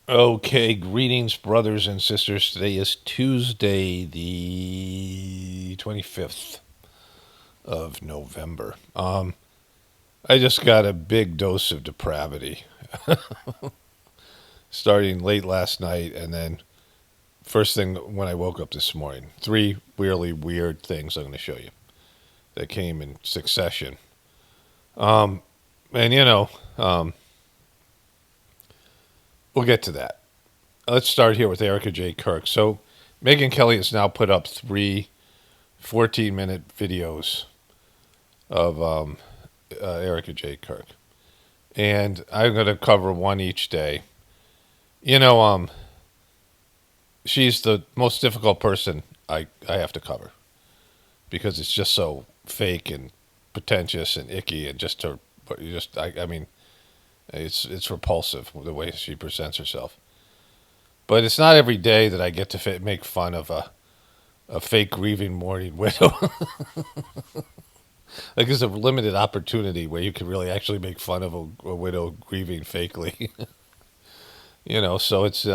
Okay, greetings, brothers and sisters. Today is Tuesday, the 25th of November. I just got a big dose of depravity starting late last night, and then first thing when I woke up this morning. Three really weird things I'm going to show you that came in succession. Um, and, we'll get to that. Let's start here with Erica J. Kirk. So, Megyn Kelly has now put up three 14-minute videos of Erica J. Kirk. And I'm going to cover one each day. You know, she's the most difficult person I have to cover because it's just so fake and pretentious and icky and I mean, it's repulsive the way she presents herself. But it's not every day that I get to make fun of a fake grieving mourning widow. Like there's a limited opportunity where you can really actually make fun of a widow grieving fakely. So it's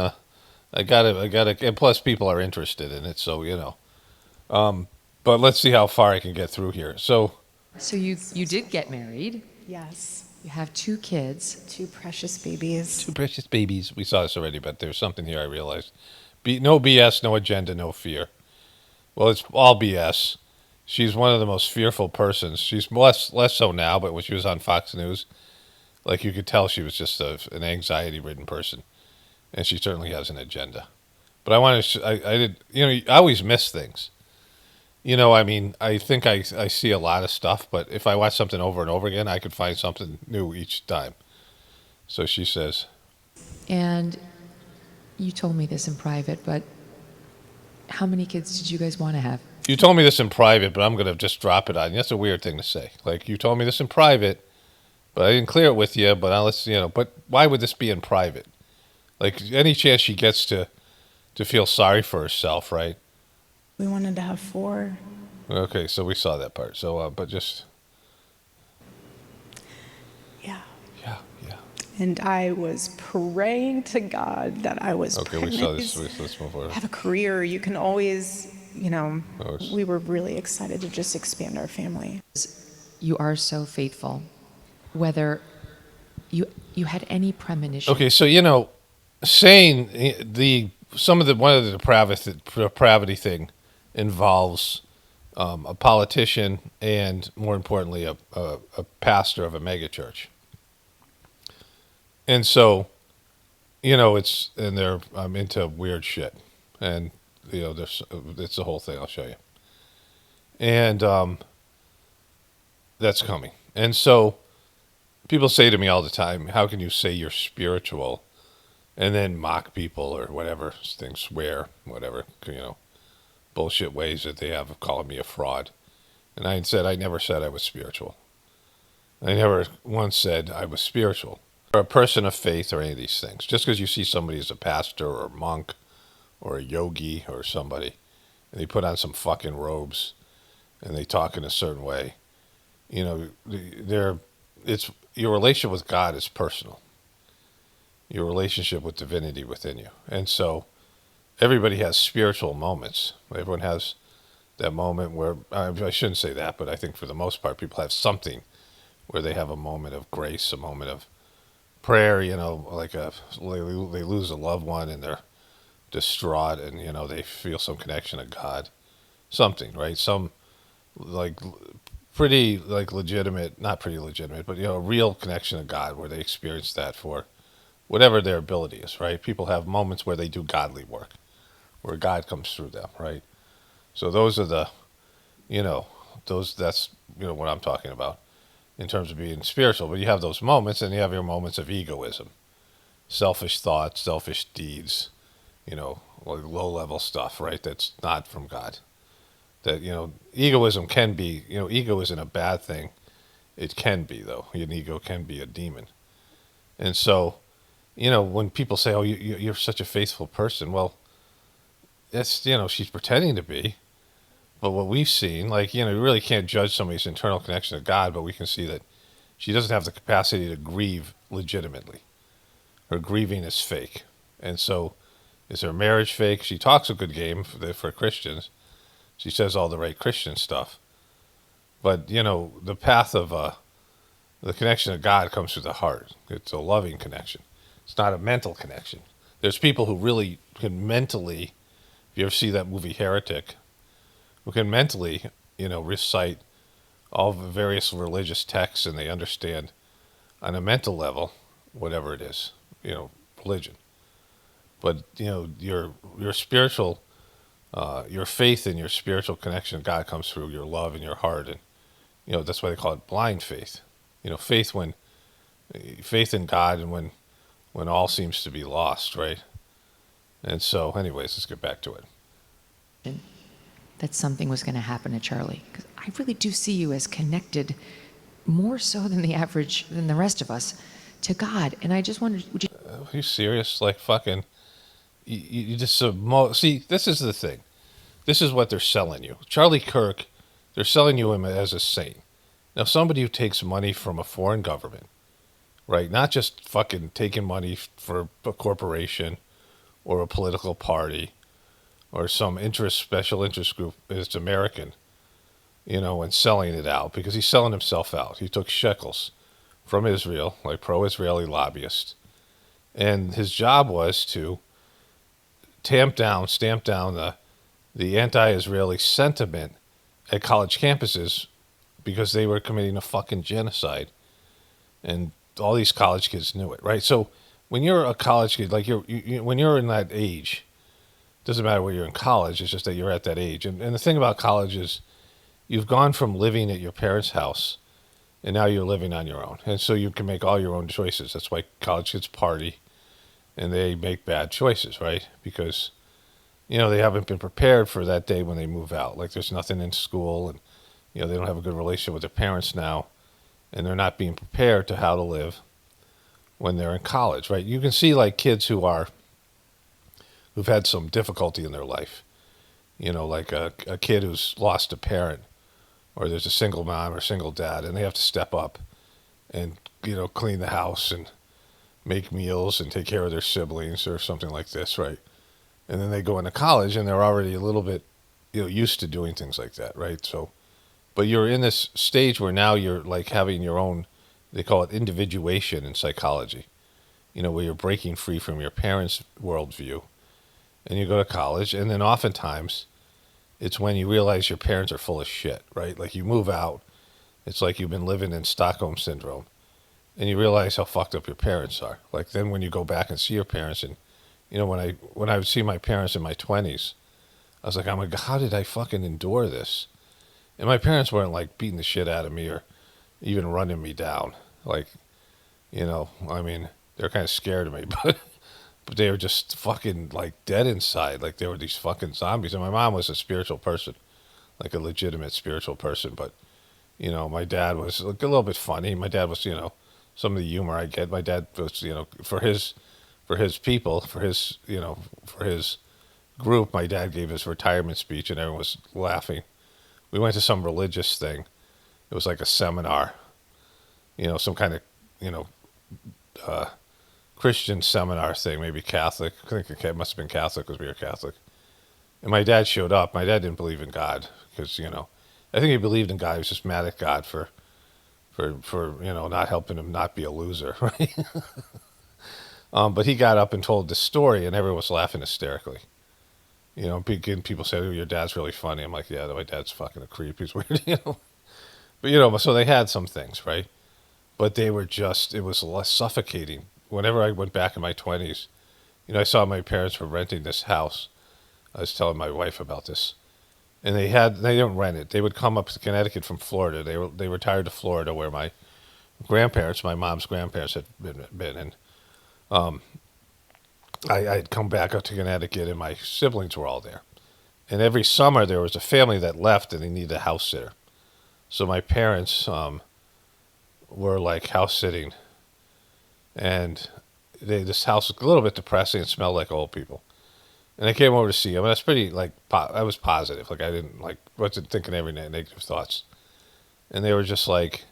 I gotta, and plus people are interested in it, so But let's see how far I can get through here. So you did get married. Yes. You have two kids. Two precious babies. Two precious babies. We saw this already, but there's something here I realized. No BS, no agenda, no fear. Well, it's all BS. She's one of the most fearful persons. She's less so now, but when she was on Fox News, like you could tell she was just an anxiety-ridden person, and she certainly has an agenda. But I want to. I did. I always miss things. I mean, I think I see a lot of stuff, but if I watch something over and over again, I could find something new each time. So she says, And you told me this in private, but how many kids did you guys want to have? "You told me this in private, but I'm going to just drop it on you." That's a weird thing to say. Like, you told me this in private, but I didn't clear it with you, but but why would this be in private? Like, any chance she gets to feel sorry for herself, right? We wanted to have four. Okay, so we saw that part. So, Yeah. yeah, yeah. And I was praying to God that I was Okay, we saw this. Let's move forward. have a career. You can always, Always. we were really excited to just expand our family. You are so faithful. Whether you had any premonition. Okay, so saying one of the depravity thing involves a politician and, more importantly, a pastor of a megachurch. And so, I'm into weird shit, and it's the whole thing. I'll show you, and that's coming. And so, people say to me all the time, "How can you say you're spiritual, and then mock people or whatever things, swear, whatever bullshit ways that they have of calling me a fraud?" And I never said I was spiritual. I never once said I was spiritual or a person of faith or any of these things. Just because you see somebody as a pastor or a monk or a yogi or somebody, and they put on some fucking robes and they talk in a certain way, it's your relationship with God is personal. Your relationship with divinity within you, and so everybody has spiritual moments. Everyone has that moment where I shouldn't say that, but I think for the most part, people have something where they have a moment of grace, a moment of prayer. Like they lose a loved one and they're distraught, and they feel some connection to God, something, right? Some like pretty like legitimate, not pretty legitimate, but a real connection to God where they experience that for whatever their ability is, right? People have moments where they do godly work, where God comes through them, right? So those are that's what I'm talking about in terms of being spiritual. But you have those moments, and you have your moments of egoism, selfish thoughts, selfish deeds, like low level stuff, right? That's not from God. That egoism can be, ego isn't a bad thing. It can be, though. An ego can be a demon. And so, when people say, "Oh, you're such a faithful person," well, that's she's pretending to be. But what we've seen, like, you really can't judge somebody's internal connection to God, but we can see that she doesn't have the capacity to grieve legitimately. Her grieving is fake. And so, is her marriage fake? She talks a good game for Christians. She says all the right Christian stuff. But, the path of the connection to God comes through the heart. It's a loving connection. It's not a mental connection. There's people who really can mentally, if you ever see that movie Heretic, who can mentally, recite all the various religious texts, and they understand on a mental level whatever it is, religion. But your spiritual, your faith and your spiritual connection to God comes through your love and your heart, and that's why they call it blind faith. Faith in God, and when all seems to be lost, right? And so, anyways, let's get back to it. That something was going to happen to Charlie, because I really do see you as connected, more so than the rest of us, to God. And I just wondered, would you? Are you serious? Like fucking, you just see. This is the thing. This is what they're selling you, Charlie Kirk. They're selling you him as a saint. Now, somebody who takes money from a foreign government, right? Not just fucking taking money for a corporation or a political party or some special interest group. It's American, and selling it out, because he's selling himself out. He took shekels from Israel, like pro-Israeli lobbyists, and his job was to stamp down the anti-Israeli sentiment at college campuses, because they were committing a fucking genocide, and all these college kids knew it, right? So when you're a college kid, like when you're in that age, doesn't matter where you're in college, it's just that you're at that age. And the thing about college is you've gone from living at your parents' house, and now you're living on your own. And so you can make all your own choices. That's why college kids party, and they make bad choices, right? Because, they haven't been prepared for that day when they move out. Like, there's nothing in school, and, they don't have a good relationship with their parents now, and they're not being prepared to how to live when they're in college, right? You can see, like, kids who've had some difficulty in their life, like a kid who's lost a parent, or there's a single mom or single dad, and they have to step up and, clean the house and make meals and take care of their siblings or something like this, right? And then they go into college, and they're already a little bit, used to doing things like that, right? So, but you're in this stage where now you're like having your own, they call it individuation in psychology, where you're breaking free from your parents' worldview, and you go to college, and then oftentimes it's when you realize your parents are full of shit, right? Like, you move out, it's like you've been living in Stockholm Syndrome, and you realize how fucked up your parents are. Like, then when you go back and see your parents, and, when I would see my parents in my 20s, I was like, oh my God, how did I fucking endure this? And my parents weren't like beating the shit out of me or even running me down. Like, I mean, they're kind of scared of me, but they were just fucking like dead inside. Like, they were these fucking zombies. And my mom was a spiritual person, like a legitimate spiritual person. But, my dad was like a little bit funny. My dad was, some of the humor I get. My dad was, for his people, for his group, my dad gave his retirement speech, and everyone was laughing. We went to some religious thing. It was like a seminar, some kind of, Christian seminar thing, maybe Catholic. I think it must have been Catholic because we were Catholic. And my dad showed up. My dad didn't believe in God because, I think he believed in God. He was just mad at God for not helping him not be a loser, right? But he got up and told the story, and everyone was laughing hysterically. People say, oh, your dad's really funny. I'm like, yeah, my dad's fucking a creep. He's weird, But, so they had some things, right? But they were it was less suffocating. Whenever I went back in my 20s, I saw my parents were renting this house. I was telling my wife about this. And they didn't rent it. They would come up to Connecticut from Florida. They retired to Florida, where my grandparents, my mom's grandparents, had been. And I'd come back up to Connecticut, and my siblings were all there. And every summer there was a family that left, and they needed a house sitter. So my parents were like house sitting, and this house was a little bit depressing. It smelled like old people. And I came over to see them, and that's pretty, like, I was positive. Like, I didn't, like, wasn't thinking every night negative thoughts. And they were just like,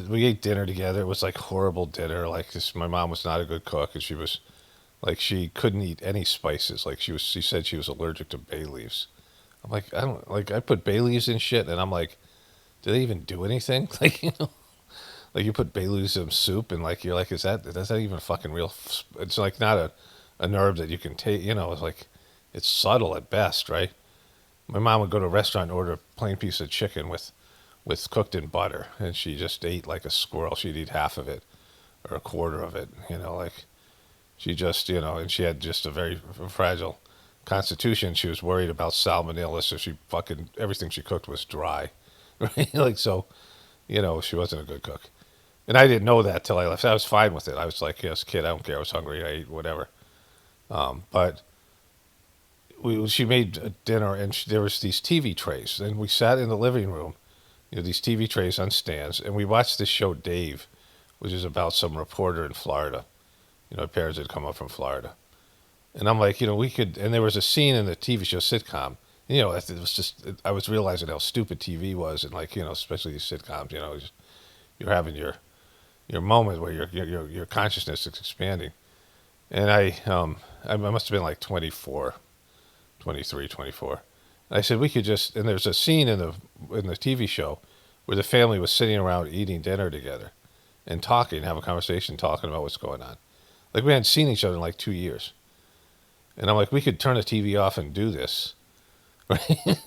we ate dinner together. It was like horrible dinner. Like, my mom was not a good cook, and she was Like she couldn't eat any spices. Like she said she was allergic to bay leaves. I'm like, I don't like. I put bay leaves in shit, and I'm like, do they even do anything? Like like you put bay leaves in soup, and like you're like, is that even fucking real? It's like not an herb that you can take. It's like it's subtle at best, right? My mom would go to a restaurant and order a plain piece of chicken with cooked in butter, and she just ate like a squirrel. She'd eat half of it or a quarter of it. Like she just and she had just a very fragile constitution. She was worried about salmonella, so she fucking everything she cooked was dry, right? Like so, she wasn't a good cook. And I didn't know that till I left. I was fine with it. I was like, yes, kid, I don't care. I was hungry. I ate whatever. But she made dinner, and there was these TV trays. And we sat in the living room, these TV trays on stands, and we watched this show, Dave, which is about some reporter in Florida. Parents had come up from Florida. And I'm like, we could, and there was a scene in the TV show sitcom. It was just, I was realizing how stupid TV was, and like, especially these sitcoms, you're having your moment where your consciousness is expanding. And I must have been like 24, 23, 24. And I said we could just, and there's a scene in the TV show where the family was sitting around eating dinner together and talking, have a conversation, talking about what's going on. Like we hadn't seen each other in like 2 years. And I'm like, we could turn the TV off and do this, right?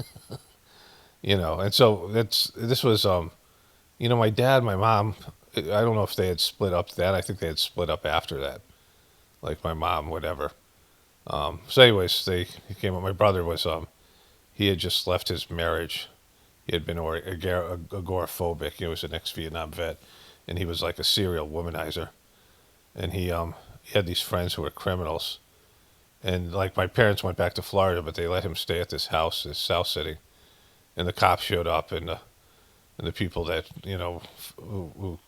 And so this was my dad, my mom. I don't know if they had split up then. I think they had split up after that. Like my mom, whatever. So anyways, he came up. My brother was, he had just left his marriage. He had been agoraphobic. He was an ex-Vietnam vet, and he was like a serial womanizer. And he had these friends who were criminals. And like my parents went back to Florida, but they let him stay at this house, this South City. And the cops showed up, and the people that who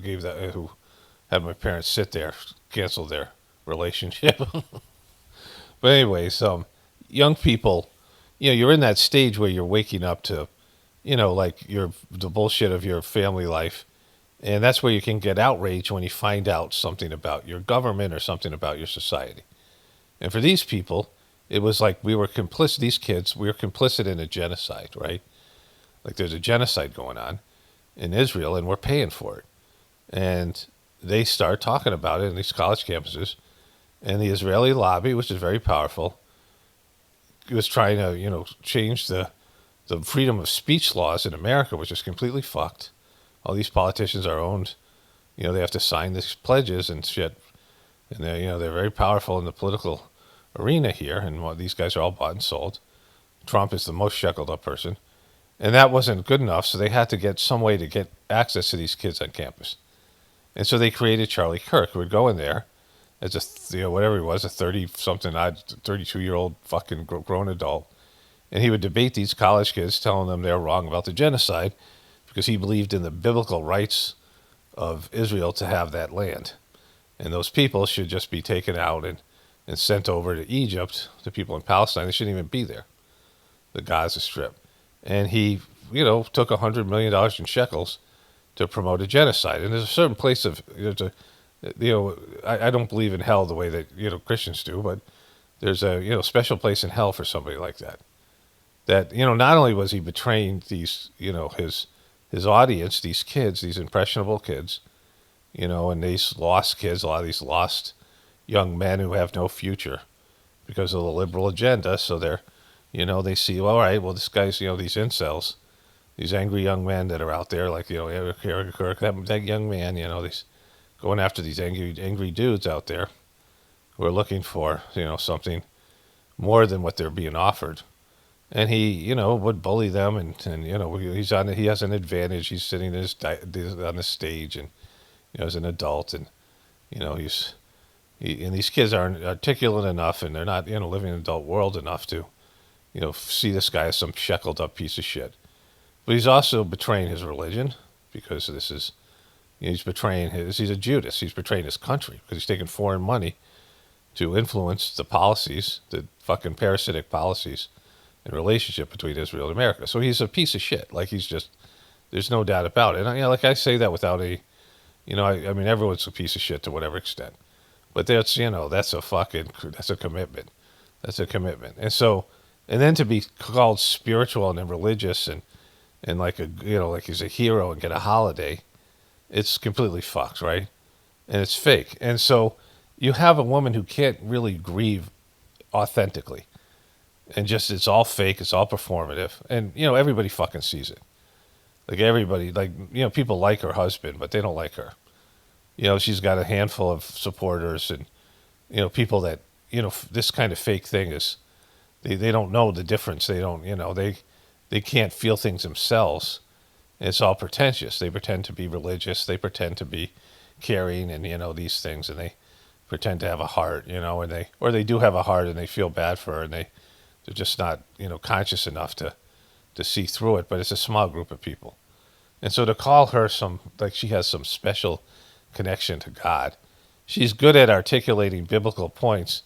gave that who had my parents sit there canceled their relationship. But anyways, young people, you're in that stage where you're waking up to, like the bullshit of your family life, and that's where you can get outraged when you find out something about your government or something about your society. And for these people, it was like we were complicit. These kids, we were complicit in a genocide, right? Like there's a genocide going on in Israel, and we're paying for it. And they start talking about it in these college campuses. And the Israeli lobby, which is very powerful, was trying to, change the freedom of speech laws in America, which is completely fucked. All these politicians are owned, they have to sign these pledges and shit. And they're very powerful in the political arena here. And these guys are all bought and sold. Trump is the most shackled up person. And that wasn't good enough, so they had to get some way to get access to these kids on campus. And so they created Charlie Kirk, who would go in there as whatever he was, a 30-something, 32-year-old fucking grown adult. And he would debate these college kids, telling them they're wrong about the genocide because he believed in the biblical rights of Israel to have that land. And those people should just be taken out and sent over to Egypt, the people in Palestine. They shouldn't even be there, the Gaza Strip. And he, took $100 million in shekels to promote a genocide. And there's a certain place of, I don't believe in hell the way that, Christians do, but there's a, special place in hell for somebody like that. That, not only was he betraying these, his audience, these kids, these impressionable kids, and these lost kids, a lot of these lost young men who have no future because of the liberal agenda. So they're, they see, well, all right, well, this guy's, these incels, these angry young men that are out there, like, Erika Kirk, that young man, these going after these angry dudes out there who are looking for, something more than what they're being offered. And he, would bully them, and he has an advantage. He's sitting on the stage, and as an adult, and and these kids aren't articulate enough, and they're not living in an adult world enough to see this guy as some shackled up piece of shit. But he's also betraying his religion because this is he's betraying he's a Judas. He's betraying his country because he's taking foreign money to influence the policies, the fucking parasitic policies and relationship between Israel and America. So he's a piece of shit. Like there's no doubt about it. And like I say that without I mean, everyone's a piece of shit to whatever extent. But that's, that's a commitment. That's a commitment. And so, and then to be called spiritual and then religious and like like he's a hero and get a holiday, it's completely fucked, right? And it's fake. And so you have a woman who can't really grieve authentically. And just, it's all fake, it's all performative. And, everybody fucking sees it. Like everybody, like, people like her husband, but they don't like her. She's got a handful of supporters and, people that, this kind of fake thing is, they don't know the difference. They don't, they can't feel things themselves. It's all pretentious. They pretend to be religious. They pretend to be caring and, these things. And they pretend to have a heart, or they do have a heart and they feel bad for her and they're just not, conscious enough to see through it. But it's a small group of people. And so to call her like she has some special connection to God, she's good at articulating biblical points,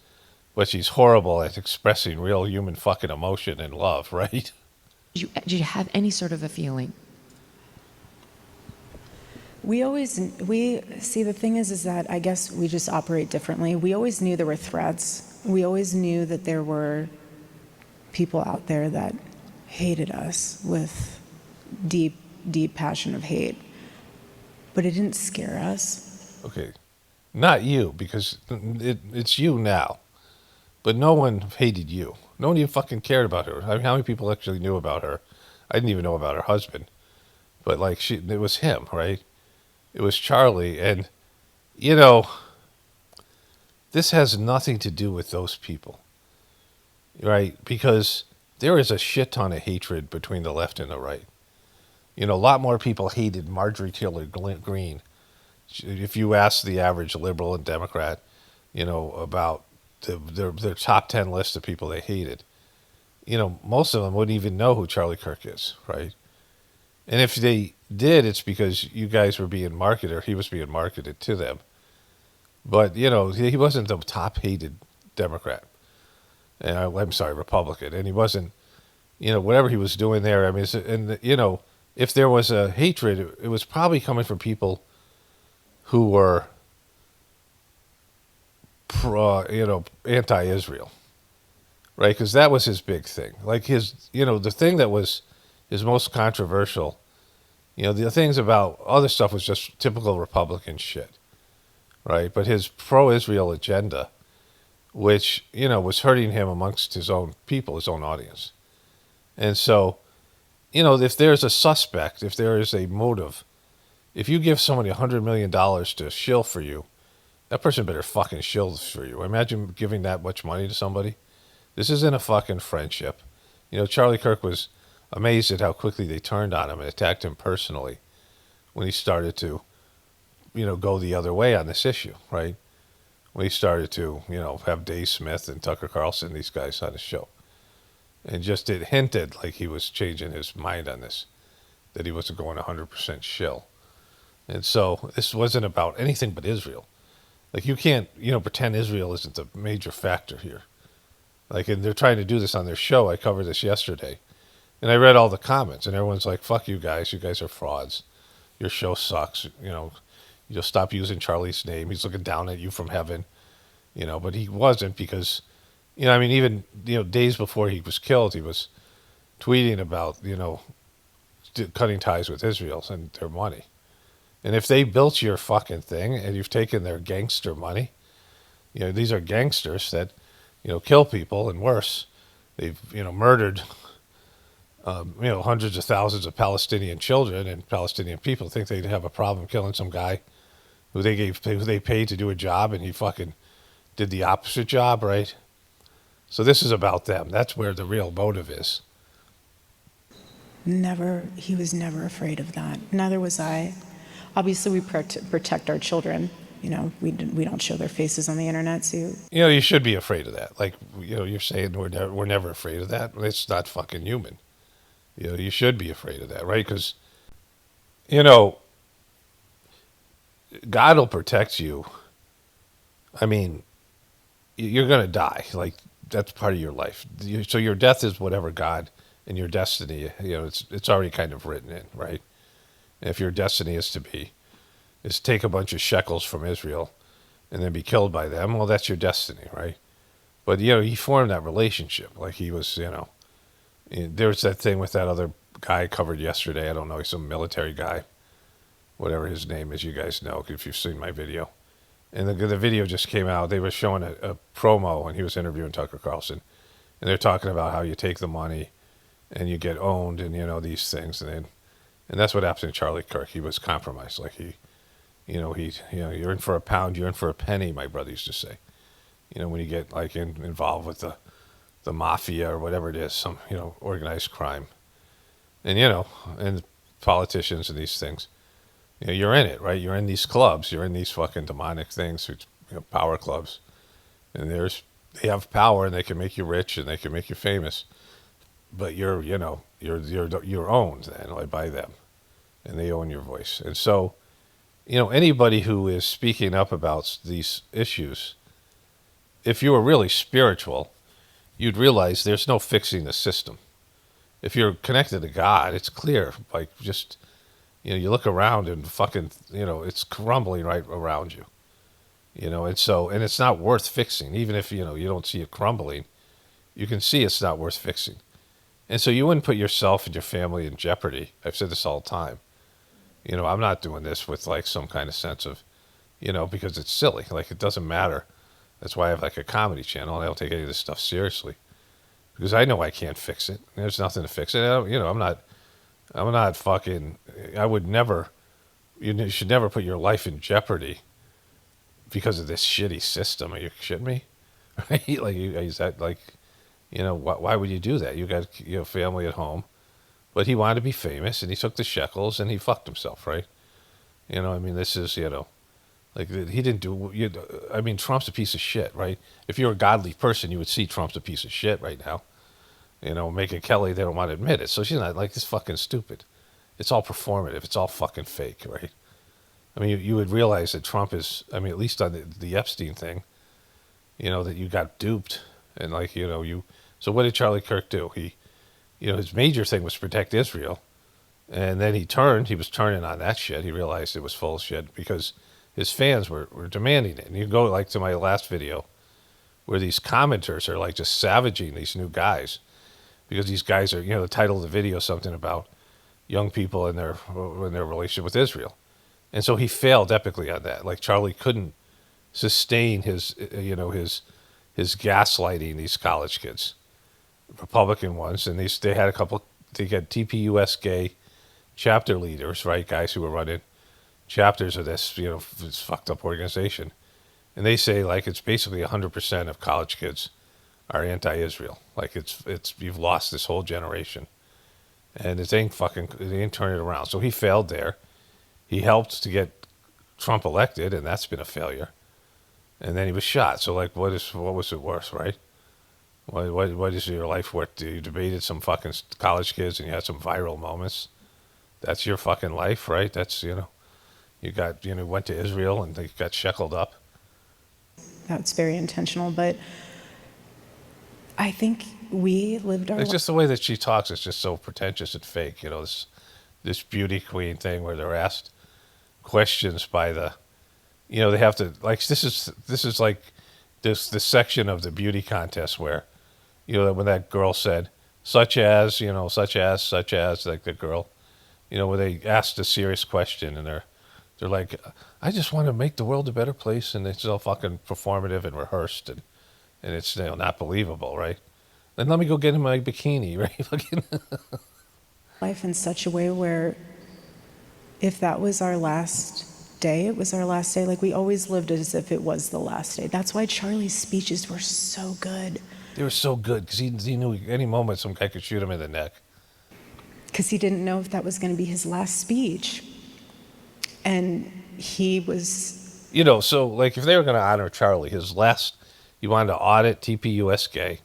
but she's horrible at expressing real human fucking emotion and love, right? Did you have any sort of a feeling? We see, the thing is that I guess we just operate differently. We always knew there were threats. We always knew that there were people out there that hated us with deep, deep passion of hate. But it didn't scare us. Okay. Not you, because it's you now. But no one hated you. No one even fucking cared about her. I mean, how many people actually knew about her? I didn't even know about her husband. But like, it was him, right? It was Charlie. And, this has nothing to do with those people, right? Because there is a shit ton of hatred between the left and the right. A lot more people hated Marjorie Taylor Greene. If you ask the average liberal and Democrat, about their top 10 list of people they hated, most of them wouldn't even know who Charlie Kirk is, right? And if they did, it's because you guys were being marketed, or he was being marketed to them. But, he wasn't the top hated Democrat. I'm sorry, Republican. And he wasn't, whatever he was doing there. I mean, if there was a hatred, it was probably coming from people who were, anti-Israel, right? Because that was his big thing. Like the thing that was his most controversial, the things about other stuff was just typical Republican shit, right? But his pro-Israel agenda, which, was hurting him amongst his own people, his own audience. And so, if there's a suspect, if there is a motive, if you give somebody $100 million to shill for you, that person better fucking shill for you. Imagine giving that much money to somebody. This isn't a fucking friendship. Charlie Kirk was amazed at how quickly they turned on him and attacked him personally when he started to, go the other way on this issue, right? When he started to, have Dave Smith and Tucker Carlson, these guys on his show. And just it hinted like he was changing his mind on this, that he wasn't going 100% shill. And so this wasn't about anything but Israel. Like you can't, pretend Israel isn't the major factor here. Like, and they're trying to do this on their show. I covered this yesterday. And I read all the comments, and everyone's like, fuck you guys. You guys are frauds. Your show sucks. You'll stop using Charlie's name. He's looking down at you from heaven. But he wasn't because, even, days before he was killed, he was tweeting about, cutting ties with Israel and their money. And if they built your fucking thing and you've taken their gangster money, these are gangsters that, kill people and worse. They've, murdered, hundreds of thousands of Palestinian children, and Palestinian people think they'd have a problem killing some guy who they paid to do a job, and he fucking did the opposite job, right? So this is about them. That's where the real motive is. He was never afraid of that. Neither was I. Obviously, we protect our children. We don't show their faces on the internet, so you should be afraid of that. Like, you're saying we're never afraid of that. It's not fucking human. You should be afraid of that, right? Because, God will protect you. I mean, you're going to die. Like, that's part of your life. So your death is whatever God and your destiny, it's already kind of written in, right? And if your destiny is to take a bunch of shekels from Israel and then be killed by them, well, that's your destiny, right? But, he formed that relationship. Like he was, there was that thing with that other guy covered yesterday. I don't know. He's some military guy, whatever his name is. You guys know if you've seen my video. And the video just came out. They were showing a promo when he was interviewing Tucker Carlson. And they're talking about how you take the money and you get owned and, these things. And that's what happened to Charlie Kirk. He was compromised. Like you're in for a pound, you're in for a penny, my brother used to say. When you get like involved with the mafia or whatever it is, some, organized crime. And, and politicians and these things. You're in it, right? You're in these clubs. You're in these fucking demonic things, power clubs. And they have power and they can make you rich and they can make you famous. But you're owned then, like, by them. And they own your voice. And so, anybody who is speaking up about these issues, if you were really spiritual, you'd realize there's no fixing the system. If you're connected to God, it's clear. Like, just, you look around and fucking, it's crumbling right around you. And it's not worth fixing. Even if, you don't see it crumbling, you can see it's not worth fixing. And so you wouldn't put yourself and your family in jeopardy. I've said this all the time. I'm not doing this with like some kind of sense of, because it's silly. Like, it doesn't matter. That's why I have like a comedy channel and I don't take any of this stuff seriously. Because I know I can't fix it. There's nothing to fix it. I'm not fucking, I would never, you should never put your life in jeopardy because of this shitty system. Are you shitting me? Right? Like, is that like, why would you do that? You got, family at home. But he wanted to be famous and he took the shekels and he fucked himself, right? This is, like, he didn't do, Trump's a piece of shit, right? If you're a godly person, you would see Trump's a piece of shit right now. Megyn Kelly, they don't want to admit it. So she's not like, this fucking stupid. It's all performative. It's all fucking fake, right? You would realize that Trump is, at least on the Epstein thing, that you got duped. And like, so what did Charlie Kirk do? He, his major thing was to protect Israel. And then he was turning on that shit. He realized it was full of shit because his fans were demanding it. And you go like to my last video where these commenters are like just savaging these new guys because these guys are, the title of the video is something about young people in their relationship with Israel. And so he failed epically on that. Like, Charlie couldn't sustain his gaslighting these college kids, Republican ones. And they had TPUS gay chapter leaders, right? Guys who were running chapters of this, this fucked up organization. And they say, like, it's basically 100% of college kids are anti-Israel. Like, you've lost this whole generation. And they ain't turning it around. So he failed there. He helped to get Trump elected, and that's been a failure. And then he was shot. So, like, what was it worth, right? What is your life worth? You debated some fucking college kids and you had some viral moments. That's your fucking life, right? That's, you went to Israel and they got shackled up. That's very intentional, but I think we lived our It's just the way that she talks. It's just so pretentious and fake. This beauty queen thing where they're asked questions by the, they have to, like, this is like this section of the beauty contest where, when that girl said, such as, like the girl, where they asked a serious question and they're like, I just want to make the world a better place, and it's all fucking performative and rehearsed, and it's not believable, right? Then let me go get in my bikini, right? life in such a way where if that was our last day, it was our last day. Like, we always lived as if it was the last day. That's why Charlie's speeches were so good. They were so good because he knew any moment some guy could shoot him in the neck. Because he didn't know if that was going to be his last speech. And he was... So, like, if they were going to honor Charlie, he wanted to audit TPUS gay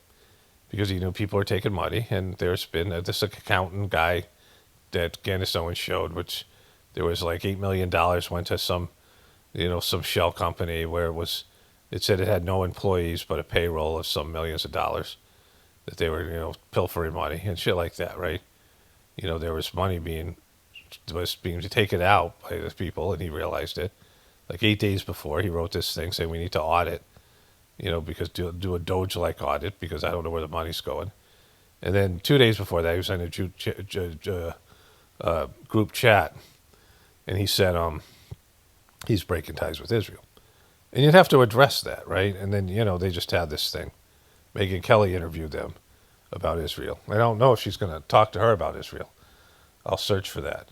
because he knew people were taking money. And there's been this accountant guy that Candace Owens showed, which there was like $8 million went to some shell company where it said it had no employees but a payroll of some millions of dollars, that they were, pilfering money and shit like that, right? There was money being taken out by the people, and he realized it. like 8 days before, he wrote this thing saying we need to audit, because do a Doge-like audit because I don't know where the money's going. And then 2 days before that, he was in a group chat, and he said he's breaking ties with Israel. And you'd have to address that, right? And then, they just had this thing. Megyn Kelly interviewed them about Israel. I don't know if she's going to talk to her about Israel. I'll search for that.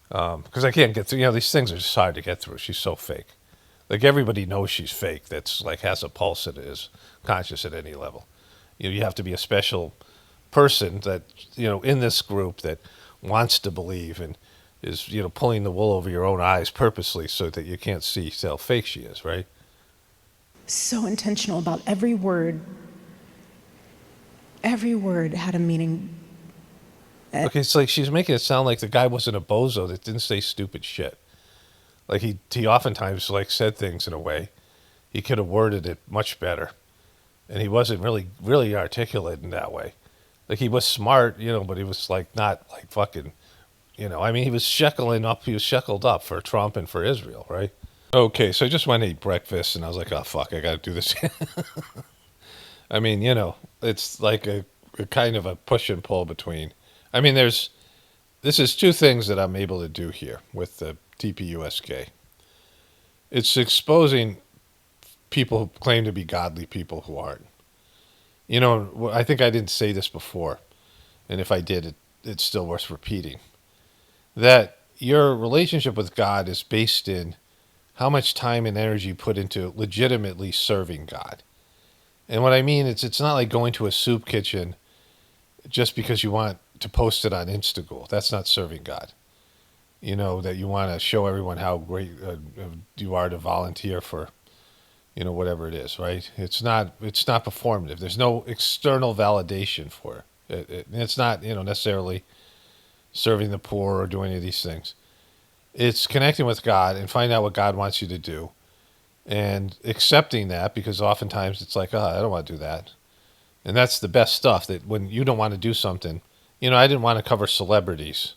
Because I can't get through, these things are just hard to get through. She's so fake. Like, everybody knows she's fake. That's like has a pulse that is conscious at any level. You have to be a special person that, in this group that wants to believe and is, pulling the wool over your own eyes purposely so that you can't see how fake she is, right? So intentional about every word. Every word had a meaning. Okay, it's like she's making it sound like the guy wasn't a bozo that didn't say stupid shit. Like he oftentimes said things in a way he could have worded it much better, and he wasn't really articulate in that way. Like, he was smart, but he was not fucking, I mean, he was shackled up for Trump and for Israel, right? Okay, so I just went to eat breakfast, and I was like, oh fuck, I got to do this. I mean, it's like a kind of a push and pull between. I mean, this is two things that I'm able to do here with the TPUSK. It's exposing people who claim to be godly people who aren't. I think I didn't say this before, and if I did, it's still worth repeating. That your relationship with God is based in how much time and energy you put into legitimately serving God. And what I mean is, it's not like going to a soup kitchen just because you want to post it on Instagram. That's not serving God. That you want to show everyone how great you are to volunteer for, whatever it is, right? It's not performative. There's no external validation for it. It's not, necessarily serving the poor or doing any of these things. It's connecting with God and finding out what God wants you to do and accepting that, because oftentimes it's like, I don't want to do that. And that's the best stuff, that when you don't want to do something, I didn't want to cover celebrities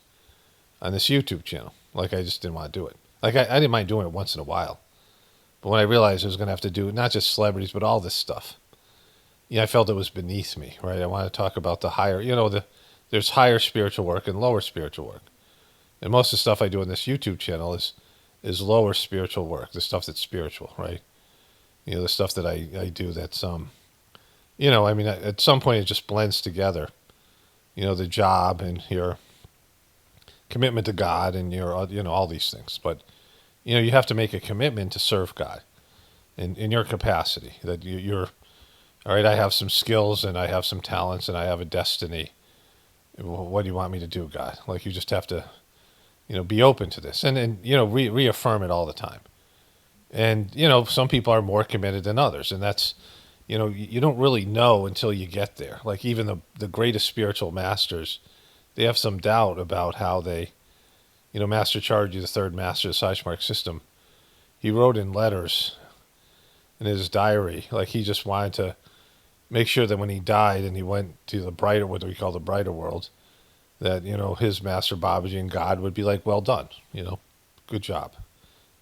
on this YouTube channel. Like, I just didn't want to do it. Like, I didn't mind doing it once in a while. But when I realized I was going to have to do not just celebrities, but all this stuff, I felt it was beneath me, right? I want to talk about the higher, there's higher spiritual work and lower spiritual work. And most of the stuff I do on this YouTube channel is lower spiritual work, the stuff that's spiritual, right? The stuff that I do that's, I mean, at some point it just blends together. The job and your commitment to God and your, all these things. But, you have to make a commitment to serve God in your capacity, that you're, all right, I have some skills and I have some talents and I have a destiny. What do you want me to do, God? Like, you just have to, be open to this and reaffirm it all the time. And, some people are more committed than others. And that's, you don't really know until you get there. Like, even the greatest spiritual masters, they have some doubt about how they, Master Chargy, the third master of the Seichmark system, he wrote in letters in his diary, like, he just wanted to make sure that when he died and he went to the brighter, what we call the brighter world, that, his master Babaji and God would be like, well done, good job.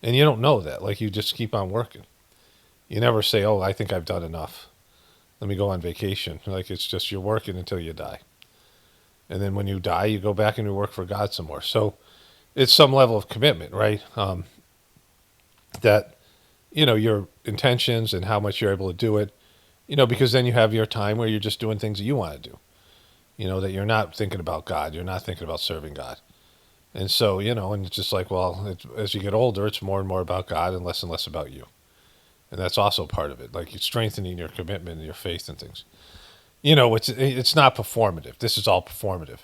And you don't know that. Like, you just keep on working. You never say, oh, I think I've done enough. Let me go on vacation. Like, it's just you're working until you die. And then when you die, you go back and you work for God some more. So it's some level of commitment, right? That, your intentions and how much you're able to do it, because then you have your time where you're just doing things that you want to do. That you're not thinking about God. You're not thinking about serving God. And so, and it's just like, well, as you get older, it's more and more about God and less about you. And that's also part of it. Like, you're strengthening your commitment and your faith and things. It's not performative. This is all performative.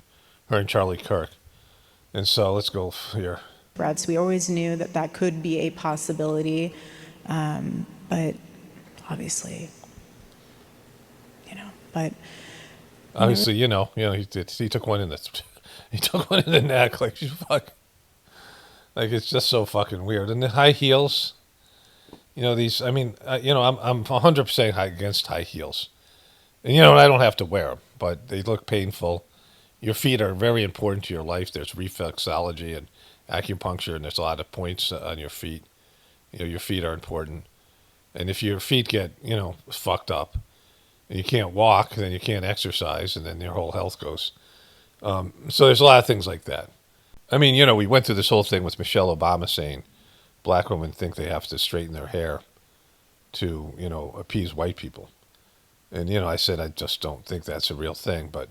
Her and Charlie Kirk. And so let's go here. Brad, so we always knew that could be a possibility, but obviously, but obviously, he took one in the neck, like, fuck, like, it's just so fucking weird. And the high heels, these, I mean, I'm 100% against high heels, and I don't have to wear them, but they look painful. Your feet are very important to your life. There's reflexology and acupuncture, and there's a lot of points on your feet. Your feet are important. And if your feet get, fucked up and you can't walk, then you can't exercise, and then your whole health goes. So there's a lot of things like that. I mean, we went through this whole thing with Michelle Obama saying black women think they have to straighten their hair to, appease white people. And, I said, I just don't think that's a real thing. But,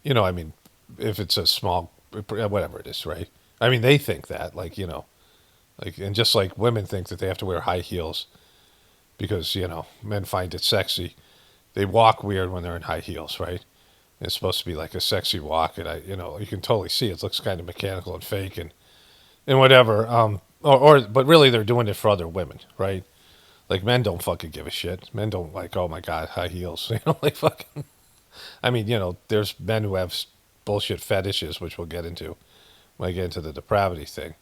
I mean, if it's a small, whatever it is, right? I mean, they think that, and just like women think that they have to wear high heels because, men find it sexy. They walk weird when they're in high heels, right? It's supposed to be like a sexy walk. And you can totally see it looks kind of mechanical and fake and whatever. But really they're doing it for other women, right? Like men don't fucking give a shit. Men don't like, oh my God, high heels. Like fucking, I mean, there's men who have bullshit fetishes, which we'll get into when I get into the depravity thing.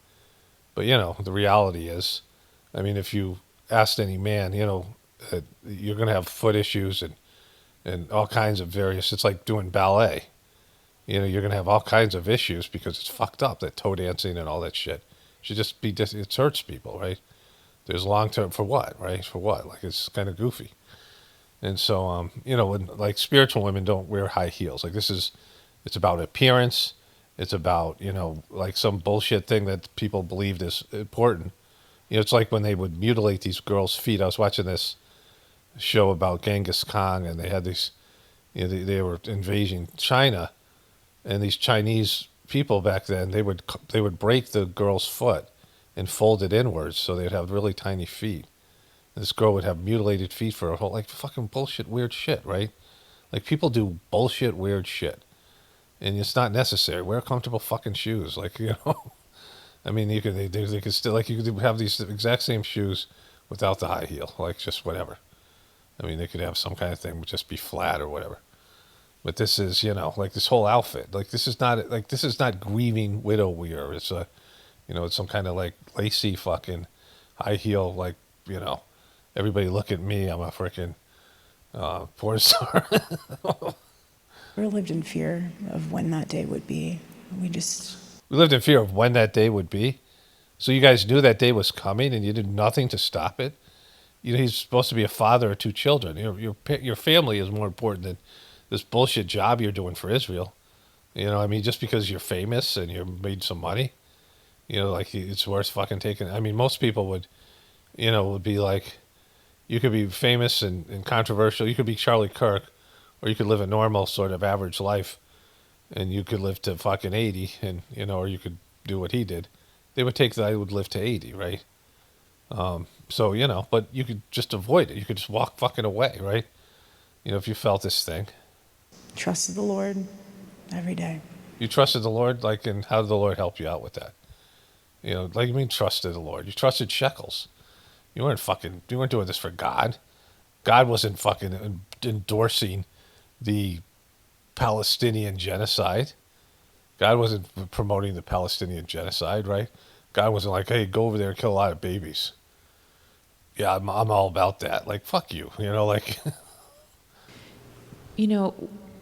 But, the reality is, I mean, if you asked any man, you're going to have foot issues and all kinds of various, it's like doing ballet. You're going to have all kinds of issues because it's fucked up, that toe dancing and all that shit. It should just be, it hurts people, right? There's long term, for what, right? For what? Like, it's kind of goofy. And so, when, like, spiritual women don't wear high heels. Like, it's about appearance. It's about, like some bullshit thing that people believed is important. It's like when they would mutilate these girls' feet. I was watching this show about Genghis Khan, and they had these, they were invading China, and these Chinese people back then, they would break the girl's foot and fold it inwards so they'd have really tiny feet. And this girl would have mutilated feet for a whole, like, fucking bullshit weird shit, right? Like, people do bullshit weird shit. And it's not necessary. Wear comfortable fucking shoes. Like, I mean, they could still, like, you could have these exact same shoes without the high heel. Like, just whatever. I mean, they could have some kind of thing, would just be flat or whatever. But this is, like this whole outfit. Like, this is not grieving widow wear. It's it's some kind of like lacy fucking high heel, like, everybody look at me. I'm a freaking porn star. We lived in fear of when that day would be. We lived in fear of when that day would be. So you guys knew that day was coming, and you did nothing to stop it. He's supposed to be a father of 2 children. Your family is more important than this bullshit job you're doing for Israel. I mean, just because you're famous and you made some money, like, it's worth fucking taking. I mean, most people would be like, you could be famous and controversial. You could be Charlie Kirk, or you could live a normal sort of average life, and you could live to fucking 80, and or you could do what he did. They would take that I would live to 80, right? So but you could just avoid it. You could just walk fucking away, right? If you felt this thing. trusted the Lord every day. You trusted the Lord, like, and how did the Lord help you out with that? Like, you mean trusted the Lord? You trusted shekels. You weren't doing this for God. God wasn't fucking endorsing the Palestinian genocide. God wasn't promoting the Palestinian genocide, right? God wasn't like, hey, go over there and kill a lot of babies. Yeah, I'm all about that. Like, fuck you, like.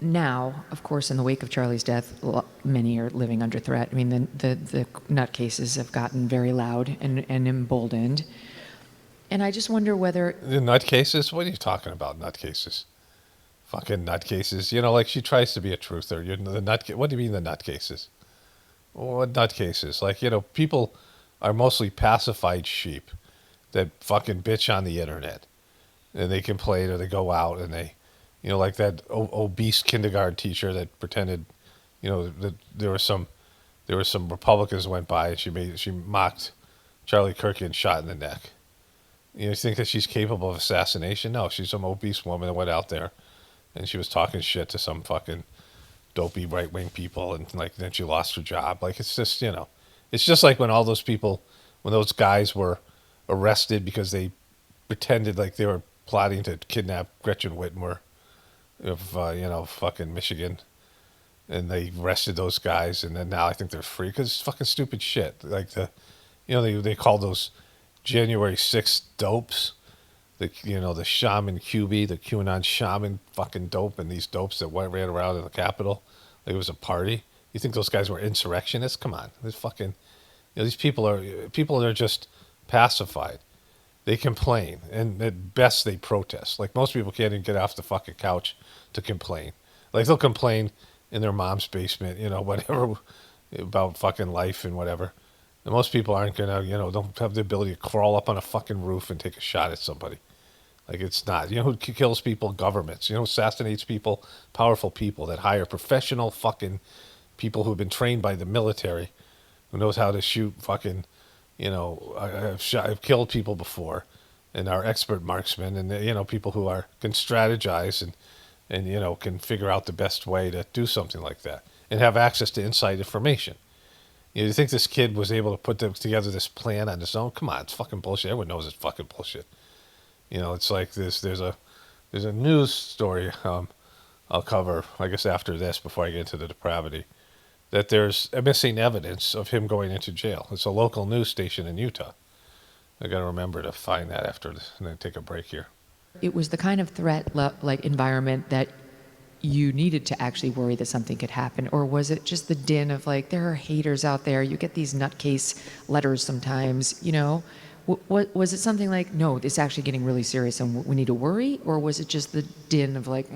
Now, of course, in the wake of Charlie's death, many are living under threat. I mean, the nutcases have gotten very loud and emboldened. And I just wonder whether... The nutcases? What are you talking about, nutcases? Fucking nutcases. Like, she tries to be a truther. What do you mean, the nutcases? What nutcases? Like, people are mostly pacified sheep that fucking bitch on the internet. And they complain, or they go out and they... like that obese kindergarten teacher that pretended, that there were some Republicans went by and she mocked Charlie Kirk and shot in the neck. You think that she's capable of assassination? No, she's some obese woman that went out there and she was talking shit to some fucking dopey right-wing people, and like then she lost her job. Like, it's just, it's just like when all those people, when those guys were arrested because they pretended like they were plotting to kidnap Gretchen Whitmer of fucking Michigan, and they arrested those guys, and then now I think they're free because it's fucking stupid shit. Like they call those January 6th dopes, the shaman QB, the QAnon shaman fucking dope, and these dopes that ran around in the Capitol like it was a party. You think those guys were insurrectionists? Come on, this fucking these people are just pacified. They complain, and at best they protest. Like most people can't even get off the fucking couch to complain. Like they'll complain in their mom's basement, whatever, about fucking life and whatever. And most people aren't gonna, don't have the ability to crawl up on a fucking roof and take a shot at somebody. Like it's not. You know who kills people? Governments. You know who assassinates people? Powerful people that hire professional fucking people who've been trained by the military, who knows how to shoot fucking, I've killed people before, and are expert marksmen, and people who can strategize and can figure out the best way to do something like that and have access to inside information. You think this kid was able to put together this plan on his own? Come on, it's fucking bullshit. Everyone knows it's fucking bullshit. It's like this. There's a news story I'll cover, I guess, after this before I get into the depravity, that there's missing evidence of him going into jail. It's a local news station in Utah. I got to remember to find that after this, and then take a break here. It was the kind of threat like environment that you needed to actually worry that something could happen, or was it just the din of like there are haters out there? You get these nutcase letters sometimes, Was it something like, no, it's actually getting really serious and we need to worry? Or was it just the din of like,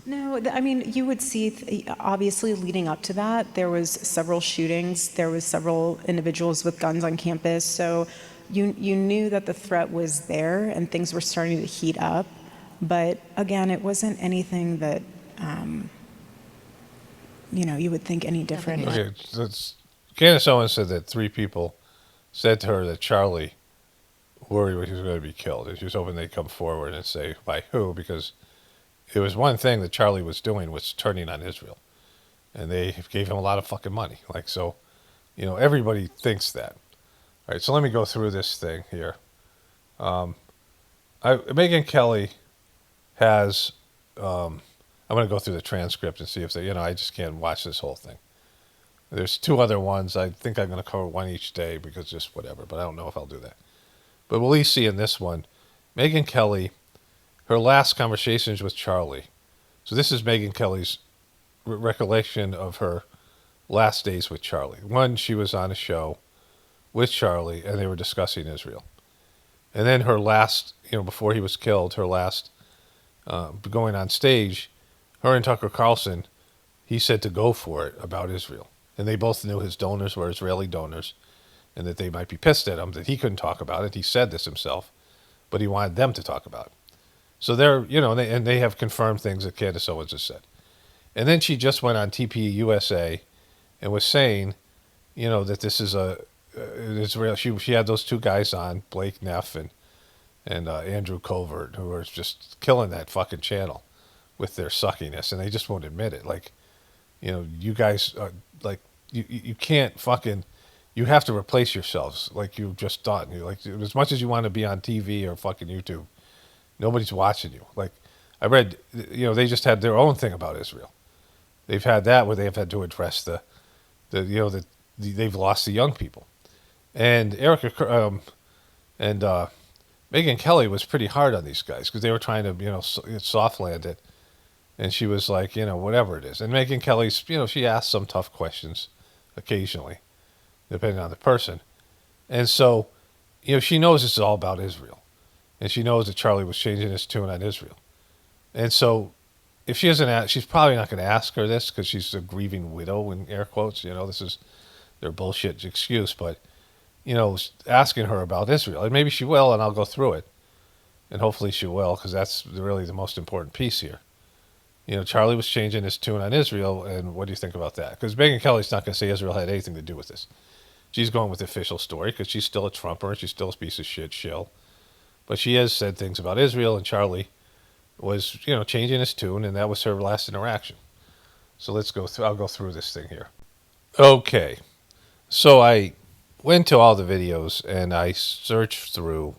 No, I mean, you would see, obviously leading up to that, there was several shootings, there was several individuals with guns on campus, so you knew that the threat was there and things were starting to heat up. But again, it wasn't anything that, you would think any different. Okay, Candace Owens said that 3 people said to her that Charlie worried he was going to be killed. And she was hoping they'd come forward and say by who, because it was one thing that Charlie was doing was turning on Israel. And they gave him a lot of fucking money. Like, so, everybody thinks that. All right, so let me go through this thing here. Megyn Kelly has, I'm going to go through the transcript and see if they, I just can't watch this whole thing. There's 2 other ones. I think I'm going to cover one each day because just whatever, but I don't know if I'll do that. But we'll at least see in this one, Megyn Kelly, her last conversations with Charlie. So this is Megyn Kelly's recollection of her last days with Charlie. One, she was on a show with Charlie, and they were discussing Israel. And then her last, before he was killed, her last going on stage, her and Tucker Carlson, he said to go for it about Israel. And they both knew his donors were Israeli donors, and that they might be pissed at him that he couldn't talk about it. He said this himself, but he wanted them to talk about it. So they're, and they have confirmed things that Candace Owens has said. And then she just went on TP USA and was saying, that this is Israel. She had those 2 guys on, Blake Neff and Andrew Covert, who are just killing that fucking channel with their suckiness, and they just won't admit it. Like, you guys, like, you can't fucking, you have to replace yourselves, like you just thought. You like, as much as you want to be on TV or fucking YouTube, nobody's watching you. Like, I read, they just had their own thing about Israel. They've had that where they have had to address they've lost the young people, and Megyn Kelly was pretty hard on these guys because they were trying to, soft land it. And she was like, whatever it is. And Megyn Kelly's, she asked some tough questions occasionally, depending on the person. And so, she knows this is all about Israel. And she knows that Charlie was changing his tune on Israel. And so, if she doesn't ask, she's probably not going to ask her this because she's a grieving widow, in air quotes. This is their bullshit excuse. But, asking her about Israel. And maybe she will, and I'll go through it. And hopefully she will, because that's really the most important piece here. Charlie was changing his tune on Israel, and what do you think about that? Because Megyn Kelly's not going to say Israel had anything to do with this. She's going with the official story because she's still a Trumper and she's still a piece of shit shill. But she has said things about Israel, and Charlie was, changing his tune, and that was her last interaction. So let's go through. I'll go through this thing here. Okay. So I went to all the videos, and I searched through.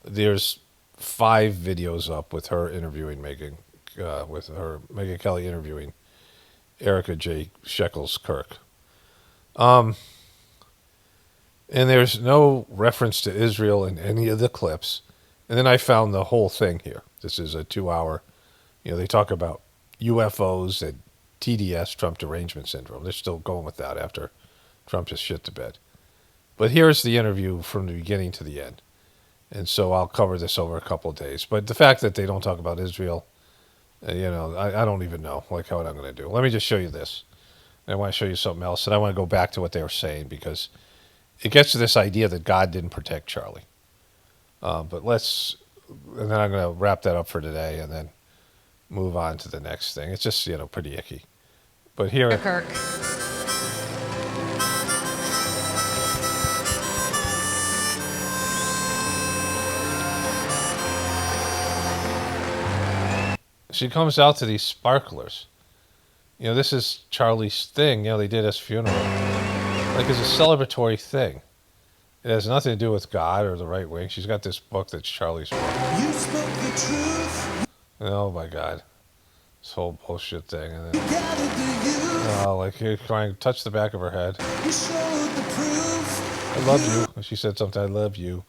There's 5 videos up with her interviewing Megyn Kelly interviewing Erika J. Shekels-Kirk. And there's no reference to Israel in any of the clips. And then I found the whole thing here. This is a 2-hour, they talk about UFOs and TDS, Trump Derangement Syndrome. They're still going with that after Trump just shit the bed. But here's the interview from the beginning to the end. And so I'll cover this over a couple of days. But the fact that they don't talk about Israel, I don't even know what I'm going to do. Let me just show you this. I want to show you something else, and I want to go back to what they were saying because it gets to this idea that God didn't protect Charlie. And then I'm going to wrap that up for today and then move on to the next thing. It's just, pretty icky. But here... Kirk. She comes out to these sparklers. This is Charlie's thing. They did his funeral. Like, it's a celebratory thing. It has nothing to do with God or the right wing. She's got this book that's Charlie's book. You spoke the truth. Oh, my God. This whole bullshit thing. And then, You gathered the youth. like, you're trying to touch the back of her head. You showed the proof. I love you. And she said something, I love you.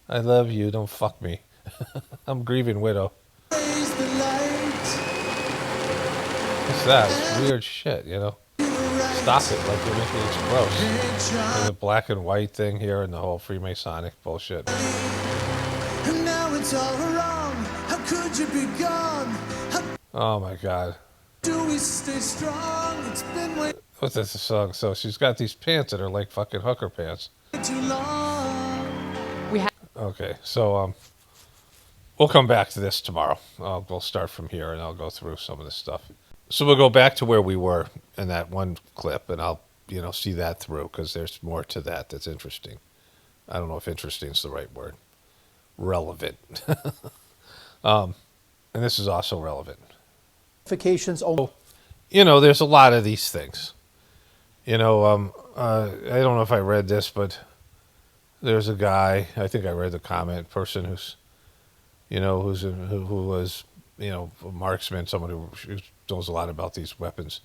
I love you. Don't fuck me. I'm a grieving widow. Raise the light. What's that? It's weird shit, Stop it. Like, you're making it gross. There's a black and white thing here and the whole Freemasonic bullshit. And now it's all wrong. How could you be gone? How Oh, my God. do we stay strong? It's been way What's this song? So she's got these pants that are like fucking hooker pants. too long. We have. Okay, so we'll come back to this tomorrow. We'll start from here and I'll go through some of this stuff. So we'll go back to where we were in that one clip and I'll, see that through because there's more to that that's interesting. I don't know if interesting is the right word. Relevant. And this is also relevant. Notifications only. There's a lot of these things. I don't know if I read this, but there's a guy, I think I read the comment, person who was, a marksman, someone who knows a lot about these weapons.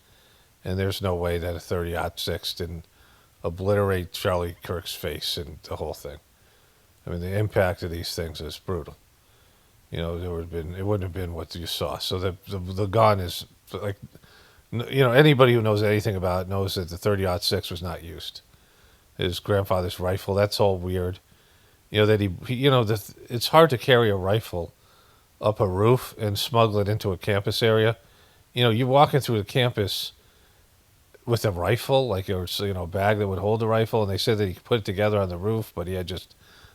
And there's no way that a 30-06 didn't obliterate Charlie Kirk's face and the whole thing. I mean, the impact of these things is brutal. It wouldn't have been what you saw. So the gun is like, anybody who knows anything about it knows that the 30-06 was not used. His grandfather's rifle, that's all weird. That it's hard to carry a rifle up a roof and smuggle it into a campus area. You're walking through the campus with a rifle, like a bag that would hold the rifle, and they said that he put it together on the roof, but he had just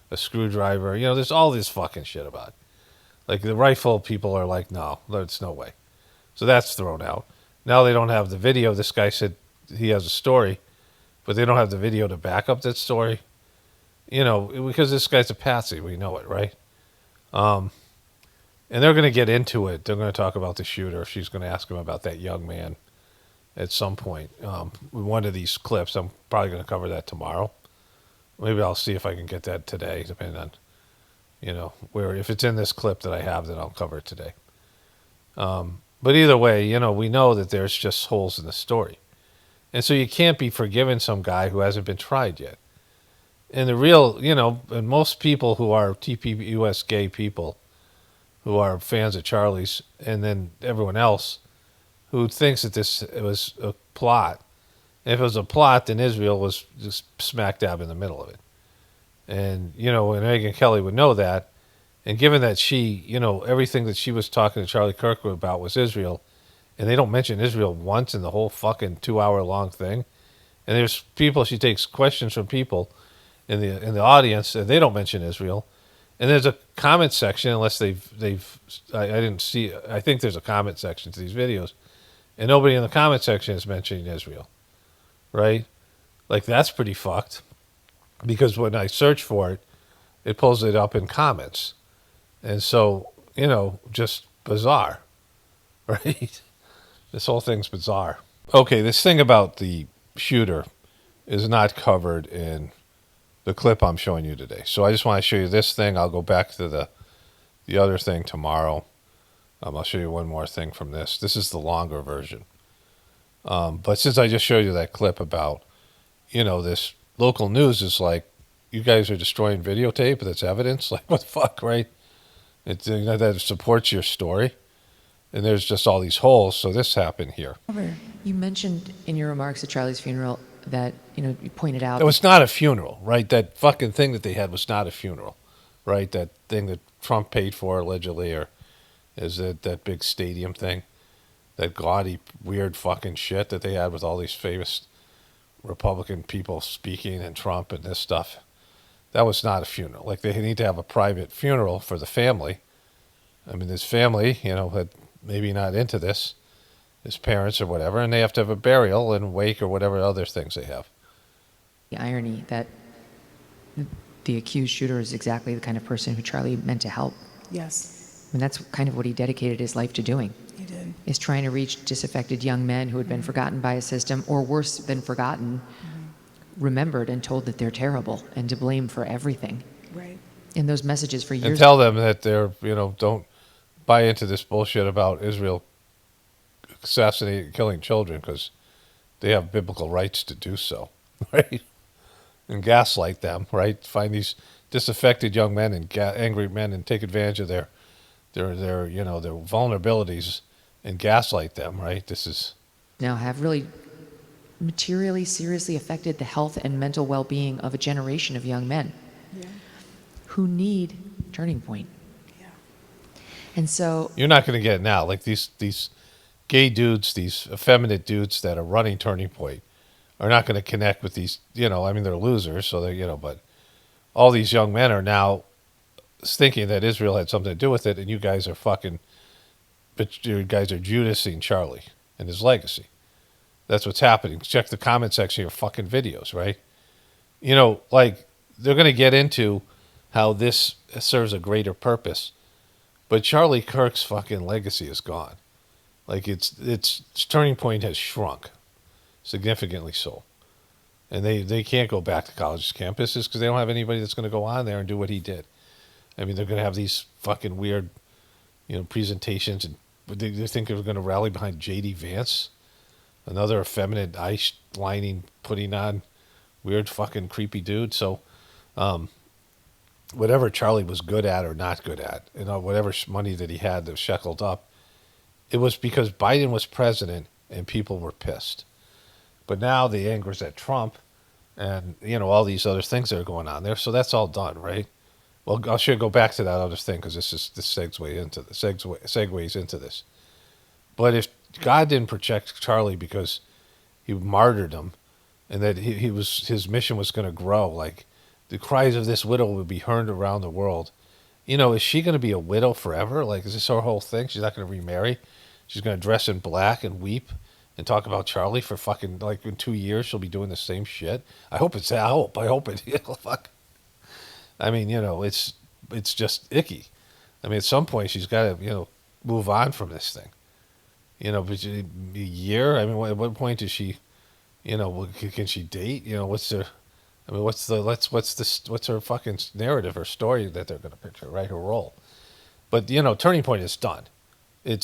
a screwdriver. There's all this fucking shit about it. Like the rifle people are like, no, there's no way. So that's thrown out. Now they don't have the video. This guy said he has a story, but they don't have the video to back up that story. Because this guy's a patsy. We know it, right? And they're going to get into it. They're going to talk about the shooter. She's going to ask him about that young man at some point. One of these clips, I'm probably going to cover that tomorrow. Maybe I'll see if I can get that today, depending on, if it's in this clip that I have, then I'll cover it today. But either way, we know that there's just holes in the story. And so you can't be forgiving some guy who hasn't been tried yet. And the real, and most people who are TPUS gay people, who are fans of Charlie's, and then everyone else who thinks that it was a plot. And if it was a plot, then Israel was just smack dab in the middle of it. And, and Megyn Kelly would know that. And given that she, everything that she was talking to Charlie Kirk about was Israel, and they don't mention Israel once in the whole fucking 2-hour-long thing. And there's people, she takes questions from people in the audience, and they don't mention Israel. And there's a comment section, unless I didn't see, I think there's a comment section to these videos, and nobody in the comment section is mentioning Israel, right? Like, that's pretty fucked, because when I search for it, it pulls it up in comments. And so, just bizarre, right? This whole thing's bizarre. Okay, this thing about the shooter is not covered in the clip I'm showing you today. So I just want to show you this thing. I'll go back to the other thing tomorrow. I'll show you one more thing from this. This is the longer version. But since I just showed you that clip about, this local news is like, you guys are destroying videotape, that's evidence? Like, what the fuck, right? That supports your story. And there's just all these holes, so this happened here. You mentioned in your remarks at Charlie's funeral that, you pointed out... It was not a funeral, right? That fucking thing that they had was not a funeral, right? That thing that Trump paid for allegedly, or is it that big stadium thing? That gaudy, weird fucking shit that they had with all these famous Republican people speaking and Trump and this stuff. That was not a funeral. Like, they need to have a private funeral for the family. I mean, his family, had maybe not into this, his parents or whatever, and they have to have a burial and wake or whatever other things they have. The irony that the accused shooter is exactly the kind of person who Charlie meant to help. Yes, And that's kind of what he dedicated his life to doing, he did. is trying to reach disaffected young men who had been forgotten by a system, or worse than forgotten, remembered and told that they're terrible and to blame for everything. Right. And those messages for years. And tell them that they're, don't buy into this bullshit about Israel assassinating, killing children, because they have biblical rights to do so, right? And gaslight them, right? Find these disaffected young men and angry men and take advantage of their vulnerabilities and gaslight them, right? This is now have really materially, seriously affected the health and mental well-being of a generation of young men who need Turning Point. Yeah. And so you're not going to get it now. Like these gay dudes, these effeminate dudes that are running Turning Point are not going to connect with these, they're losers, so they're, but all these young men are now thinking that Israel had something to do with it, and you guys are Judasing Charlie and his legacy. That's what's happening. Check the comment section of your fucking videos, right? They're going to get into how this serves a greater purpose, but Charlie Kirk's fucking legacy is gone. Like, its Turning Point has shrunk, significantly so. And they can't go back to college campuses because they don't have anybody that's going to go on there and do what he did. I mean, they're going to have these fucking weird, presentations, and they think they're going to rally behind J.D. Vance, another effeminate ice lining, putting on weird fucking creepy dude. So, whatever Charlie was good at or not good at, whatever money that he had that was shackled up, it was because Biden was president and people were pissed. But now the anger's at Trump and, all these other things that are going on there. So that's all done, right? Well, I should go back to that other thing because this segues into this. But if God didn't protect Charlie because he martyred him and that his mission was going to grow, like the cries of this widow would be heard around the world. Is she going to be a widow forever? Like, is this her whole thing? She's not going to remarry? She's going to dress in black and weep and talk about Charlie for fucking, like, in 2 years she'll be doing the same shit? I hope it. Fuck. I mean, it's just icky. I mean, at some point she's got to, move on from this thing. But a year? I mean, at what point does she, can she date? What's her fucking narrative, her story that they're going to picture, right? Her role. But, Turning Point is done. They're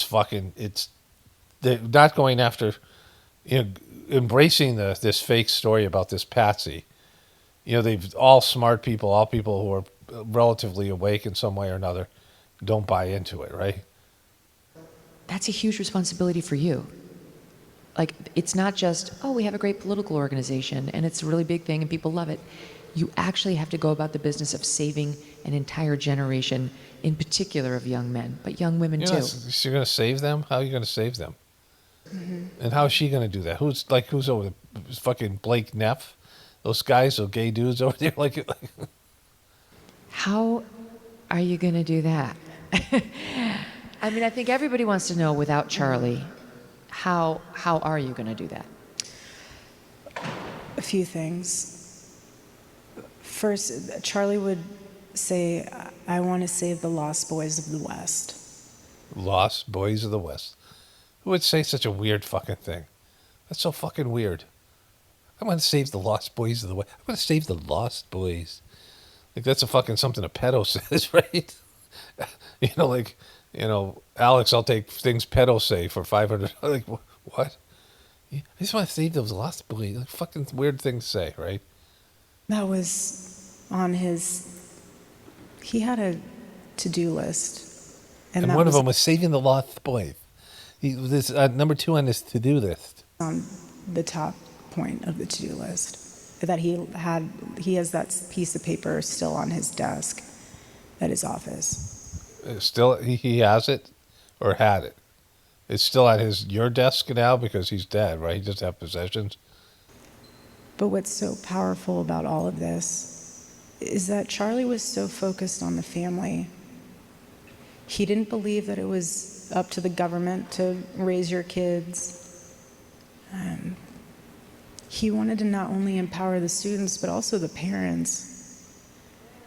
not going after, embracing this fake story about this Patsy. They've all smart people, all people who are relatively awake in some way or another, don't buy into it, right? that's a huge responsibility for you. Like, it's not just, oh, we have a great political organization and it's a really big thing and people love it. You actually have to go about the business of saving an entire generation, in particular of young men, but young women too. You're going to save them? How are you going to save them? Mm-hmm. And how is she going to do that? Who's over there? Fucking Blake Neff? Those guys, those gay dudes over there? Like How are you going to do that? I mean, I think everybody wants to know, without Charlie, how are you going to do that? A few things. First, Charlie would say, I want to save the lost boys of the West. Lost boys of the West. Who would say such a weird fucking thing? That's so fucking weird. I want to save the lost boys of the West. I want to save the lost boys. Like, that's a fucking something a pedo says, right? Alex, I'll take things pedo say for $500. Like, what? I just want to save those lost boys. Like, fucking weird thing to say, right? That was on he had a to-do list. And one of them was saving the lost boys. This number 2 on his to-do list. On the top point of the to-do list. That he has that piece of paper still on his desk. at his office. Still, he has it or had it. It's still at your desk now because he's dead, right? He doesn't have possessions. But what's so powerful about all of this is that Charlie was so focused on the family. He didn't believe that it was up to the government to raise your kids. He wanted to not only empower the students, but also the parents.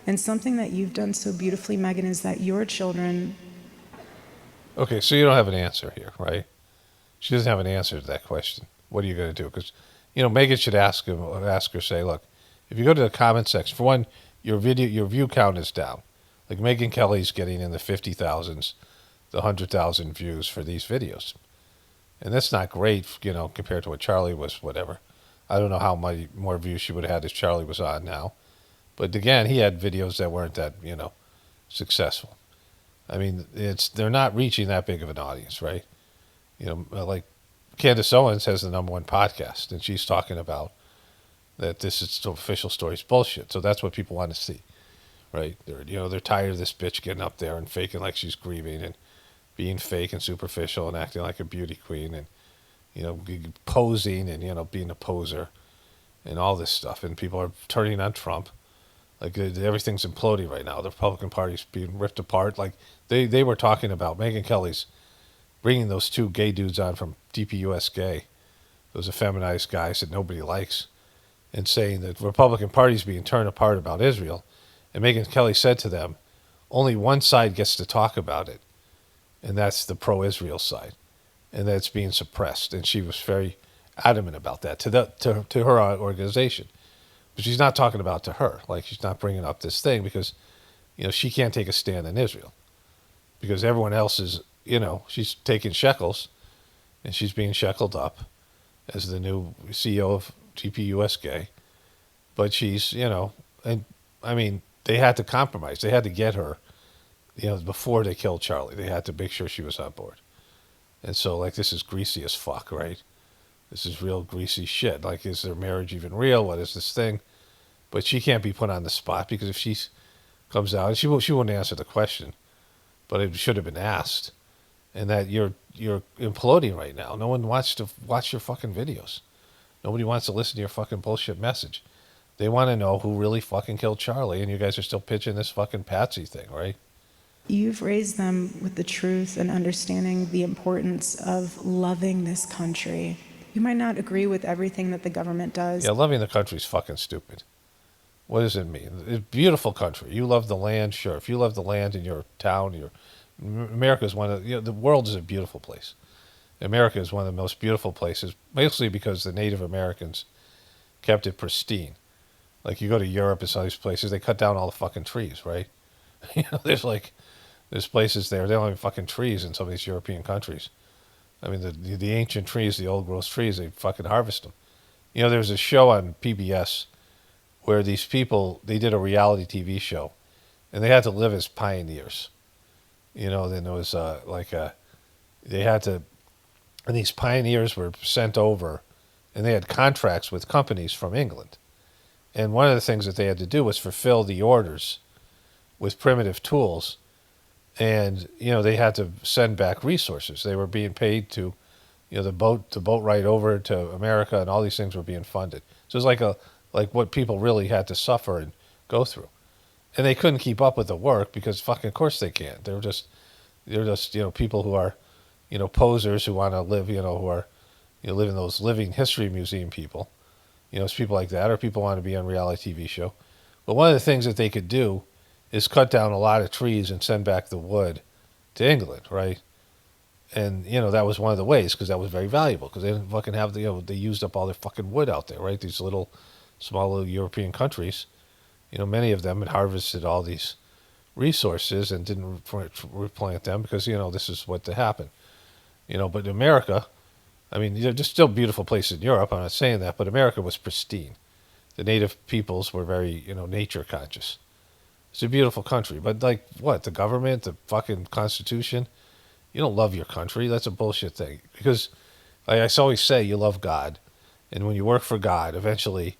And something that you've done so beautifully, Megyn, is that your children... Okay, so you don't have an answer here, right? She doesn't have an answer to that question. What are you going to do? Because, Megyn should ask her, say, look, if you go to the comment section, for one, your view count is down. Like Megyn Kelly's getting in the 50,000s, the 100,000 views for these videos. And that's not great, compared to what Charlie was, whatever. I don't know how many more views she would have had if Charlie was on now. But again, he had videos that weren't that, successful. I mean, they're not reaching that big of an audience, right? Like Candace Owens has the #1 podcast, and she's talking about that this is still official stories bullshit. So that's what people want to see, right? They're tired of this bitch getting up there and faking like she's grieving and being fake and superficial and acting like a beauty queen and posing and being a poser and all this stuff. And people are turning on Trump. Like everything's imploding right now. The Republican Party's being ripped apart. Like they were talking about Megyn Kelly's bringing those 2 gay dudes on from DPUS Gay, those effeminized guys that nobody likes, and saying that the Republican Party's being torn apart about Israel. And Megyn Kelly said to them, only one side gets to talk about it, and that's the pro-Israel side, and that's being suppressed. And she was very adamant about that to her organization. But she's not talking about to her. Like, she's not bringing up this thing because, she can't take a stand in Israel. Because everyone else is, she's taking shekels, and she's being sheckled up as the new CEO of GPUS Gay. But she's, and I mean, they had to compromise. They had to get her, before they killed Charlie. They had to make sure she was on board. And so, like, this is greasy as fuck, right? This is real greasy shit. Like, is their marriage even real? What is this thing? But she can't be put on the spot because if she comes out, and she wouldn't answer the question, but it should have been asked. And that you're imploding right now. No one wants to watch your fucking videos. Nobody wants to listen to your fucking bullshit message. They want to know who really fucking killed Charlie, and you guys are still pitching this fucking patsy thing, right? You've raised them with the truth and understanding the importance of loving this country. You might not agree with everything that the government does. Yeah, loving the country is fucking stupid. What does it mean? It's a beautiful country. You love the land, sure. If you love the land in your town, America is one of the world is a beautiful place. America is one of the most beautiful places, mostly because the Native Americans kept it pristine. Like you go to Europe and some of these places, they cut down all the fucking trees, right? There's places there, they don't have fucking trees in some of these European countries. I mean, the ancient trees, the old growth trees, they fucking harvest them. There's a show on PBS where these people, they did a reality TV show, and they had to live as pioneers. Then there was they had to, and these pioneers were sent over, and they had contracts with companies from England. And one of the things that they had to do was fulfill the orders with primitive tools. And, they had to send back resources. They were being paid to, the boat ride over to America, and all these things were being funded. So it was like what people really had to suffer and go through. And they couldn't keep up with the work because fucking, of course they can't. They're just people who are, posers who want to live, who are, live in those living history museum people. It's people like that, or people want to be on a reality TV show. But one of the things that they could do is cut down a lot of trees and send back the wood to England, right? And, that was one of the ways, because that was very valuable, because they didn't fucking have they used up all their fucking wood out there, right? These small little European countries, many of them had harvested all these resources and didn't replant them because, this is what happened. But America, I mean, there's still beautiful places in Europe, I'm not saying that, but America was pristine. The native peoples were very, nature conscious. It's a beautiful country, but like what? The government, the fucking Constitution? You don't love your country. That's a bullshit thing. Because, like I always say, you love God, and when you work for God, eventually,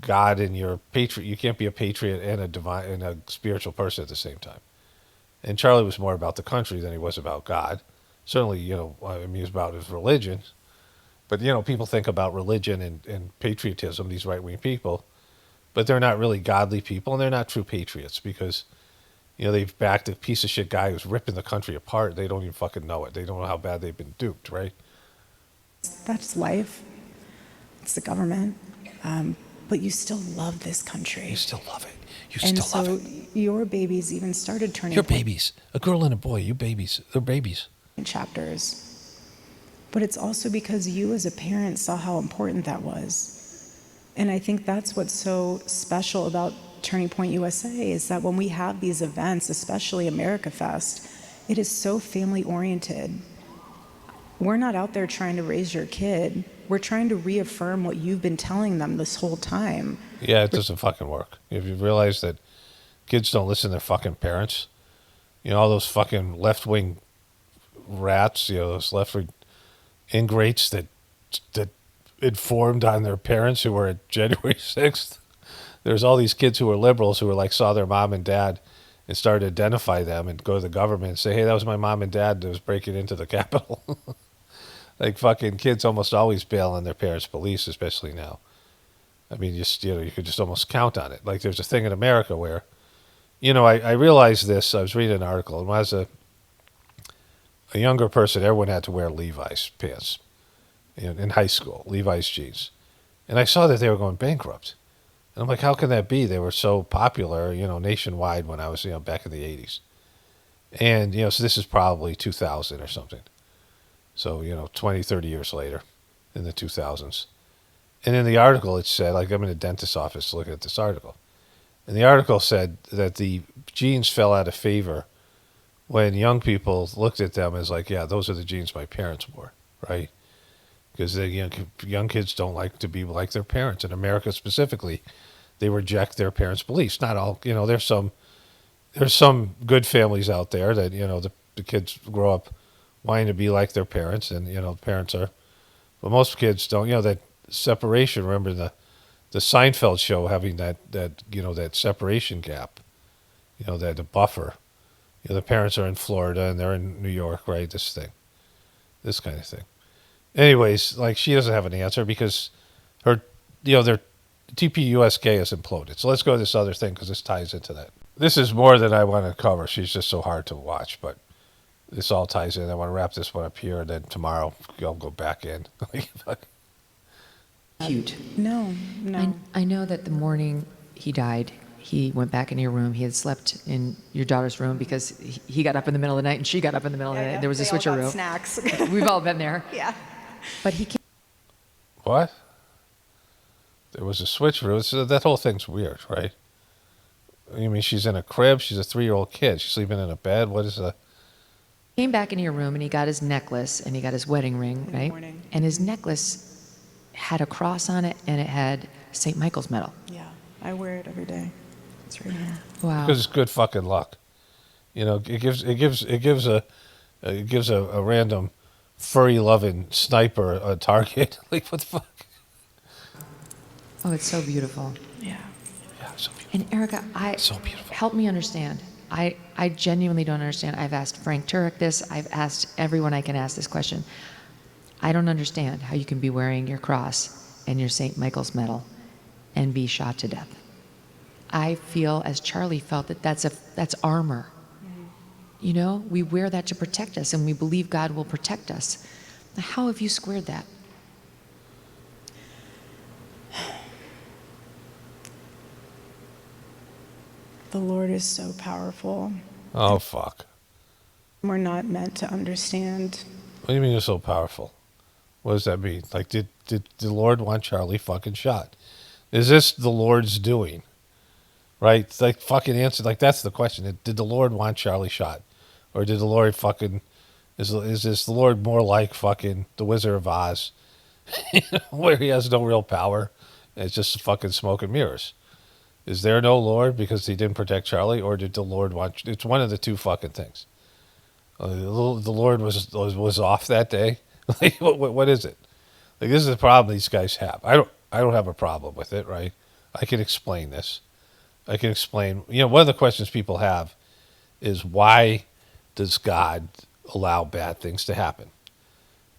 God and you're a patriot. You can't be a patriot and a divine and a spiritual person at the same time. And Charlie was more about the country than he was about God. Certainly, I mean, he was about his religion. But, people think about religion and patriotism, these right-wing people, but they're not really godly people, and they're not true patriots because, they've backed a piece of shit guy who's ripping the country apart. They don't even fucking know it. They don't know how bad they've been duped, right? That's life. It's the government. But you still love this country. You still love it. You And still love so it. your babies even started turning You're babies. A girl and a boy. You babies. They're babies. chapters. But it's also because you as a parent saw how important that was. And I think that's what's so special about Turning Point USA is that when we have these events, especially America Fest, it is so family oriented. We're not out there trying to raise your kid. We're trying to reaffirm what you've been telling them this whole time. Yeah, it doesn't fucking work. If you realize that kids don't listen to their fucking parents, all those fucking left-wing rats, those left-wing ingrates that informed on their parents who were at January 6th. There's all these kids who were liberals who were like saw their mom and dad and started to identify them and go to the government and say, hey, that was my mom and dad that was breaking into the Capitol. Like fucking kids almost always bail on their parents' beliefs, especially now. I mean, you could just almost count on it. Like there's a thing in America where, I realized this. I was reading an article, and when I was a younger person, everyone had to wear Levi's pants in high school, Levi's jeans. And I saw that they were going bankrupt. And I'm like, how can that be? They were so popular, nationwide when I was, back in the 80s. And, so this is probably 2000 or something. So, 20, 30 years later in the 2000s. And in the article, it said, like I'm in a dentist's office looking at this article. And the article said that the jeans fell out of favor when young people looked at them as like, yeah, those are the jeans my parents wore, right? Because the young kids don't like to be like their parents. In America specifically, they reject their parents' beliefs. Not all, there's some good families out there that, the kids grow up wanting to be like their parents, and, the parents are, but most kids don't, that separation. Remember the Seinfeld show having that separation gap, that the buffer. The parents are in Florida and they're in New York, right? This kind of thing. Anyways, like she doesn't have an answer because her, their TPUSK has imploded. So let's go to this other thing because this ties into that. This is more than I want to cover. She's just so hard to watch, but this all ties in. I want to wrap this one up here, and then tomorrow I'll go back in. Cute. No. I know that the morning he died, he went back into your room. He had slept in your daughter's room because he got up in the middle of the night and she got up in the middle of the night. There was a switcheroo. Snacks. We've all been there. Yeah. But he came What? There was a switcheroo. So that whole thing's weird, right? You mean she's in a crib? She's a 3-year-old kid. She's sleeping in a bed. What is the... came back into your room and he got his necklace and he got his wedding ring, right? morning. And his necklace had a cross on it and it had St. Michael's medal. Yeah, I wear it every day. It's right here. Wow. Because it's good fucking luck. It gives a random furry loving sniper a target. Like what the fuck? Oh, it's so beautiful. Yeah. Yeah, so beautiful. And Erika, So beautiful. help me understand. I genuinely don't understand. I've asked Frank Turek this. I've asked everyone I can ask this question. I don't understand how you can be wearing your cross and your St. Michael's medal and be shot to death. I feel, as Charlie felt, that's armor. We wear that to protect us, and we believe God will protect us. How have you squared that? The Lord is so powerful. Oh fuck. We're not meant to understand. What do you mean you're so powerful? What does that mean? Like did the Lord want Charlie fucking shot? Is this the Lord's doing? Right? It's like fucking answer. Like that's the question. Did the Lord want Charlie shot, or did the Lord fucking is this the Lord more like fucking the Wizard of Oz, where he has no real power, and it's just fucking smoke and mirrors? Is there no Lord because he didn't protect Charlie, or did the Lord want? It's one of the two fucking things. The Lord was off that day. Like what is it? Like this is the problem these guys have. I don't have a problem with it, right? I can explain this. I can explain, one of the questions people have is why does God allow bad things to happen?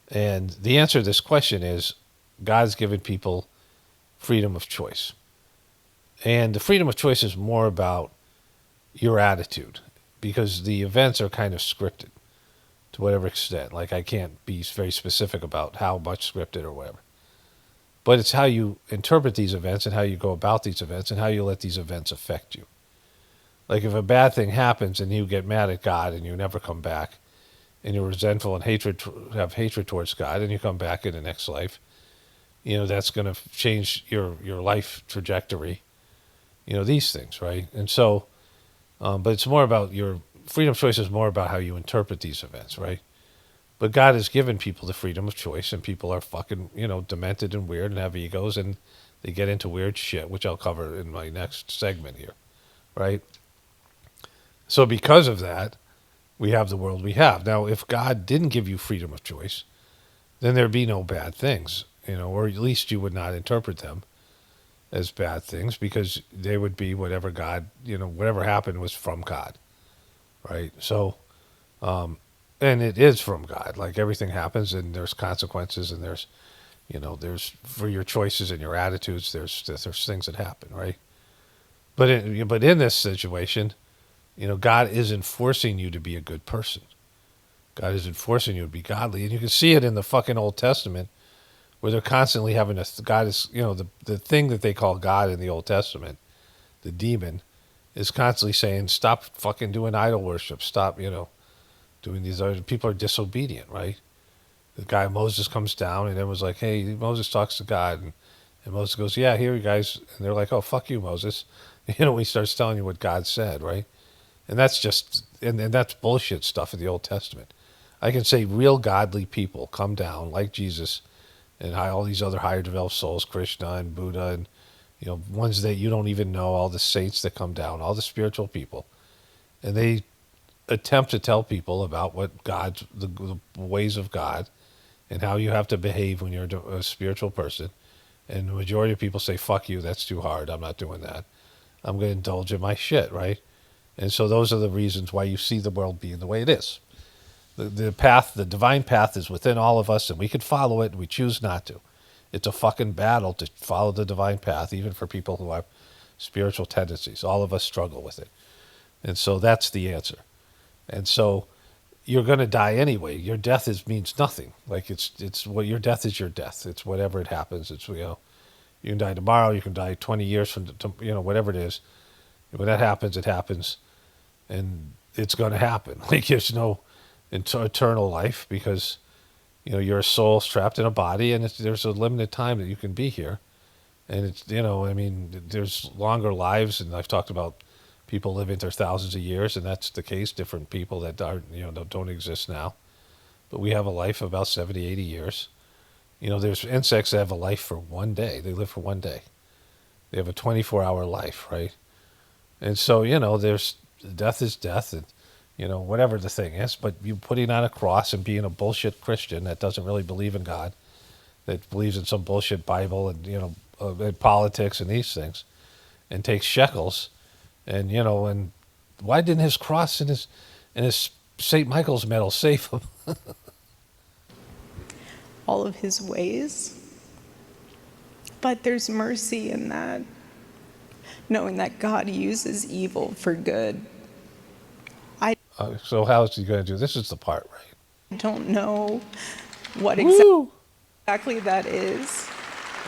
And the answer to this question is God's given people freedom of choice. And the freedom of choice is more about your attitude because the events are kind of scripted to whatever extent. Like I can't be very specific about how much scripted or whatever. But it's how you interpret these events and how you go about these events and how you let these events affect you. Like if a bad thing happens and you get mad at God and you never come back and you're resentful and have hatred towards God and you come back in the next life, that's going to change your life trajectory. These things, right? And so, but it's more about your freedom of choice is more about how you interpret these events, right? But God has given people the freedom of choice, and people are fucking, demented and weird and have egos, and they get into weird shit, which I'll cover in my next segment here, right? So because of that, we have the world we have. Now, if God didn't give you freedom of choice, then there'd be no bad things, or at least you would not interpret them as bad things because they would be whatever God, whatever happened was from God, right? So, and it is from God. Like everything happens, and there's consequences, and there's for your choices and your attitudes. There's things that happen, right? But in this situation, God isn't forcing you to be a good person. God isn't forcing you to be godly, and you can see it in the fucking Old Testament, where they're constantly having God is the thing that they call God in the Old Testament, the demon, is constantly saying stop fucking doing idol worship, stop doing these other people are disobedient, right? The guy Moses comes down and everyone's like, hey, Moses talks to God, and Moses goes, yeah, here you guys, and they're like, oh, fuck you, Moses. He starts telling you what God said, right? And that's just and that's bullshit stuff in the Old Testament. I can say real godly people come down like Jesus and all these other higher developed souls, Krishna and Buddha, and ones that you don't even know, all the saints that come down, all the spiritual people, and they attempt to tell people about what the ways of God and how you have to behave when you're a spiritual person. And the majority of people say, fuck you, that's too hard, I'm not doing that. I'm going to indulge in my shit, right? And so those are the reasons why you see the world being the way it is. The path, the divine path is within all of us, and we can follow it, and we choose not to. It's a fucking battle to follow the divine path, even for people who have spiritual tendencies. All of us struggle with it. And so that's the answer. And so you're going to die anyway. Your death means nothing. Like your death is your death. It's whatever it happens. It's you can die tomorrow. You can die 20 years from whatever it is. When that happens, it happens, and it's going to happen. Like there's no eternal life because you're a soul trapped in a body, and there's a limited time that you can be here, and it's there's longer lives, and I've talked about people living their thousands of years, and that's the case. Different people that don't exist now, but we have a life of about 70, 80 years. There's insects that have a life for one day. They live for one day. They have a 24-hour life, right? And so there's death is death, and whatever the thing is. But you putting on a cross and being a bullshit Christian that doesn't really believe in God, that believes in some bullshit Bible and and politics and these things, and takes shekels. And and why didn't his cross and his St. Michael's medal save him? All of his ways. But there's mercy in that, knowing that God uses evil for good. So how is he going to do? This is the part, right? I don't know what Woo! exactly that is.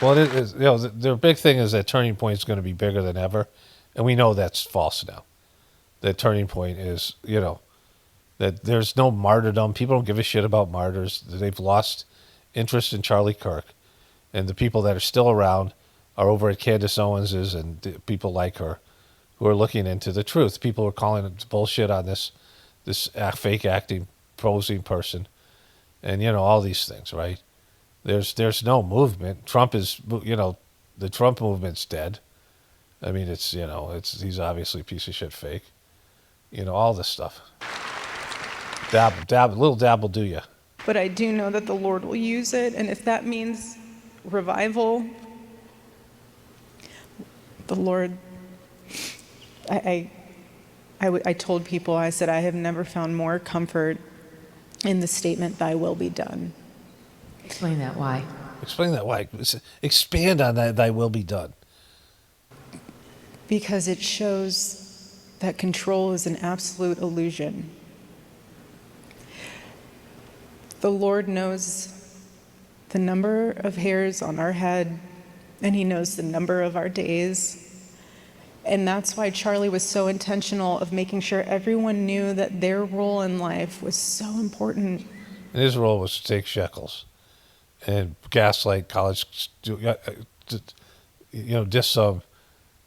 Well, it is. The big thing is that turning point is going to be bigger than ever, and we know that's false now. That turning point is, that there's no martyrdom. People don't give a shit about martyrs. They've lost interest in Charlie Kirk, and the people that are still around are over at Candace Owens's and people like her, who are looking into the truth. People are calling it bullshit on this fake acting, posing person, and all these things, right? There's no movement. Trump is, the Trump movement's dead. I mean, he's obviously a piece of shit fake. All this stuff. Little dab will do you. But I do know that the Lord will use it, and if that means revival, The Lord, I told people, I said, I have never found more comfort in the statement, thy will be done. Explain that. Why? Explain that. Why? Expand on that. Thy will be done. Because it shows that control is an absolute illusion. The Lord knows the number of hairs on our head, and He knows the number of our days. And that's why Charlie was so intentional of making sure everyone knew that their role in life was so important. And his role was to take shekels and gaslight college,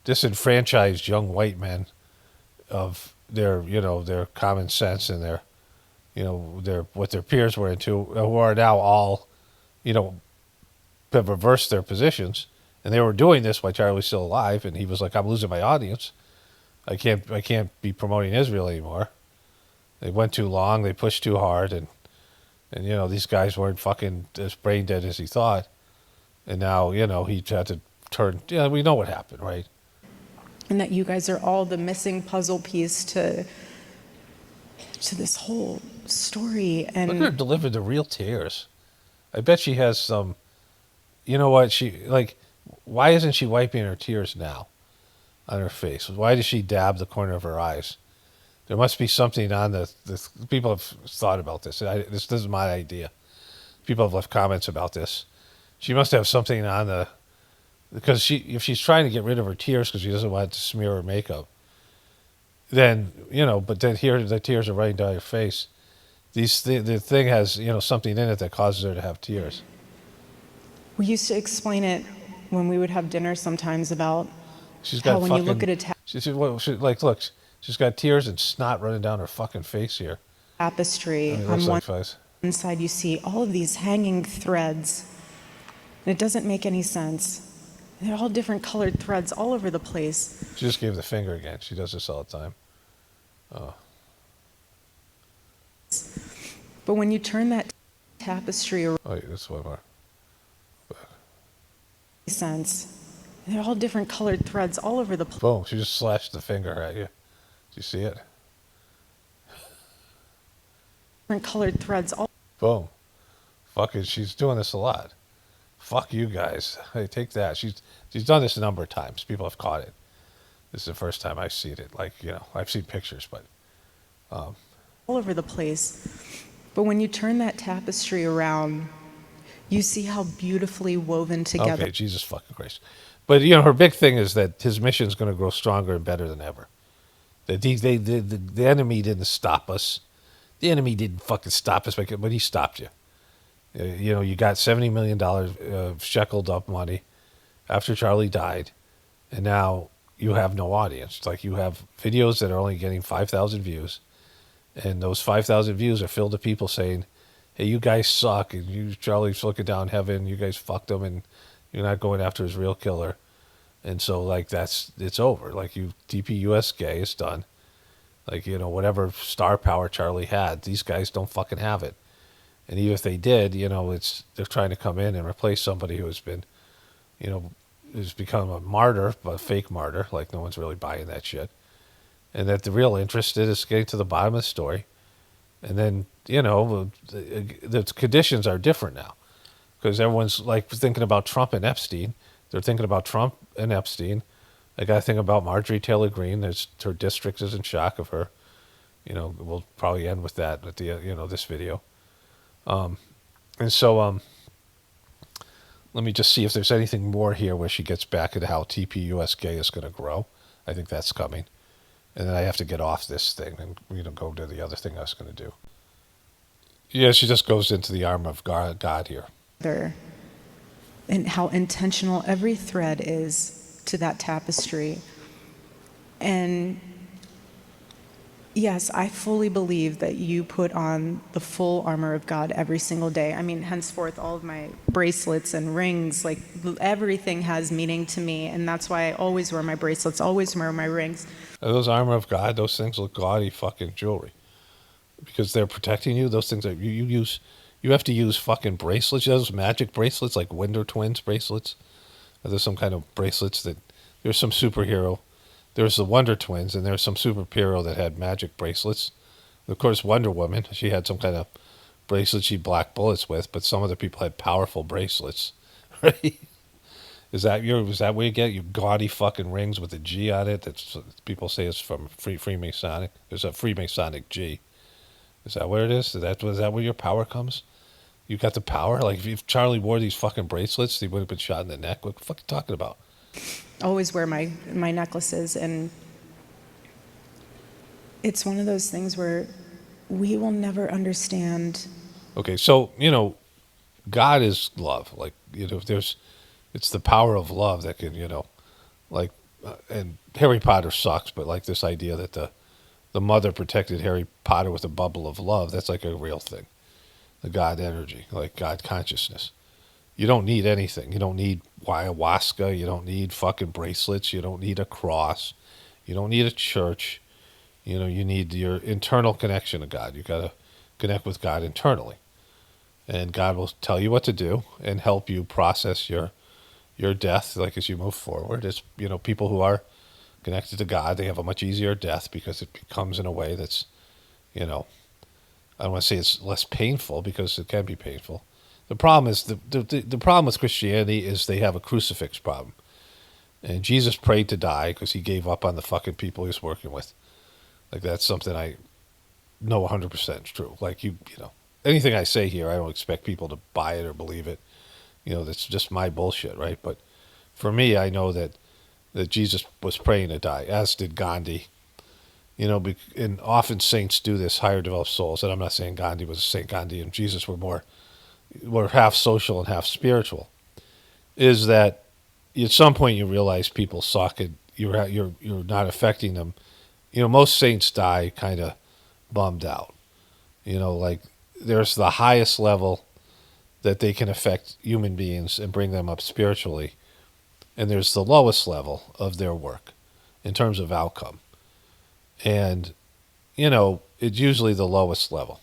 disenfranchised young white men of their common sense and their what their peers were into, who are now all, have reversed their positions. And they were doing this while Charlie was still alive, and he was like, I'm losing my audience. I can't be promoting Israel anymore. They went too long, they pushed too hard, and these guys weren't fucking as brain dead as he thought. And now, he had to turn, we know what happened, right? And that you guys are all the missing puzzle piece to this whole story. And Look at her deliver the real tears. I bet she has some, why isn't she wiping her tears now on her face? Why does she dab the corner of her eyes? There must be something on the people have thought about this. This is my idea. People have left comments about this. She must have something on because if she's trying to get rid of her tears because she doesn't want to smear her makeup, then, but then here the tears are running down her face. The thing has, something in it that causes her to have tears. we used to explain it when we would have dinner sometimes about She's how got when you look at a look, she's got tears and snot running down her fucking face here. tapestry, It on looks one like face. side you see all of these hanging threads, and it doesn't make any sense. They're all different colored threads all over the place. She just gave the finger again. She does this all the time. Oh. But when you turn that tapestry around, Oh, yeah, that's one more. sense. They're all different colored threads all over the place. Boom. She just slashed the finger at you. Do you see it? Different colored threads all. Boom. Fucking, she's doing this a lot. Fuck you guys. Hey, take that. She's done this a number of times. People have caught it. This is the first time I've seen it. I've seen pictures, but all over the place. But when you turn that tapestry around, you see how beautifully woven together. okay, Jesus fucking Christ. But her big thing is that his mission is going to grow stronger and better than ever. That the enemy didn't stop us. The enemy didn't fucking stop us, but he stopped you. You got $70 million of shekelled up money after Charlie died, and now you have no audience. It's like you have videos that are only getting 5,000 views, and those 5,000 views are filled with people saying, hey, you guys suck, and Charlie's looking down heaven, you guys fucked him, and you're not going after his real killer. And so, it's over. TPUS gay is done. Whatever star power Charlie had, these guys don't fucking have it. And even if they did, they're trying to come in and replace somebody who has been, who's become a martyr, but a fake martyr, like no one's really buying that shit. And that the real interest is getting to the bottom of the story. And then, the conditions are different now. Because everyone's thinking about Trump and Epstein. They're thinking about Trump and Epstein. I got to think about Marjorie Taylor Greene. Her district is in shock of her. We'll probably end with that at the this video. And so let me just see if there's anything more here where she gets back into how TPUS gay is going to grow. I think that's coming. And then I have to get off this thing and go to the other thing I was going to do. Yeah, she just goes into the arm of God here. And how intentional every thread is to that tapestry. And yes, I fully believe that you put on the full armor of God every single day. I mean, henceforth, all of my bracelets and rings, everything has meaning to me. And that's why I always wear my bracelets, always wear my rings. Are those armor of God, those things look gaudy fucking jewelry. Because they're protecting you. Those things you have to use fucking bracelets. Those magic bracelets, like Winter Twins bracelets. Are there some kind of bracelets that There's some superhero. There's the Wonder Twins, and there's some superhero that had magic bracelets. Of course, Wonder Woman, she had some kind of bracelet she black bullets with, but some other people had powerful bracelets, right? Is that where you get your gaudy fucking rings with a G on it? That people say is from Freemasonic. There's a Freemasonic G. Is that where it is? Is that where your power comes? You got the power? Like if Charlie wore these fucking bracelets, he would have been shot in the neck. What the fuck are you talking about? Always wear my necklaces, and it's one of those things where we will never understand. Okay, so God is love. Like it's the power of love that can like, and Harry Potter sucks, but like this idea that the mother protected Harry Potter with a bubble of love, that's like a real thing. The God energy, like God consciousness. You don't need anything. You don't need ayahuasca. You don't need fucking bracelets. You don't need a cross. You don't need a church. You need your internal connection to God. You got to connect with God internally. And God will tell you what to do and help you process your death, like as you move forward. It's, people who are connected to God, they have a much easier death because it comes in a way that's, I don't want to say it's less painful because it can be painful. The problem is the problem with Christianity is they have a crucifix problem. And Jesus prayed to die because he gave up on the fucking people he was working with. Like that's something I know 100% is true. Like anything I say here, I don't expect people to buy it or believe it. That's just my bullshit, right? But for me, I know that Jesus was praying to die, as did Gandhi. And often saints do this, higher developed souls. And I'm not saying Gandhi was a saint. Gandhi and Jesus were half social and half spiritual. Is that at some point you realize people suck and you're not affecting them. Most saints die kind of bummed out. Like there's the highest level that they can affect human beings and bring them up spiritually. And there's the lowest level of their work in terms of outcome. And, it's usually the lowest level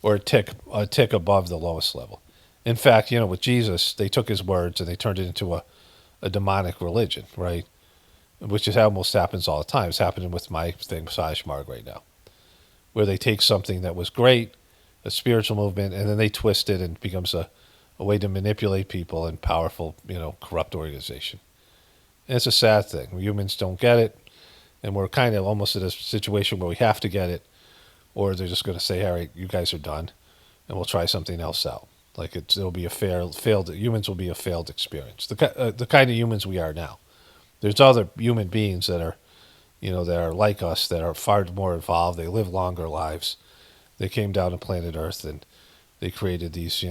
or a tick above the lowest level. In fact, with Jesus, they took his words and they turned it into a demonic religion, right? Which is almost happens all the time. It's happening with my thing, Massage Marg, right now, where they take something that was great, a spiritual movement, and then they twist it and it becomes a way to manipulate people and powerful, corrupt organization. And it's a sad thing. Humans don't get it, and we're kind of almost in a situation where we have to get it, or they're just going to say, all right, you guys are done, and we'll try something else out. Like it'll be humans will be a failed experience. The kind of humans we are now. There's other human beings that are, that are like us, that are far more evolved. They live longer lives. They came down to planet Earth and they created these,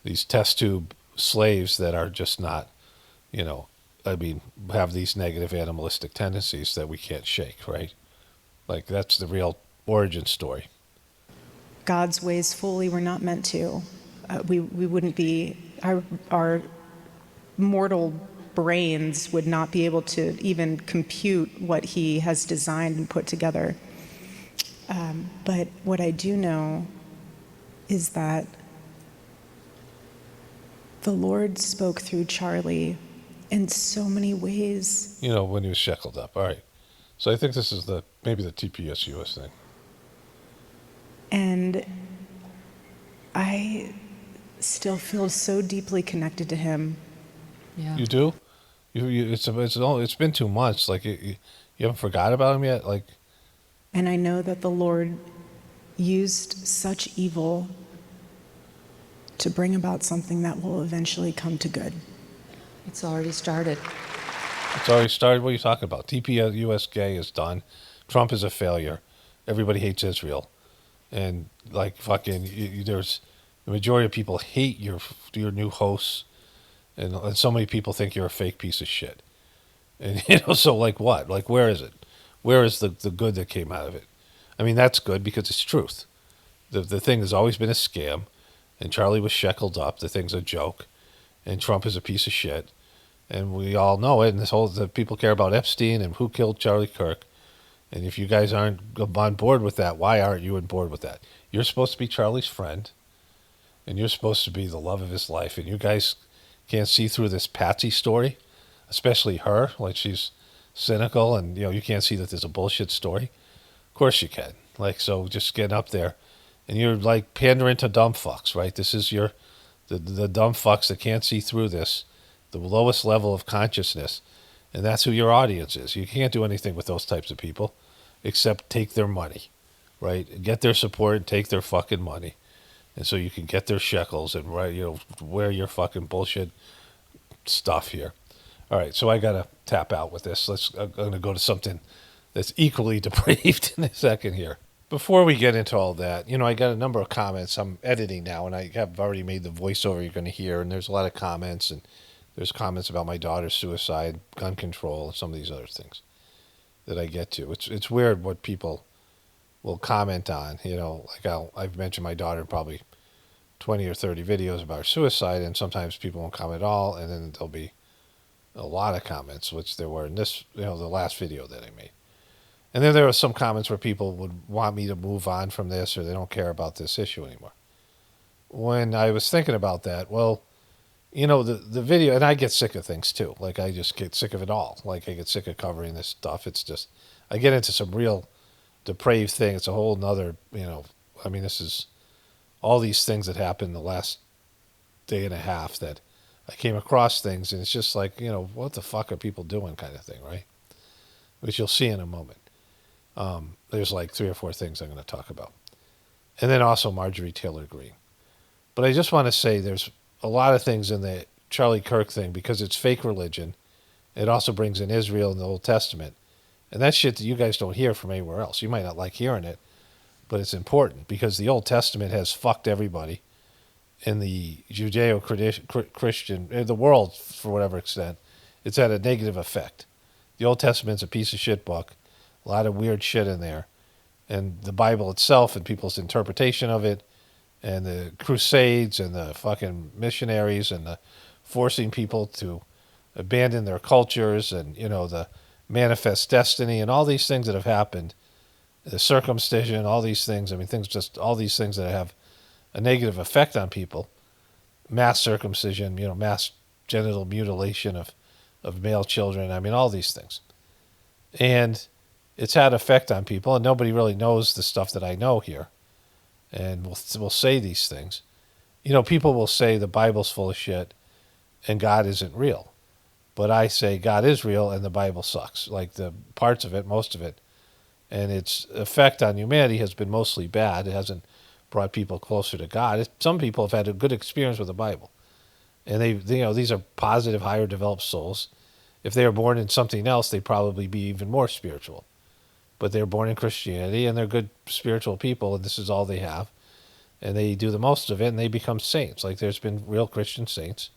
these test tube slaves that are just not, have these negative animalistic tendencies that we can't shake, right? Like that's the real origin story. God's ways fully were not meant to. We wouldn't be, our mortal brains would not be able to even compute what he has designed and put together. But what I do know is that the Lord spoke through Charlie in so many ways. When he was shackled up. All right. So I think this is maybe the TPS-US thing. And I still feel so deeply connected to him. Yeah. You do? It's been 2 months. Like you haven't forgot about him yet. Like. And I know that the Lord used such evil to bring about something that will eventually come to good. It's already started. It's already started. What are you talking about? TPS gay is done. Trump is a failure. Everybody hates Israel, and like fucking, there's the majority of people hate your new hosts, and so many people think you're a fake piece of shit. And so like what? Like where is it? Where is the good that came out of it? I mean, that's good because it's truth. The thing has always been a scam, and Charlie was shackled up. The thing's a joke, and Trump is a piece of shit. And we all know it, and the people care about Epstein and who killed Charlie Kirk. And if you guys aren't on board with that, why aren't you on board with that? You're supposed to be Charlie's friend, and you're supposed to be the love of his life, and you guys can't see through this Patsy story. especially her, like she's cynical and, you can't see that there's a bullshit story. Of course you can. Like, so just get up there and you're like pandering to dumb fucks, right? This is the dumb fucks that can't see through this, the lowest level of consciousness. And that's who your audience is. You can't do anything with those types of people except take their money, right? Get their support and take their fucking money. And so you can get their shekels and, right, wear your fucking bullshit stuff here. All right, so I got to tap out with this. I'm going to go to something that's equally depraved in a second here. Before we get into all that, I got a number of comments. I'm editing now, and I have already made the voiceover you're going to hear, and there's a lot of comments, and there's comments about my daughter's suicide, gun control, and some of these other things that I get to. It's weird what people will comment on. I've mentioned my daughter in probably 20 or 30 videos about her suicide, and sometimes people won't comment at all, and then there'll be a lot of comments, which there were in this, the last video that I made. And then there were some comments where people would want me to move on from this, or they don't care about this issue anymore. When I was thinking about that, well, the video, and I get sick of things too. Like, I just get sick of it all. Like, I get sick of covering this stuff. It's just, I get into some real depraved thing. It's a whole nother, this is all these things that happened the last day and a half that I came across things, and it's just like, what the fuck are people doing kind of thing, right? Which you'll see in a moment. There's like 3 or 4 things I'm going to talk about. And then also Marjorie Taylor Greene. But I just want to say there's a lot of things in the Charlie Kirk thing because it's fake religion. It also brings in Israel and the Old Testament. And that's shit that you guys don't hear from anywhere else. You might not like hearing it, but it's important because the Old Testament has fucked everybody in the Judeo-Christian, in the world for whatever extent. It's had a negative effect. The Old Testament's a piece of shit book. A lot of weird shit in there. And the Bible itself and people's interpretation of it and the Crusades and the fucking missionaries and the forcing people to abandon their cultures and, the manifest destiny and all these things that have happened, the circumcision, all these things, all these things that have a negative effect on people, mass circumcision, mass genital mutilation of male children, all these things. And it's had effect on people, and nobody really knows the stuff that I know here. And we'll say these things. People will say the Bible's full of shit and God isn't real. But I say God is real and the Bible sucks. Like the parts of it, most of it. And its effect on humanity has been mostly bad. It hasn't brought people closer to God. Some people have had a good experience with the Bible. And these are positive, higher developed souls. If they were born in something else, they'd probably be even more spiritual. But they're born in Christianity, and they're good spiritual people, and this is all they have. And they do the most of it, and they become saints. Like, there's been real Christian saints.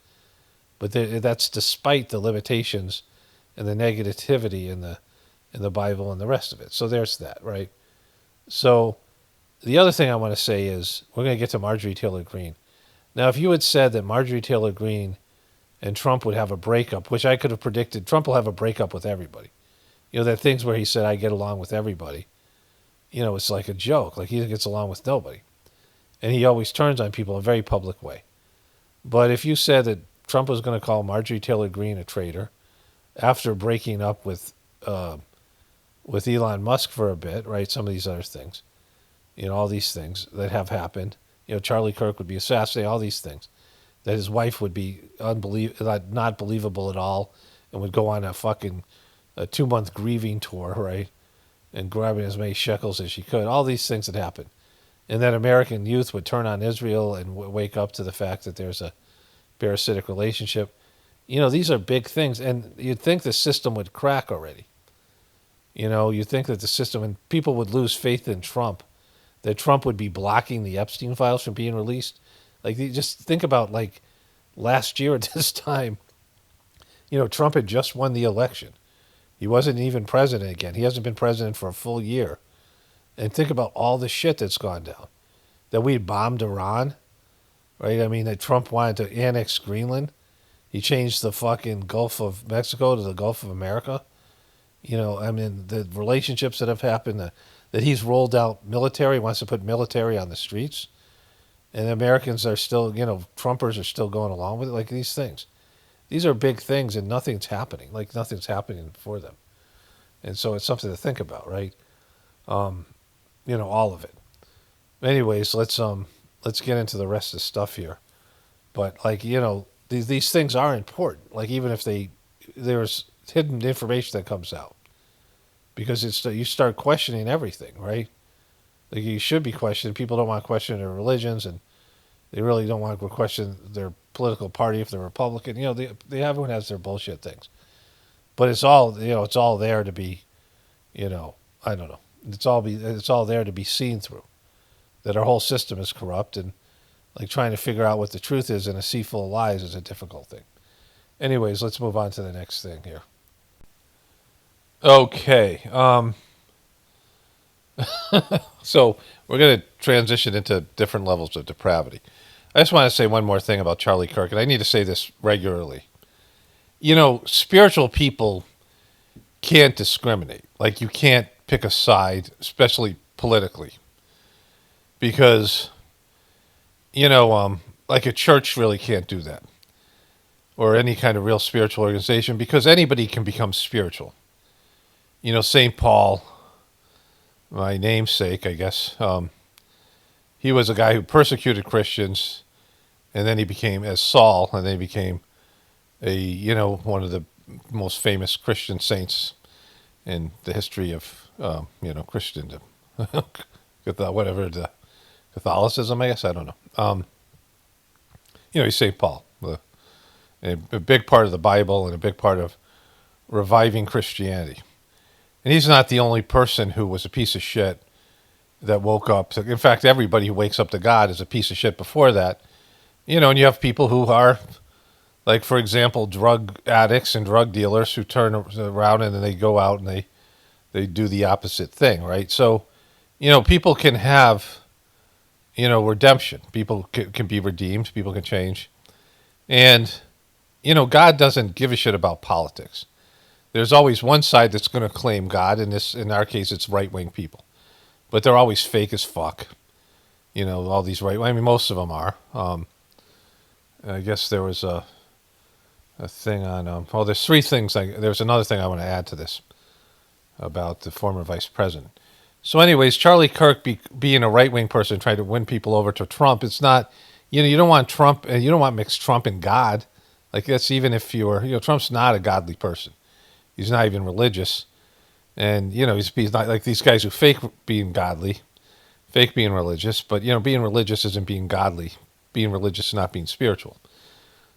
But that's despite the limitations and the negativity in the Bible and the rest of it. So there's that, right? So the other thing I want to say is, we're going to get to Marjorie Taylor Greene. Now, if you had said that Marjorie Taylor Greene and Trump would have a breakup, which I could have predicted, Trump will have a breakup with everybody. That things where he said, I get along with everybody. It's like a joke. Like, he gets along with nobody. And he always turns on people in a very public way. But if you said that Trump was going to call Marjorie Taylor Greene a traitor after breaking up with Elon Musk for a bit, right, some of these other things, all these things that have happened, Charlie Kirk would be assassinated, all these things, that his wife would be not believable at all and would go on a 2-month grieving tour, right? And grabbing as many shekels as she could. All these things that happen. And then American youth would turn on Israel and wake up to the fact that there's a parasitic relationship. These are big things. And you'd think the system would crack already. You'd think that the system, and people would lose faith in Trump, that Trump would be blocking the Epstein files from being released. Like, just think about, like, last year at this time, Trump had just won the election. He wasn't even president again. He hasn't been president for a full year. And think about all the shit that's gone down. That we bombed Iran, right? That Trump wanted to annex Greenland. He changed the fucking Gulf of Mexico to the Gulf of America. The relationships that have happened, that he's rolled out military, wants to put military on the streets. And Americans are still, Trumpers are still going along with it, like these things. these are big things, and nothing's happening. Like nothing's happening for them, and so it's something to think about, right? All of it. Anyways, let's get into the rest of the stuff here. But these things are important. Like even if there's hidden information that comes out because you start questioning everything, right? Like you should be questioning. People don't want to question their religions, and they really don't want to question their political party if they're Republican. Everyone has their bullshit things, but it's all there to be, I don't know. It's all there to be seen through. That our whole system is corrupt, and like trying to figure out what the truth is in a sea full of lies is a difficult thing. Anyways, let's move on to the next thing here. Okay. So we're going to transition into different levels of depravity. I just want to say one more thing about Charlie Kirk, and I need to say this regularly. Spiritual people can't discriminate. Like you can't pick a side, especially politically. Because, like a church really can't do that. Or any kind of real spiritual organization, because anybody can become spiritual. St. Paul, my namesake, I guess, he was a guy who persecuted Christians, and then he became, as Saul, and then he became one of the most famous Christian saints in the history of, Christendom. Catholicism, I guess, I don't know. He's St. Paul, a big part of the Bible and a big part of reviving Christianity. And he's not the only person who was a piece of shit that woke up. In fact, everybody who wakes up to God is a piece of shit before that. And you have people who are, like, for example, drug addicts and drug dealers who turn around and then they go out and they do the opposite thing, right? So, people can have, redemption. People can be redeemed. People can change. And, God doesn't give a shit about politics. There's always one side that's going to claim God, and in our case, it's right-wing people. But they're always fake as fuck. All these most of them are. I guess there was a thing on, there's three things. There's another thing I want to add to this about the former vice president. So anyways, Charlie Kirk being a right-wing person trying to win people over to Trump, it's not, you don't want Trump, and you don't want mixed Trump and God. Like that's even if Trump's not a godly person. He's not even religious. And, he's not like these guys who fake being godly, fake being religious, but, being religious isn't being godly. Being religious is not being spiritual.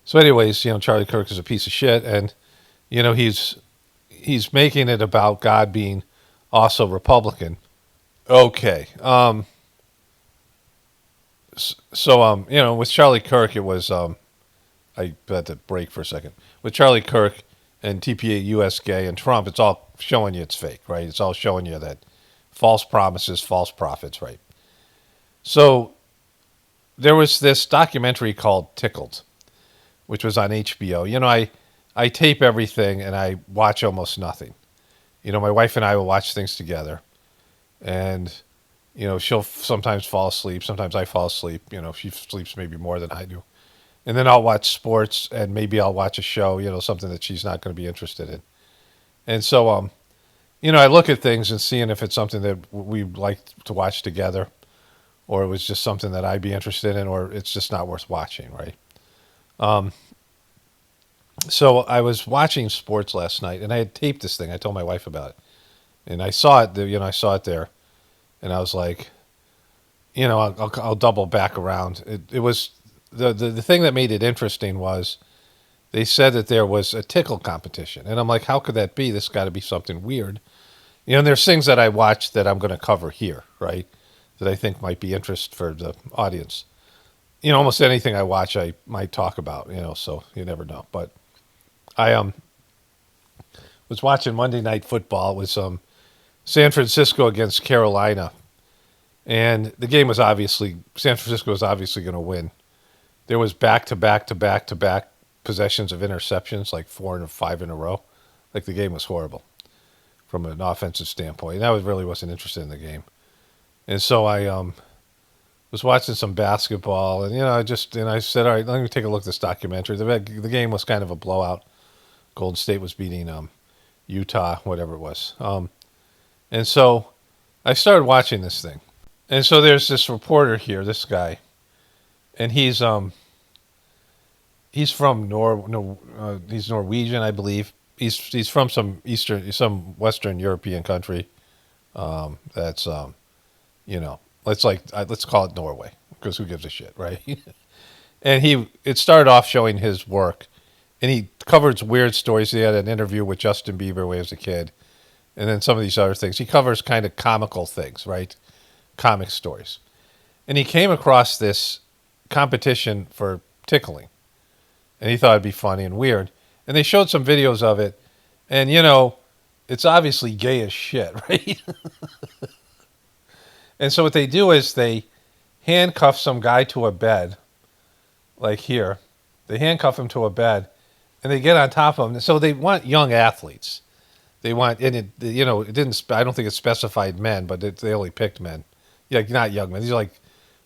So anyways, Charlie Kirk is a piece of shit, and, he's making it about God being also Republican. Okay. With Charlie Kirk, it was, I had to break for a second. With Charlie Kirk and TPA, US Gay, and Trump, it's all showing you it's fake, right? It's all showing you that false promises, false prophets, right? So there was this documentary called Tickled, which was on HBO. I tape everything and I watch almost nothing. My wife and I will watch things together. And, she'll sometimes fall asleep. Sometimes I fall asleep. She sleeps maybe more than I do. And then I'll watch sports and maybe I'll watch a show, something that she's not going to be interested in. And so, I look at things and seeing if it's something that we'd like to watch together or it was just something that I'd be interested in or it's just not worth watching, right? So I was watching sports last night and I had taped this thing. I told my wife about it. And I saw it, I saw it there. And I was like, I'll double back around. It was the thing that made it interesting was they said that there was a tickle competition. And I'm like, how could that be? This got to be something weird. And there's things that I watched that I'm going to cover here, right? That I think might be interest for the audience. Almost anything I watch, I might talk about, so you never know. But I was watching Monday Night Football. It was San Francisco against Carolina. And the game was San Francisco was obviously going to win. There was back-to-back possessions of interceptions, like 4 and 5 in a row. Like the game was horrible from an offensive standpoint. And I really wasn't interested in the game. And so I was watching some basketball, and I said, all right, let me take a look at this documentary. The game was kind of a blowout. Golden State was beating Utah, whatever it was, and so I started watching this thing, and so there's this reporter here, this guy, and he's from he's Norwegian, I believe. He's from some Western European country. That's let's call it Norway, because who gives a shit, right? And it started off showing his work, and he covers weird stories. He had an interview with Justin Bieber when he was a kid, and then some of these other things. He covers kind of comical things, right? Comic stories. And he came across this competition for tickling, and he thought it'd be funny and weird. And they showed some videos of it, and it's obviously gay as shit, right? And so what they do is they handcuff some guy to a bed, like here. They handcuff him to a bed, and they get on top of him. So they want young athletes. They want, and it didn't. I don't think it specified men, but they only picked men. Yeah, not young men. These are like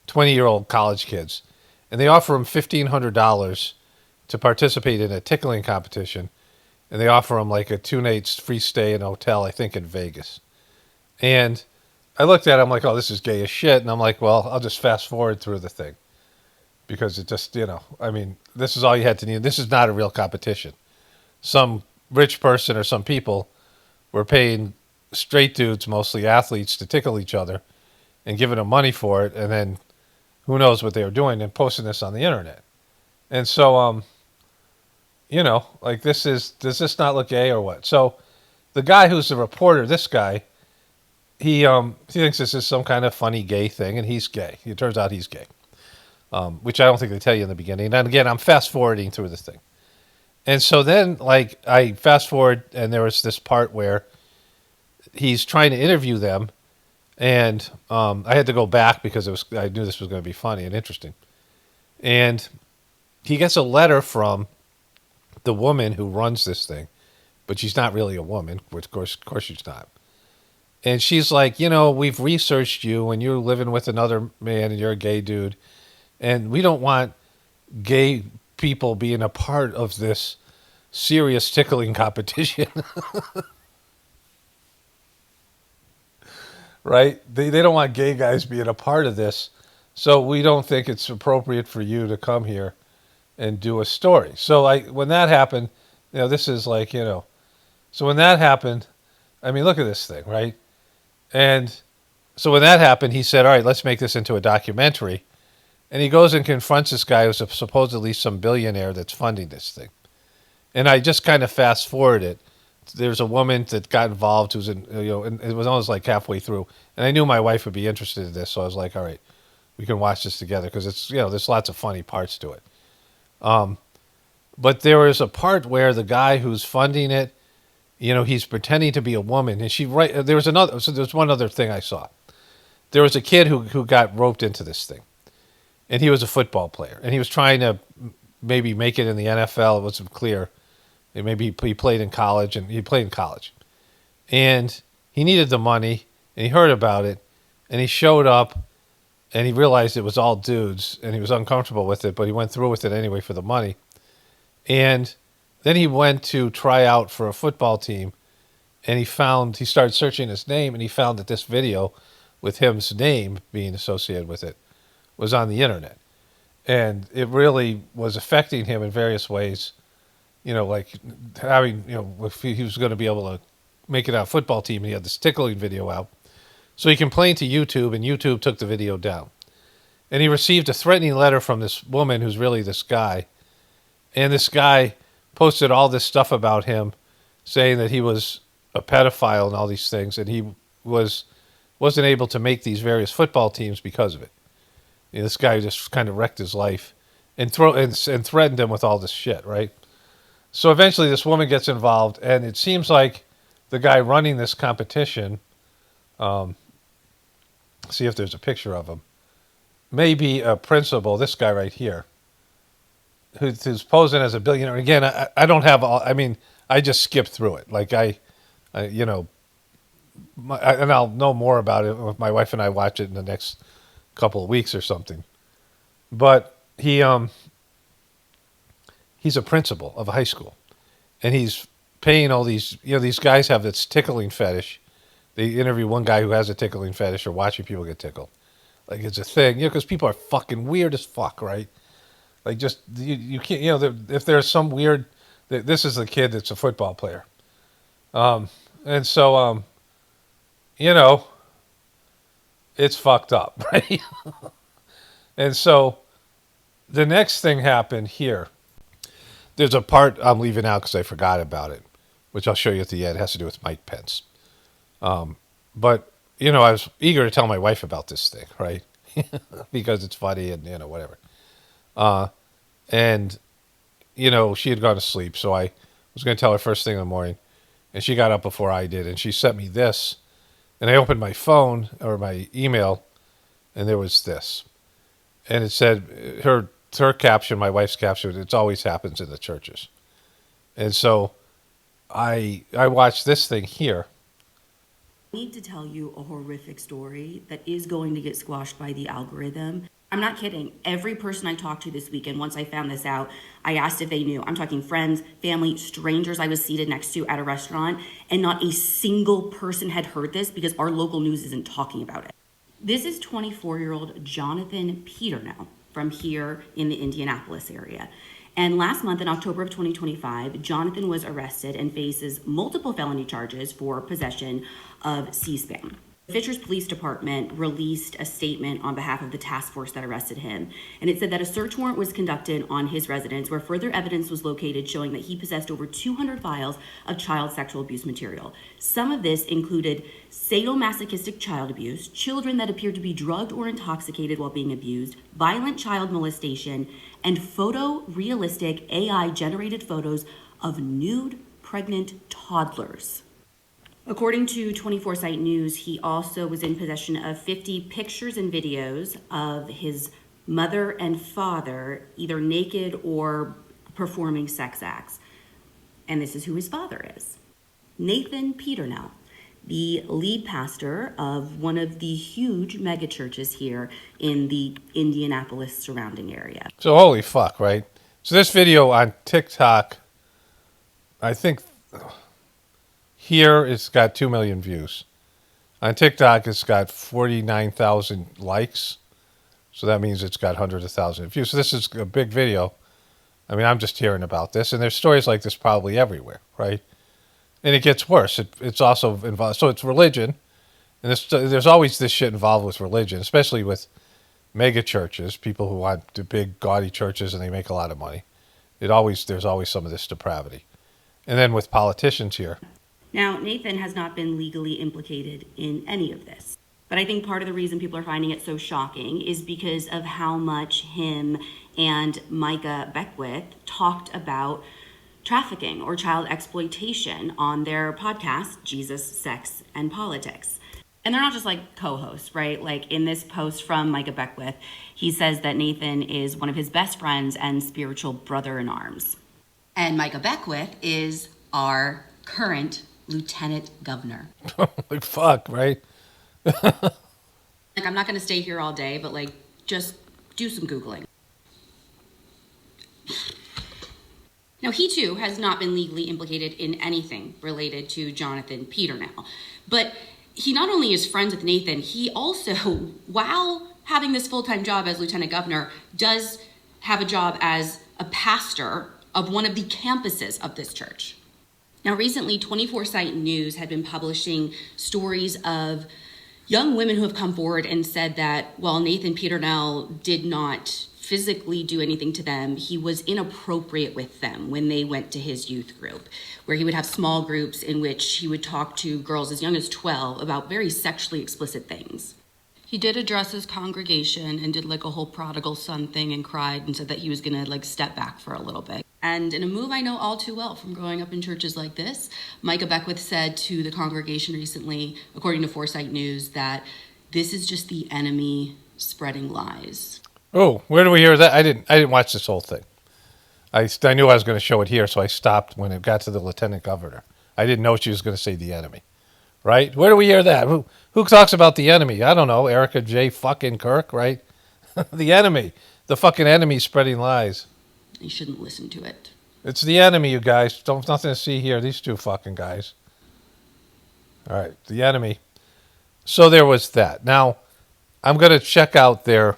20-year-old college kids, and they offer them $1,500 to participate in a tickling competition, and they offer them like a 2 nights free stay in a hotel, I think in Vegas. And I looked at it, I'm like, oh, this is gay as shit. And I'm like, well, I'll just fast forward through the thing. Because it just, this is all you had to need. This is not a real competition. Some rich person or some people were paying straight dudes, mostly athletes, to tickle each other and giving them money for it. And then who knows what they were doing and posting this on the internet. And so, does this not look gay or what? So the guy who's the reporter, this guy, he thinks this is some kind of funny gay thing, and he's gay. It turns out he's gay, which I don't think they tell you in the beginning. And again, I'm fast forwarding through the thing, and so then I fast forward, and there was this part where he's trying to interview them, and I had to go back because I knew this was going to be funny and interesting, and he gets a letter from the woman who runs this thing, but she's not really a woman, which of course she's not. And she's like, we've researched you and you're living with another man and you're a gay dude. And we don't want gay people being a part of this serious tickling competition. Right? They don't want gay guys being a part of this. So we don't think it's appropriate for you to come here and do a story. So when that happened, this is like, so when that happened, look at this thing, right? And so when that happened, he said, all right, let's make this into a documentary. And he goes and confronts this guy who's supposedly some billionaire that's funding this thing. And I just kind of fast forward it. There's a woman that got involved who's and it was almost like halfway through. And I knew my wife would be interested in this. So I was like, all right, we can watch this together because it's, there's lots of funny parts to it. But there was a part where the guy who's funding it, he's pretending to be a woman, and there's one other thing I saw. There was a kid who got roped into this thing, and he was a football player, and he was trying to maybe make it in the NFL. It wasn't clear. And maybe he played in college, and he needed the money, and he heard about it, and he showed up, and he realized it was all dudes, and he was uncomfortable with it, but he went through with it anyway for the money. And then he went to try out for a football team, and he started searching his name, and he found that this video with his name being associated with it was on the internet. And it really was affecting him in various ways, like having, if he was going to be able to make it on a football team, and he had this tickling video out. So he complained to YouTube, and YouTube took the video down. And he received a threatening letter from this woman who's really this guy. And this guy posted all this stuff about him, saying that he was a pedophile and all these things, and he wasn't able to make these various football teams because of it. This guy just kind of wrecked his life and threatened him with all this shit, right? So eventually this woman gets involved, and it seems like the guy running this competition, see if there's a picture of him, maybe a principal, this guy right here, who's posing as a billionaire. Again, I don't have all, I just skipped through it. Like and I'll know more about it if my wife and I watch it in the next couple of weeks or something. But he's a principal of a high school, and he's paying all these. These guys have this tickling fetish. They interview one guy who has a tickling fetish or watching people get tickled. Like it's a thing, because people are fucking weird as fuck, right? Like just you can't, if there's some weird, this is the kid that's a football player, and so it's fucked up, right? And so the next thing happened here. There's a part I'm leaving out because I forgot about it, which I'll show you at the end. It has to do with Mike Pence. But I was eager to tell my wife about this thing, right? Because it's funny and whatever. And she had gone to sleep, so I was going to tell her first thing in the morning, and she got up before I did, and she sent me this, and I opened my phone or my email, and there was this, and it said her caption, my wife's caption. It always happens in the churches, and so I watched this thing here. I need to tell you a horrific story that is going to get squashed by the algorithm. I'm not kidding. Every person I talked to this weekend, once I found this out, I asked if they knew. I'm talking friends, family, strangers I was seated next to at a restaurant, and not a single person had heard this because our local news isn't talking about it. This is 24-year-old Jonathan Peternell from here in the Indianapolis area. And last month, in October of 2025, Jonathan was arrested and faces multiple felony charges for possession of C-SPAN. Fitchers Police Department released a statement on behalf of the task force that arrested him. And it said that a search warrant was conducted on his residence where further evidence was located showing that he possessed over 200 files of child sexual abuse material. Some of this included sadomasochistic child abuse, children that appeared to be drugged or intoxicated while being abused, violent child molestation, and photorealistic AI-generated photos of nude pregnant toddlers. According to 24-Site News, he also was in possession of 50 pictures and videos of his mother and father, either naked or performing sex acts. And this is who his father is. Nathan Peternell, the lead pastor of one of the huge mega churches here in the Indianapolis surrounding area. So holy fuck, right? So this video on TikTok, I think here it's got 2 million views. On TikTok, it's got 49,000 likes. So that means it's got hundreds of thousands of views. So this is a big video. I mean, I'm just hearing about this. And there's stories like this probably everywhere, right? And it gets worse. It's also involved. So it's religion. And there's always this shit involved with religion, especially with mega churches, people who want the big gaudy churches and they make a lot of money. There's always some of this depravity. And then with politicians here. Now, Nathan has not been legally implicated in any of this. But I think part of the reason people are finding it so shocking is because of how much him and Micah Beckwith talked about trafficking or child exploitation on their podcast, Jesus, Sex, and Politics. And they're not just like co-hosts, right? Like in this post from Micah Beckwith, he says that Nathan is one of his best friends and spiritual brother-in-arms. And Micah Beckwith is our current lieutenant governor. Like, fuck, right? Like, I'm not going to stay here all day, but like, just do some Googling. Now, he too has not been legally implicated in anything related to Jonathan Peternell. But he not only is friends with Nathan, he also, while having this full-time job as lieutenant governor, does have a job as a pastor of one of the campuses of this church. Now, recently, 24-Site News had been publishing stories of young women who have come forward and said that while Nathan Peternell did not physically do anything to them, he was inappropriate with them when they went to his youth group, where he would have small groups in which he would talk to girls as young as 12 about very sexually explicit things. He did address his congregation and did like a whole prodigal son thing and cried and said that he was gonna like step back for a little bit. And in a move I know all too well from growing up in churches like this, Micah Beckwith said to the congregation recently, according to 24-Site News, that this is just the enemy spreading lies. Oh, where do we hear that? I didn't watch this whole thing. I knew I was going to show it here, so I stopped when it got to the lieutenant governor. I didn't know she was going to say the enemy, right? Where do we hear that? Who talks about the enemy? I don't know. Erica J. fucking Kirk, right? The enemy. The fucking enemy spreading lies. You shouldn't listen to it. It's the enemy, you guys. Nothing to see here. These two fucking guys. All right, the enemy. So there was that. Now, I'm going to check out their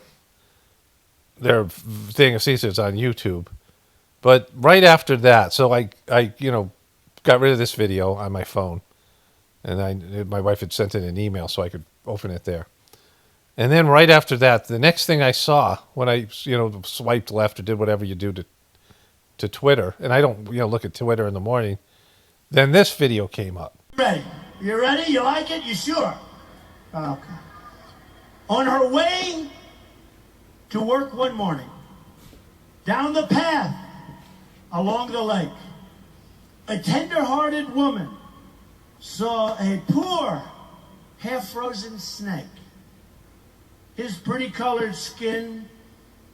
thing. See if it's on YouTube. But right after that, so I got rid of this video on my phone, and my wife had sent in an email so I could open it there. And then right after that, the next thing I saw when I swiped left or did whatever you do to Twitter, and I don't look at Twitter in the morning, then this video came up. Ready? You ready? You like it? You sure? Okay. On her way to work one morning, down the path along the lake, a tender-hearted woman saw a poor, half-frozen snake. His pretty-colored skin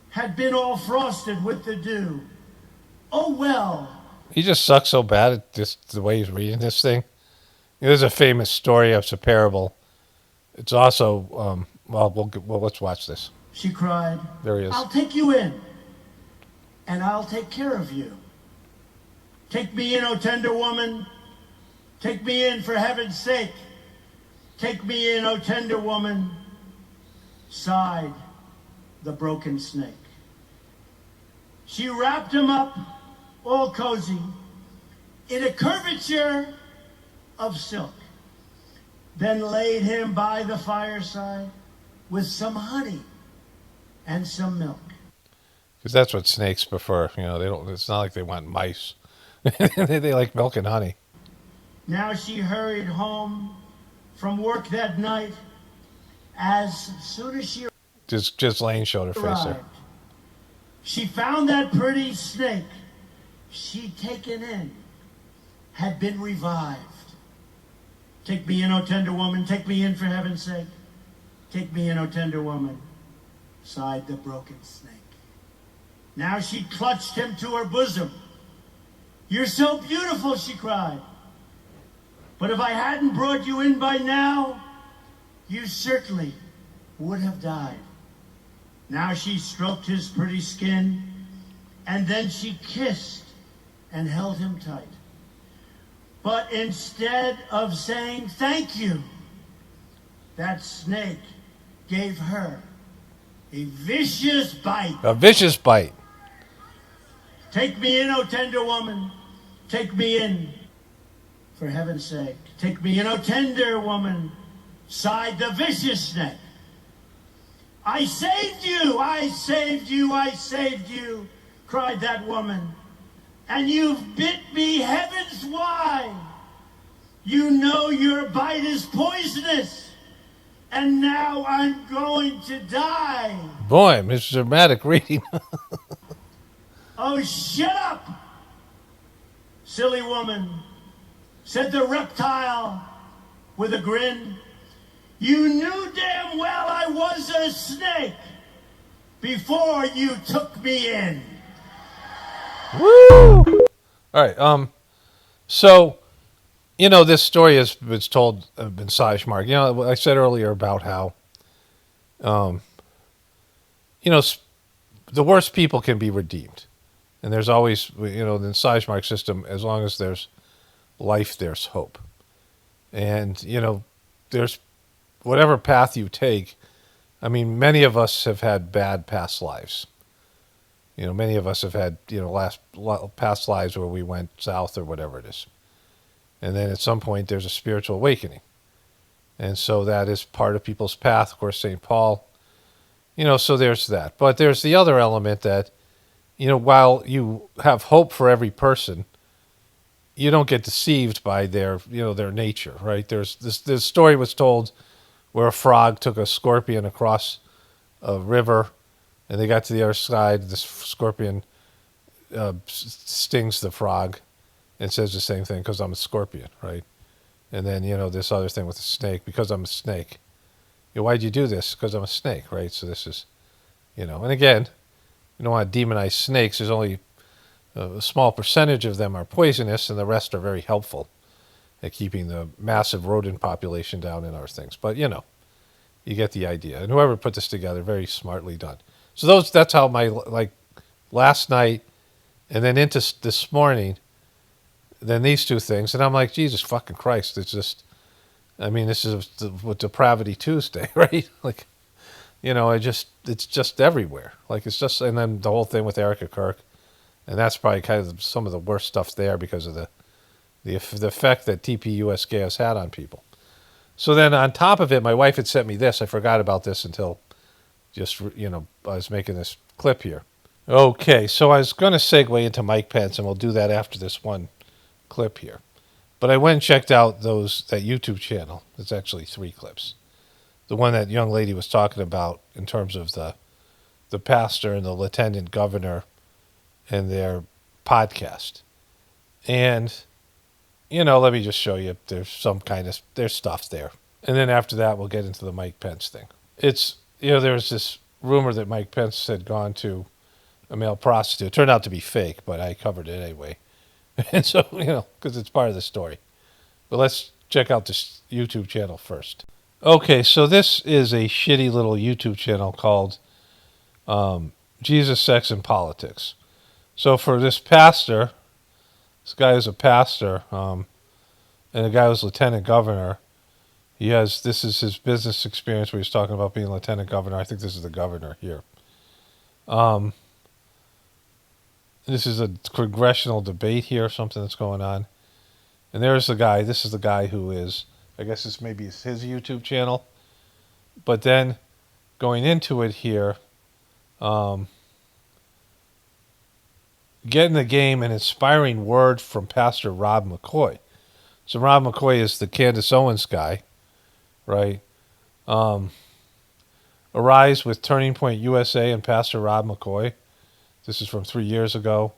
had been all frosted with the dew. Oh, well. He just sucks so bad at just the way he's reading this thing. There's a famous story. It's a parable. It's also, let's watch this. She cried. There he is. I'll take you in, and I'll take care of you. Take me in, O tender woman. Take me in, for heaven's sake. Take me in, O tender woman. Sighed the broken snake. She wrapped him up, all cozy, in a curvature of silk, then laid him by the fireside with some honey and some milk. Because that's what snakes prefer. They don't. It's not like they want mice. They like milk and honey. Now she hurried home from work that night. As soon as she Just Lane showed her face there. arrived, she found that pretty snake she'd taken in had been revived. Take me in, O tender woman. Take me in, for heaven's sake. Take me in, O tender woman, sighed the broken snake. Now she clutched him to her bosom. You're so beautiful, she cried. But if I hadn't brought you in by now, you certainly would have died. Now she stroked his pretty skin, and then she kissed and held him tight. But instead of saying thank you, that snake gave her a vicious bite. A vicious bite. Take me in, O tender woman. Take me in, for heaven's sake. Take me in, O tender woman, sighed the vicious snake. I saved you, I saved you, I saved you, cried that woman. And you've bit me heavens wide. You know your bite is poisonous. And now I'm going to die. Boy, Mr. Dramatic reading. Oh, shut up, silly woman, said the reptile with a grin. You knew damn well I was a snake before you took me in. Woo! All right. So, this story has been told in Sizemart. I said earlier about how, the worst people can be redeemed. And there's always, in the Sizemart system, as long as there's life, there's hope. And, there's whatever path you take. I mean, many of us have had bad past lives. Many of us have had, past lives where we went south or whatever it is. And then at some point there's a spiritual awakening. And so that is part of people's path. Of course, St. Paul, so there's that. But there's the other element that, while you have hope for every person, you don't get deceived by their nature, right? There's this story was told where a frog took a scorpion across a river, and they got to the other side. The scorpion stings the frog and says the same thing, because I'm a scorpion, right? And then, this other thing with the snake, because I'm a snake. Why'd you do this? Because I'm a snake, right? So this is, and again, you don't want to demonize snakes. There's only a small percentage of them are poisonous, and the rest are very helpful. at keeping the massive rodent population down in our things. But you get the idea. And whoever put this together, very smartly done. So that's how my last night, and then into this morning, then these two things, and I'm like, Jesus fucking Christ! It's just, I mean, this is with Depravity Tuesday, right? Like, it's just everywhere. Like it's just, and then the whole thing with Erica Kirk, and that's probably kind of some of the worst stuff there because of the effect that TPUSK has had on people. So then on top of it, my wife had sent me this. I forgot about this until just, I was making this clip here. Okay, so I was going to segue into Mike Pence, and we'll do that after this one clip here. But I went and checked out that YouTube channel. It's actually 3 clips. The one that young lady was talking about in terms of the pastor and the lieutenant governor and their podcast. And, let me just show you. There's stuff there. And then after that, we'll get into the Mike Pence thing. It's, there was this rumor that Mike Pence had gone to a male prostitute. It turned out to be fake, but I covered it anyway. And so, because it's part of the story. But let's check out this YouTube channel first. Okay, so this is a shitty little YouTube channel called Jesus, Sex, and Politics. So for this pastor, this guy is a pastor, and the guy was lieutenant governor. This is his business experience where he's talking about being lieutenant governor. I think this is the governor here. This is a congressional debate here, something that's going on. And there's the guy. This is the guy who is, I guess this maybe is his YouTube channel. But then going into it here, getting the game, an inspiring word from Pastor Rob McCoy. So Rob McCoy is the Candace Owens guy, right? Arise with Turning Point USA and Pastor Rob McCoy. This is from 3 years ago.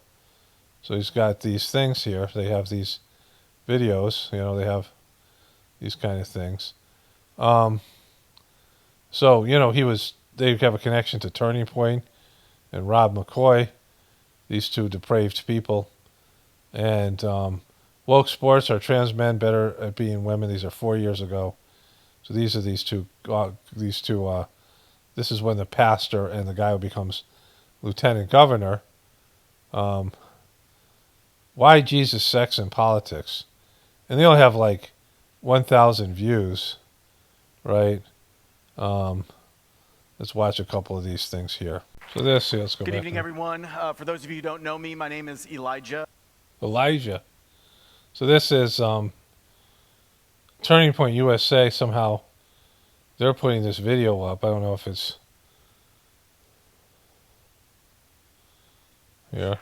So he's got these things here. They have these videos. They have these kind of things. So, they have a connection to Turning Point and Rob McCoy, these two depraved people. And woke sports, are trans men better at being women? These are 4 years ago. So these are these two. This is when the pastor and the guy who becomes lieutenant governor. Why Jesus, Sex, and Politics? And they only have 1,000 views, right? Let's watch a couple of these things here. So let's go back. Good evening, everyone. For those of you who don't know me, my name is Elijah. So this is Turning Point USA. Somehow they're putting this video up. I don't know if it's here.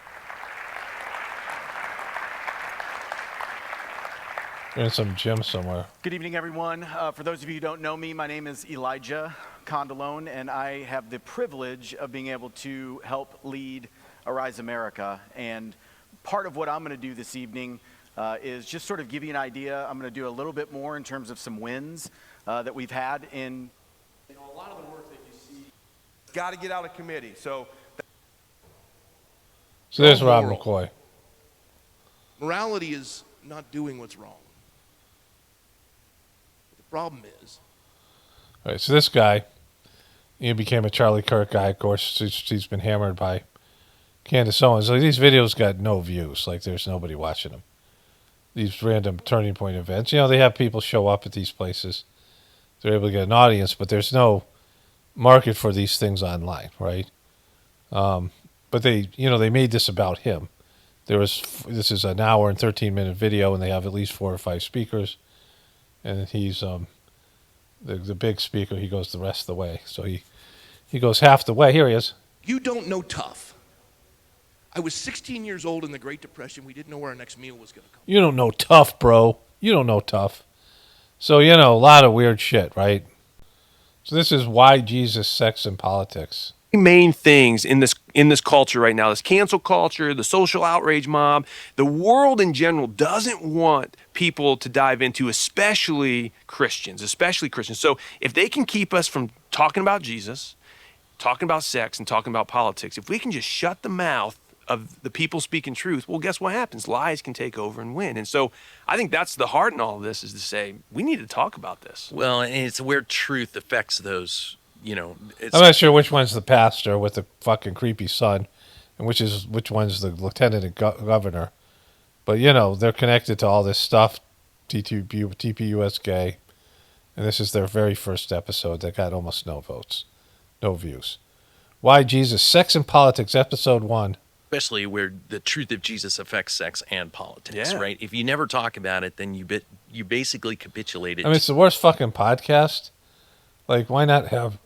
They're in some gym somewhere. Good evening, everyone. For those of you who don't know me, my name is Elijah Condalone, and I have the privilege of being able to help lead Arise America. And part of what I'm going to do this evening is just sort of give you an idea. I'm going to do a little bit more in terms of some wins that we've had in a lot of the work that you see. Got to get out of committee. So there's Rob McCoy. Morality is not doing what's wrong. The problem is. All right, so this guy, he became a Charlie Kirk guy. Of course, he's been hammered by Candace Owens. These videos got no views. There's nobody watching them. These random Turning Point events. They have people show up at these places. They're able to get an audience, but there's no market for these things online, right? But they made this about him. This is an hour and 13-minute video, and they have at least 4 or 5 speakers. And he's the big speaker. He goes the rest of the way. So he goes half the way. Here he is. You don't know tough. I was 16 years old in the Great Depression. We didn't know where our next meal was going to come. You don't know tough, bro. You don't know tough. So, a lot of weird shit, right? So this is why Jesus, Sex, and Politics. Main things in this culture right now, this cancel culture, the social outrage mob, the world in general doesn't want people to dive into, especially Christians. So if they can keep us from talking about Jesus, talking about sex, and talking about politics, if we can just shut the mouth of the people speaking truth, well, guess what happens? Lies can take over and win. And so I think that's the heart in all of this, is to say, we need to talk about this. Well, and it's where truth affects those, it's, I'm not sure which one's the pastor with the fucking creepy son, and which one's the lieutenant governor. But they're connected to all this stuff. TPUS gay, and this is their very first episode that got almost no votes, no views. Why Jesus? Sex and Politics, episode 1. especially where the truth of Jesus affects sex and politics, Yeah. right? If you never talk about it, then you basically capitulated. I mean, it's the worst fucking podcast. Like, why not have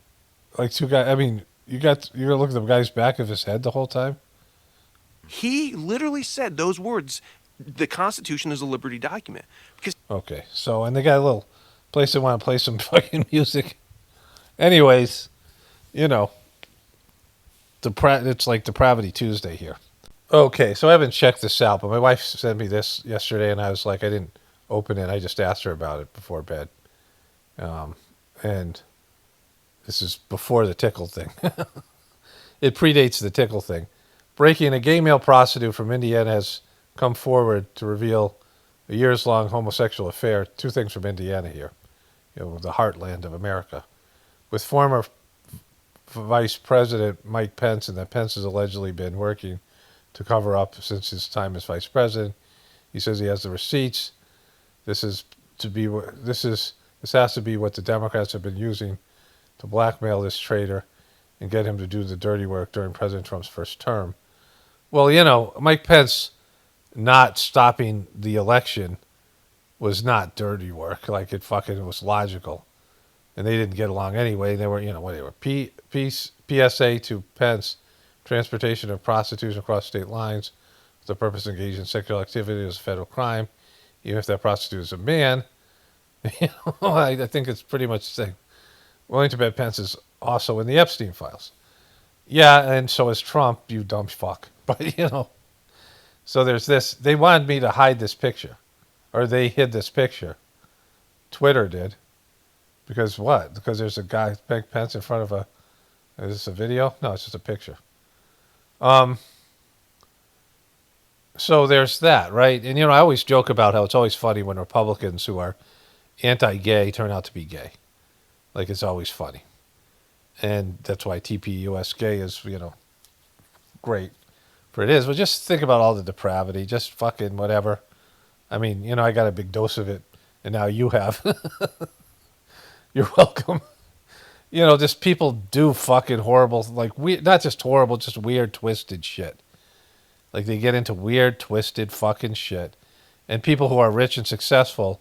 like two guys? I mean, you're gonna look at the guy's back of his head the whole time. He literally said those words, the Constitution is a liberty document. Because Okay, so and they got a little place they want to play some fucking music. Anyways, it's like Depravity Tuesday here. Okay, so I haven't checked this out, but my wife sent me this yesterday, and I was like, I didn't open it. I just asked her about it before bed. And this is before the tickle thing. It predates the tickle thing. Breaking: a gay male prostitute from Indiana has come forward to reveal a years-long homosexual affair. Two things from Indiana here, the heartland of America, with former Vice President Mike Pence, and that Pence has allegedly been working to cover up since his time as vice president. He says he has the receipts. This has to be what the Democrats have been using to blackmail this traitor and get him to do the dirty work during President Trump's first term. Well, Mike Pence not stopping the election was not dirty work. Like, it was logical. And they didn't get along anyway. They were, PSA to Pence: transportation of prostitution across state lines with the purpose of engaging in sexual activity is a federal crime, even if that prostitute is a man. I think it's pretty much the same. Willing to bet Pence is also in the Epstein files. Yeah, and so is Trump, you dumb fuck. But, so there's this. They wanted me to hide this picture, or they hid this picture. Twitter did. Because what? Because there's a guy, Mike Pence, in front of is this a video? No, it's just a picture. So there's that, right? And, I always joke about how it's always funny when Republicans who are anti-gay turn out to be gay. Like, it's always funny. And that's why TPUS gay is, great for it is. But just think about all the depravity, just fucking whatever. I mean, I got a big dose of it, and now you have. You're welcome. Just people do fucking horrible, like, not just horrible, just weird, twisted shit. Like, they get into weird, twisted fucking shit. And people who are rich and successful,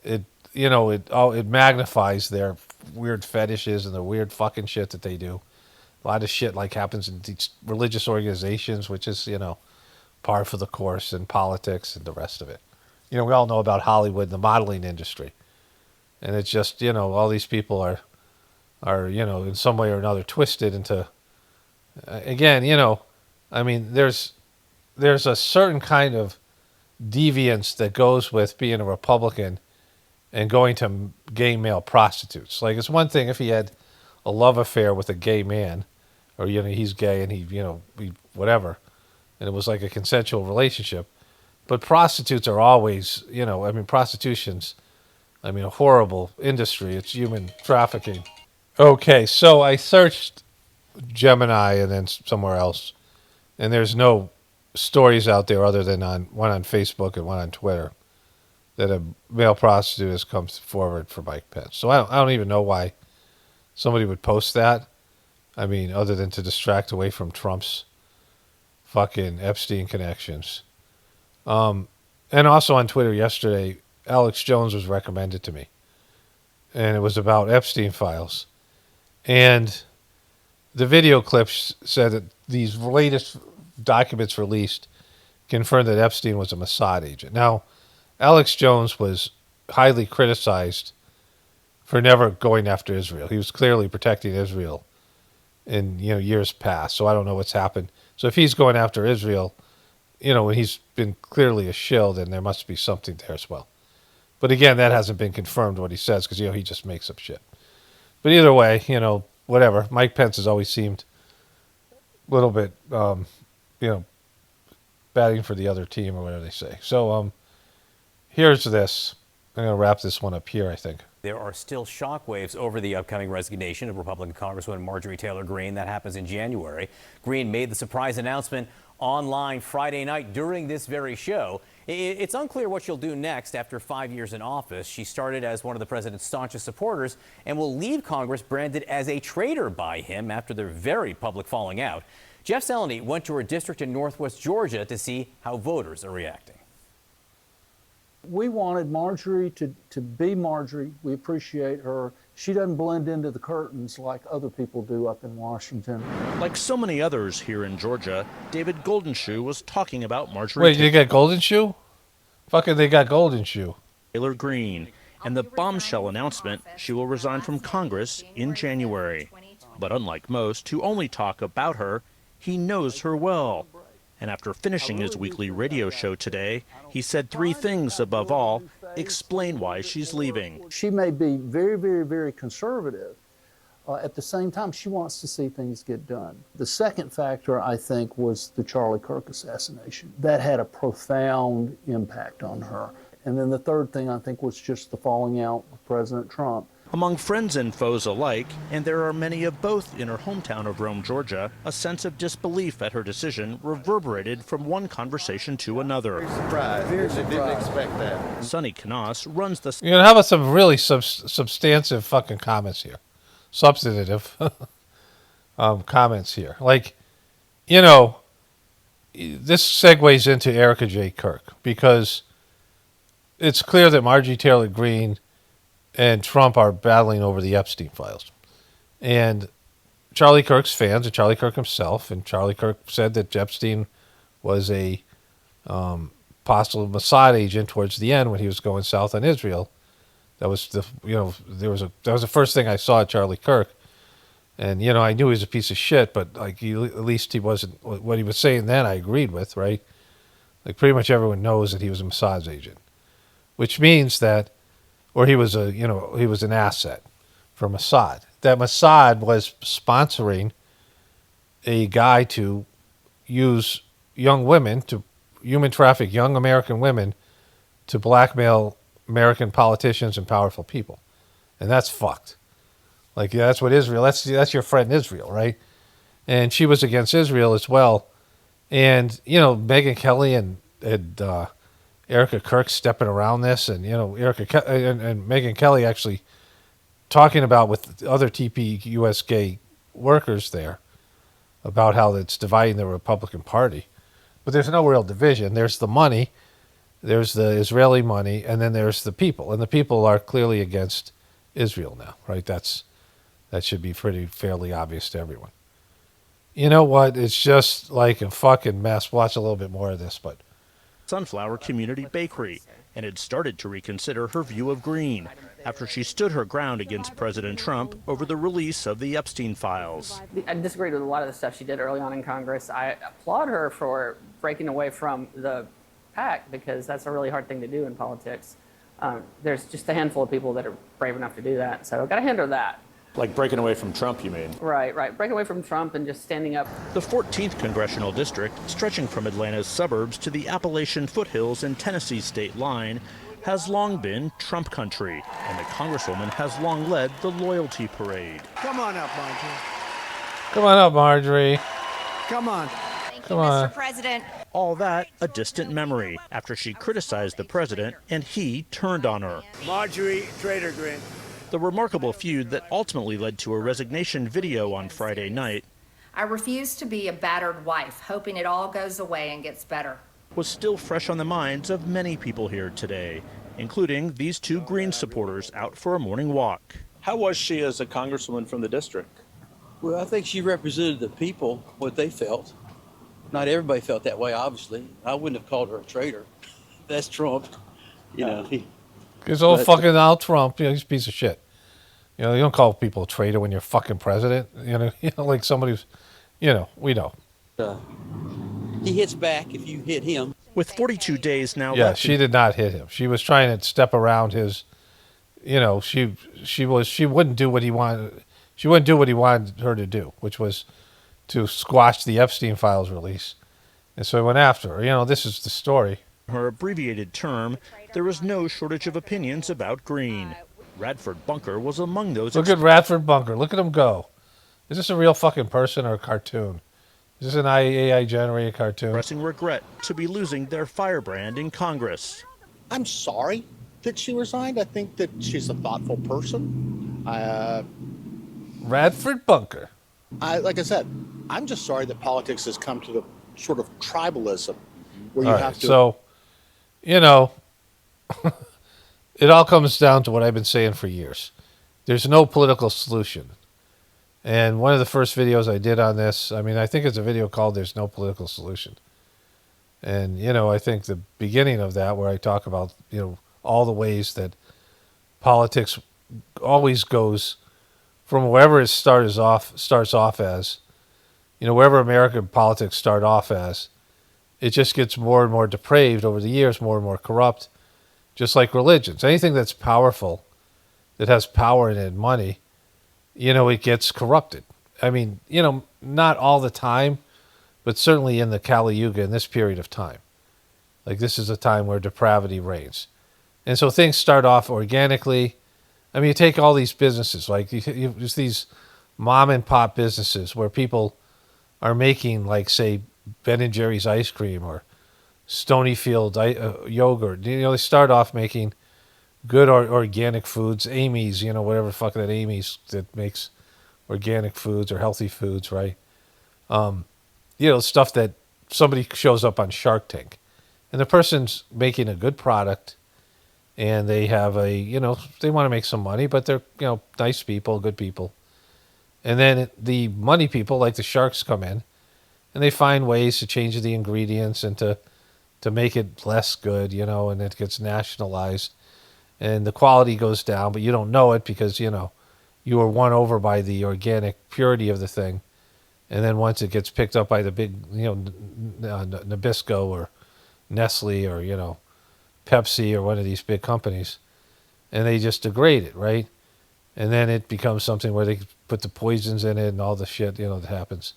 it magnifies their weird fetishes and the weird fucking shit that they do. A lot of shit, like, happens in these religious organizations, which is, par for the course in politics and the rest of it. We all know about Hollywood, the modeling industry. And it's just, all these people are in some way or another twisted into, again, I mean, there's a certain kind of deviance that goes with being a Republican and going to gay male prostitutes. Like, it's one thing if he had a love affair with a gay man, or, he's gay and he whatever, and it was like a consensual relationship. But prostitutes are always, prostitution's, a horrible industry. It's human trafficking. Okay, so I searched Gemini and then somewhere else, and there's no stories out there other than one on Facebook and one on Twitter that a male prostitute has come forward for Mike Pence. So I don't even know why somebody would post that. I mean, other than to distract away from Trump's fucking Epstein connections. And also on Twitter yesterday, Alex Jones was recommended to me. And it was about Epstein files. And the video clips said that these latest documents released confirmed that Epstein was a Mossad agent. Now, Alex Jones was highly criticized for never going after Israel. He was clearly protecting Israel in years past. So I don't know what's happened. So if he's going after Israel, when he's been clearly a shill, then there must be something there as well. But again, that hasn't been confirmed what he says because he just makes up shit. But either way, whatever. Mike Pence has always seemed a little bit, batting for the other team or whatever they say. So here's this. I'm going to wrap this one up here, I think. There are still shockwaves over the upcoming resignation of Republican Congresswoman Marjorie Taylor Greene. That happens in January. Greene made the surprise announcement online Friday night during this very show. It's unclear what she'll do next after 5 years in office. She started as one of the president's staunchest supporters and will leave Congress branded as a traitor by him after their very public falling out. Jeff Seleny went to her district in Northwest Georgia to see how voters are reacting. We wanted Marjorie to be Marjorie. We appreciate her. She doesn't blend into the curtains like other people do up in Washington. Like so many others here in Georgia, David Goldenshoe was talking about Marjorie Wait, you got Golden Shoe? Fucking they got Golden Shoe. Taylor Greene, and the bombshell announcement she will resign from Congress in January. But unlike most who only talk about her, he knows her well. And after finishing his weekly radio show today, he said three things above all explain why she's leaving. She may be very, very, very conservative. At the same time, she wants to see things get done. The second factor, I think, was the Charlie Kirk assassination. That had a profound impact on her. And then the third thing, I think, was just the falling out with President Trump. Among friends and foes alike, and there are many of both in her hometown of Rome, Georgia, a sense of disbelief at her decision reverberated from one conversation to another. Very surprised. Didn't expect that. Sonny Knaus runs the... You're going to have some really substantive fucking comments here. Substantive comments here. Like, you know, this segues into Erika J. Kirk because it's clear that Marjorie Taylor Greene and Trump are battling over the Epstein files. And Charlie Kirk's fans, and Charlie Kirk himself, and Charlie Kirk said that Epstein was a possible Mossad agent towards the end when he was going south on Israel. That was the that was the first thing I saw at Charlie Kirk. And, you know, I knew he was a piece of shit, but like at least he wasn't, what he was saying then I agreed with, right? Like pretty much everyone knows that he was a Mossad agent, which means that, or he was he was an asset for Mossad. That Mossad was sponsoring a guy to use young women, to human traffic young American women to blackmail American politicians and powerful people. And that's fucked. Like, that's what Israel, that's your friend Israel, right? And she was against Israel as well. And, you know, Megyn Kelly and Erika Kirk stepping around this, and, you know, and Megyn Kelly actually talking about with other TPUSK workers there about how it's dividing the Republican Party. But there's no real division. There's the money, there's the Israeli money, and then there's the people. And the people are clearly against Israel now, right? That should be fairly obvious to everyone. You know what? It's just like a fucking mess. Watch a little bit more of this, but... Sunflower Community Bakery, and had started to reconsider her view of Greene after she stood her ground against President Trump over the release of the Epstein files. I disagreed with a lot of the stuff she did early on in Congress. I applaud her for breaking away from the pack because that's a really hard thing to do in politics. There's just a handful of people that are brave enough to do that, so I've got to hand her that. Like breaking away from Trump, you mean? Right. Breaking away from Trump and just standing up. The 14th congressional district, stretching from Atlanta's suburbs to the Appalachian foothills and Tennessee state line, has long been Trump country, and the Congresswoman has long led the loyalty parade. Come on up, Marjorie. Come on up, Marjorie. Come on. Thank you, Mr. President. All that a distant memory after she criticized the president and he turned on her. Marjorie Trader Greene. The remarkable feud that ultimately led to a resignation video on Friday night I refuse to be a battered wife, hoping it all goes away and gets better. was still fresh on the minds of many people here today, including these two Greene supporters out for a morning walk. How was she as a congresswoman from the district? Well, I think she represented the people, what they felt. Not everybody felt that way, obviously. I wouldn't have called her a traitor. That's Trump. You know, Because old fucking Al Trump, you know, he's a piece of shit. You know, you don't call people a traitor when you're fucking president. You know, like somebody who's, you know, we know. he hits back if you hit him. With 42 days now Yeah, left. she did not hit him. She was trying to step around his, you know, she wouldn't do what he wanted. She wouldn't do what he wanted her to do, which was to squash the Epstein files release And so I went after her. You know, this is the story. Her abbreviated term, there was no shortage of opinions about Green. Radford Bunker was among those. Look at Radford Bunker. Look at him go. Is this a real fucking person or a cartoon? Is this an AI-generated cartoon? Expressing regret to be losing their firebrand in Congress. I'm sorry that she resigned. I think that she's a thoughtful person. Radford Bunker. Like I said, I'm just sorry that politics has come to the sort of tribalism where you All have right, to. so, you know, it all comes down to what I've been saying for years. There's no political solution. And one of the first videos I did on this, I mean, I think it's a video called There's No Political Solution. And, you know, I think the beginning of that where I talk about, you know, all the ways that politics always goes from wherever it starts off as, you know, wherever American politics start off as, it just gets more and more depraved over the years, more and more corrupt, just like religions. Anything that's powerful, that has power in it, money, you know, it gets corrupted. I mean, you know, not all the time, but certainly in the Kali Yuga, in this period of time. Like, this is a time where depravity reigns. And so things start off organically. I mean, you take all these businesses, like there's these mom and pop businesses where people are making, like, say, Ben & Jerry's ice cream or Stonyfield yogurt. You know, they start off making good organic foods, Amy's, you know, whatever the fuck that Amy's that makes organic foods or healthy foods, right? You know, stuff that somebody shows up on Shark Tank. And the person's making a good product and they have you know, they want to make some money, but they're, you know, nice people, good people. And then the money people, like the sharks, come in and they find ways to change the ingredients and to make it less good, you know, and it gets nationalized. And the quality goes down, but you don't know it because, you know, you were won over by the organic purity of the thing. And then once it gets picked up by the big, you know, Nabisco or Nestle or, you know, Pepsi or one of these big companies, and they just degrade it, right? And then it becomes something where they put the poisons in it and all the shit, you know, that happens.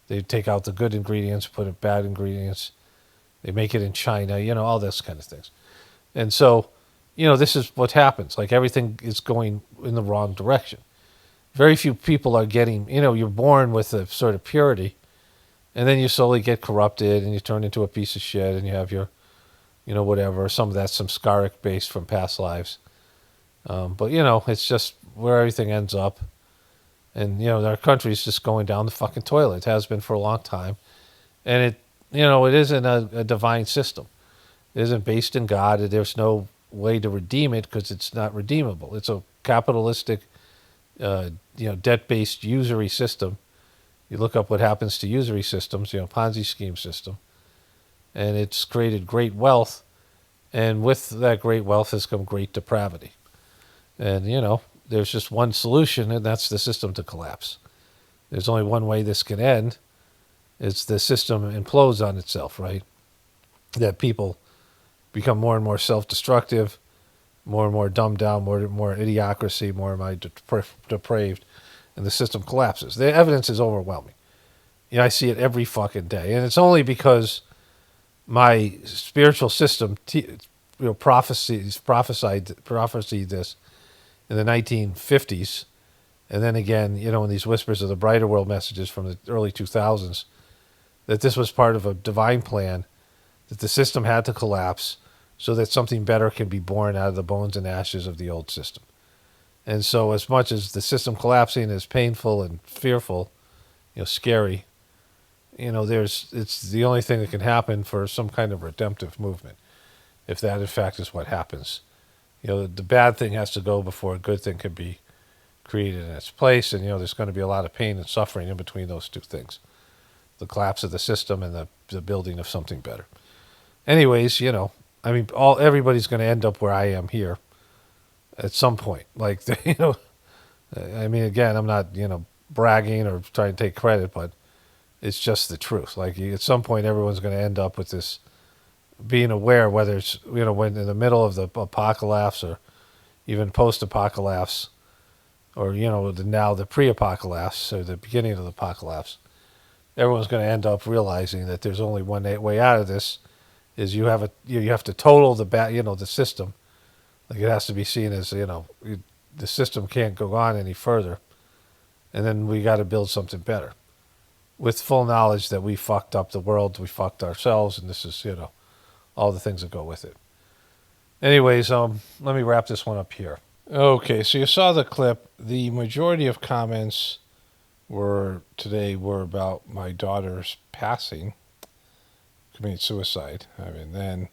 They take out the good ingredients, put in bad ingredients. They make it in China, you know, all this kind of things. And so, you know, this is what happens. Like, everything is going in the wrong direction. Very few people are getting, you know, you're born with a sort of purity, and then you slowly get corrupted and you turn into a piece of shit and you have your, you know, whatever. Some of that's some scaric based from past lives. But, you know, it's just where everything ends up. And, you know, our country's just going down the fucking toilet. It has been for a long time. And it, you know, it isn't a divine system. It isn't based in God. There's no way to redeem it because it's not redeemable. It's a capitalistic, you know, debt-based usury system. You look up what happens to usury systems, you know, Ponzi scheme system. And it's created great wealth. And with that great wealth has come great depravity. And, you know, there's just one solution, and that's the system to collapse. There's only one way this can end. It's the system implodes on itself, right? That people become more and more self-destructive, more and more dumbed down, more and more idiocracy, more and more depraved, and the system collapses. The evidence is overwhelming. You know, I see it every fucking day. And it's only because my spiritual system prophesied this in the 1950s, and then again, you know, in these Whispers of the Brighter World messages from the early 2000s, that this was part of a divine plan, that the system had to collapse so that something better can be born out of the bones and ashes of the old system. And so as much as the system collapsing is painful and fearful, you know, scary, you know, it's the only thing that can happen for some kind of redemptive movement, if that in fact is what happens. You know, the bad thing has to go before a good thing can be created in its place, and, you know, there's going to be a lot of pain and suffering in between those two things. The collapse of the system and the building of something better. Anyways, you know, I mean, everybody's going to end up where I am here at some point. Like, you know, I mean, again, I'm not, you know, bragging or trying to take credit, but it's just the truth. Like, at some point, everyone's going to end up with this being aware, whether it's, you know, when in the middle of the apocalypse or even post-apocalypse, or, you know, now the pre-apocalypse or the beginning of the apocalypse, everyone's going to end up realizing that there's only one way out of this. Is you have to total the system. Like it has to be seen as the system can't go on any further, and then we got to build something better, with full knowledge that we fucked up the world, we fucked ourselves, and this is all the things that go with it. Anyways, let me wrap this one up here. Okay, so you saw the clip. The majority of comments today were about my daughter's passing, committing suicide. I mean, then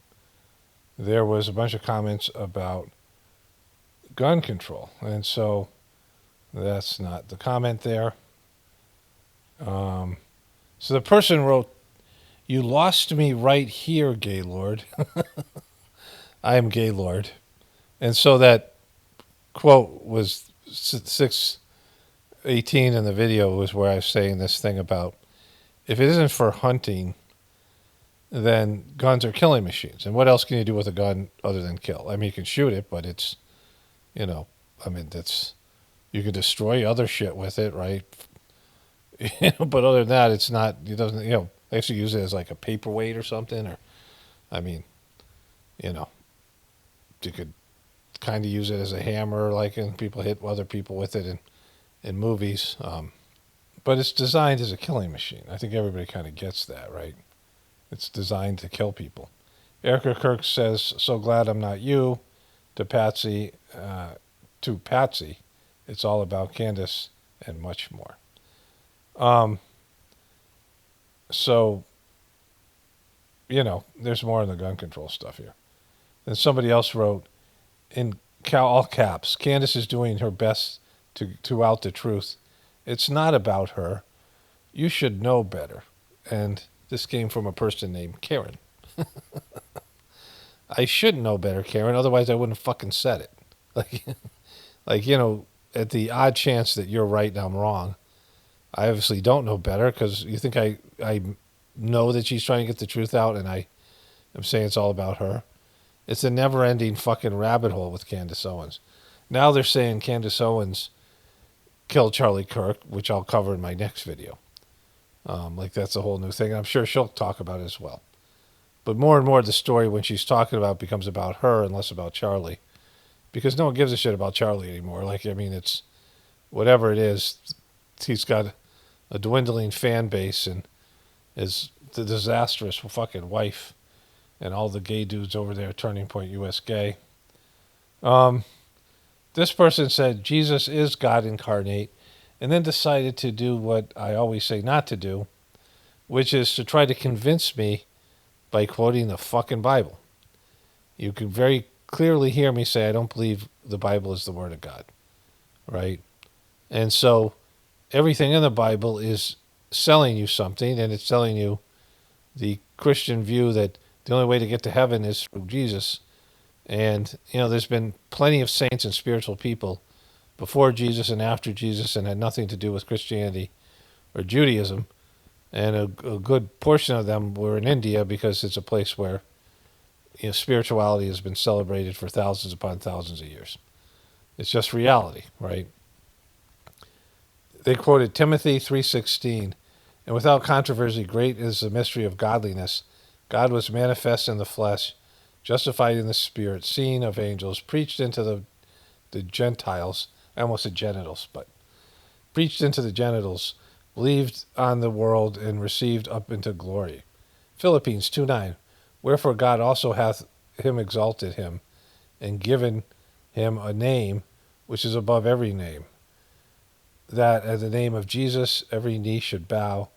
there was a bunch of comments about gun control, and so that's not the comment there. So the person wrote, "You lost me right here, Gaylord." I am Gaylord. And so that quote was 6:18 in the video was where I was saying this thing about if it isn't for hunting, then guns are killing machines. And what else can you do with a gun other than kill? I mean, you can shoot it, but it's, you can destroy other shit with it, right? But other than that, it's not, it doesn't, they actually use it as like a paperweight or something, or, you could kind of use it as a hammer, like, and people hit other people with it in movies. But it's designed as a killing machine. I think everybody kind of gets that, right? It's designed to kill people. Erica Kirk says, "So glad I'm not you." To Patsy, it's all about Candace and much more. So, there's more in the gun control stuff here. Then somebody else wrote, in all caps, "Candace is doing her best to out the truth. It's not about her. You should know better." And this came from a person named Karen. I should know better, Karen. Otherwise, I wouldn't have fucking said it. At the odd chance that you're right and I'm wrong, I obviously don't know better because you think I know that she's trying to get the truth out and I am saying it's all about her. It's a never-ending fucking rabbit hole with Candace Owens. Now they're saying Candace Owens killed Charlie Kirk, which I'll cover in my next video. That's a whole new thing. I'm sure she'll talk about it as well. But more and more the story when she's talking about becomes about her and less about Charlie. Because no one gives a shit about Charlie anymore. It's whatever it is, he's got a dwindling fan base and is the disastrous fucking wife and all the gay dudes over there, Turning Point US Gay. This person said Jesus is God incarnate and then decided to do what I always say not to do, which is to try to convince me by quoting the fucking Bible. You can very clearly hear me say I don't believe the Bible is the Word of God, right? And so everything in the Bible is selling you something, and it's selling you the Christian view that the only way to get to heaven is through Jesus. And, there's been plenty of saints and spiritual people before Jesus and after Jesus and had nothing to do with Christianity or Judaism. And a good portion of them were in India because it's a place where spirituality has been celebrated for thousands upon thousands of years. It's just reality, right? They quoted Timothy 3:16, "And without controversy, great is the mystery of godliness. God was manifest in the flesh, justified in the spirit, seen of angels, preached into the Gentiles," I almost said genitals, but preached into the genitals, believed on the world, and received up into glory. Philippians 2:9, "Wherefore God also hath him exalted him, and given him a name which is above every name, that at the name of Jesus every knee should bow,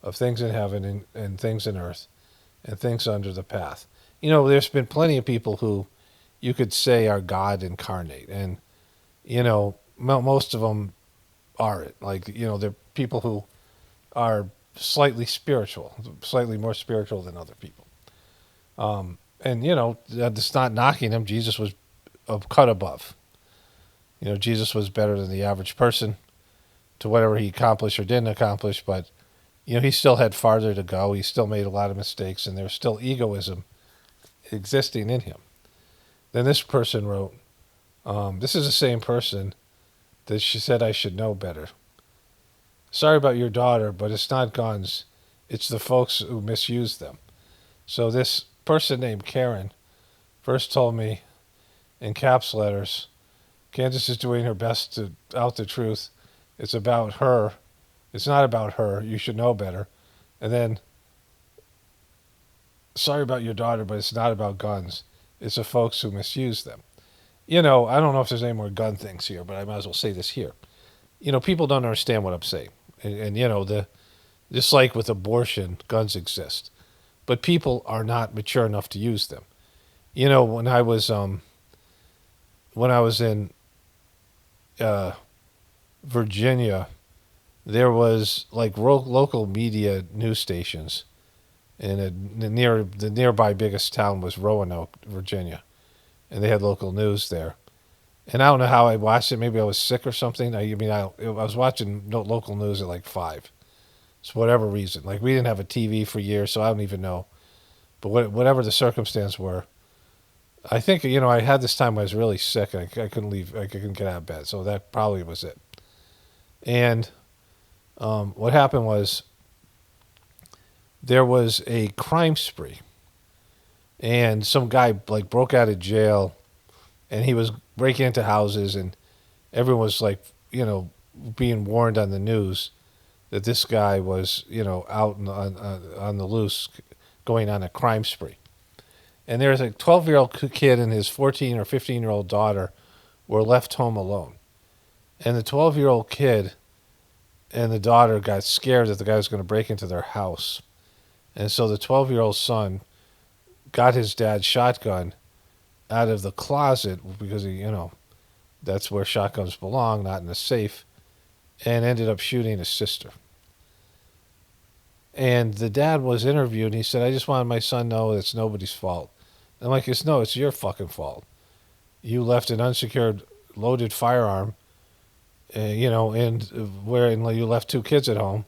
of things in heaven and things in earth, and things under the path." There's been plenty of people who you could say are God incarnate, and most of them aren't. They're people who are slightly spiritual, slightly more spiritual than other people. That's not knocking him. Jesus was a cut above. Jesus was better than the average person to whatever he accomplished or didn't accomplish, but he still had farther to go. He still made a lot of mistakes, and there's still egoism existing in him. Then this person wrote, this is the same person that she said I should know better. "Sorry about your daughter, but it's not guns. It's the folks who misuse them. So this person named Karen first told me in caps letters, Candace is doing her best to out the truth. It's about her. It's not about her. You should know better. And then, sorry about your daughter, but it's not about guns. It's the folks who misuse them. I don't know if there's any more gun things here, but I might as well say this here. People don't understand what I'm saying. And just like with abortion, guns exist. But people are not mature enough to use them. When I was in Virginia, there was like local media news stations, and the nearby biggest town was Roanoke, Virginia, and they had local news there. And I don't know how I watched it. Maybe I was sick or something. I was watching local news at like 5. So whatever reason, like we didn't have a TV for years, so I don't even know. But whatever the circumstance were, I think I had this time when I was really sick and I couldn't leave. I couldn't get out of bed, so that probably was it. And what happened was there was a crime spree, and some guy like broke out of jail, and he was breaking into houses, and everyone was like being warned on the news that this guy was out on the loose, going on a crime spree. And there's a 12-year-old kid and his 14 or 15-year-old daughter were left home alone. And the 12-year-old kid and the daughter got scared that the guy was going to break into their house. And so the 12-year-old son got his dad's shotgun out of the closet because that's where shotguns belong, not in a safe, and ended up shooting his sister. And the dad was interviewed, and he said, I just wanted my son to know it's nobody's fault. And I'm like, it's your fucking fault. You left an unsecured, loaded firearm, and you left 2 kids at home.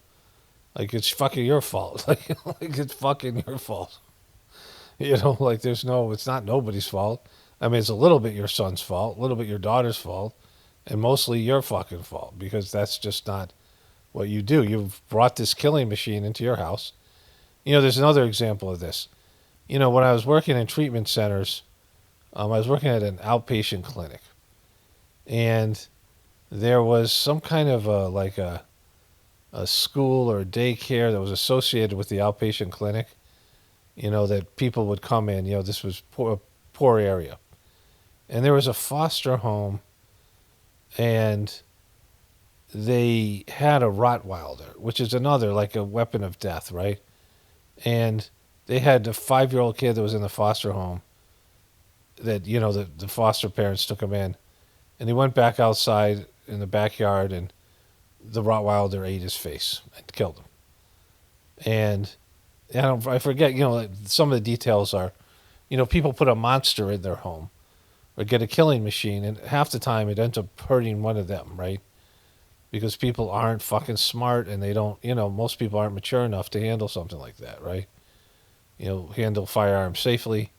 Like, it's fucking your fault. Like it's fucking your fault. It's not nobody's fault. I mean, it's a little bit your son's fault, a little bit your daughter's fault, and mostly your fucking fault, because that's just not what you do. You've brought this killing machine into your house. There's another example of this. When I was working in treatment centers, I was working at an outpatient clinic, and there was some kind of a school or daycare that was associated with the outpatient clinic, that people would come in. This was a poor area. And there was a foster home, and they had a Rottweiler, which is another, like a weapon of death, right? And they had a 5-year-old kid that was in the foster home that, the foster parents took him in. And he went back outside in the backyard, and the Rottweiler ate his face and killed him. And I forget, some of the details are, people put a monster in their home or get a killing machine, and half the time it ends up hurting one of them, right? Because people aren't fucking smart, and they don't, most people aren't mature enough to handle something like that, right? Handle firearms safely,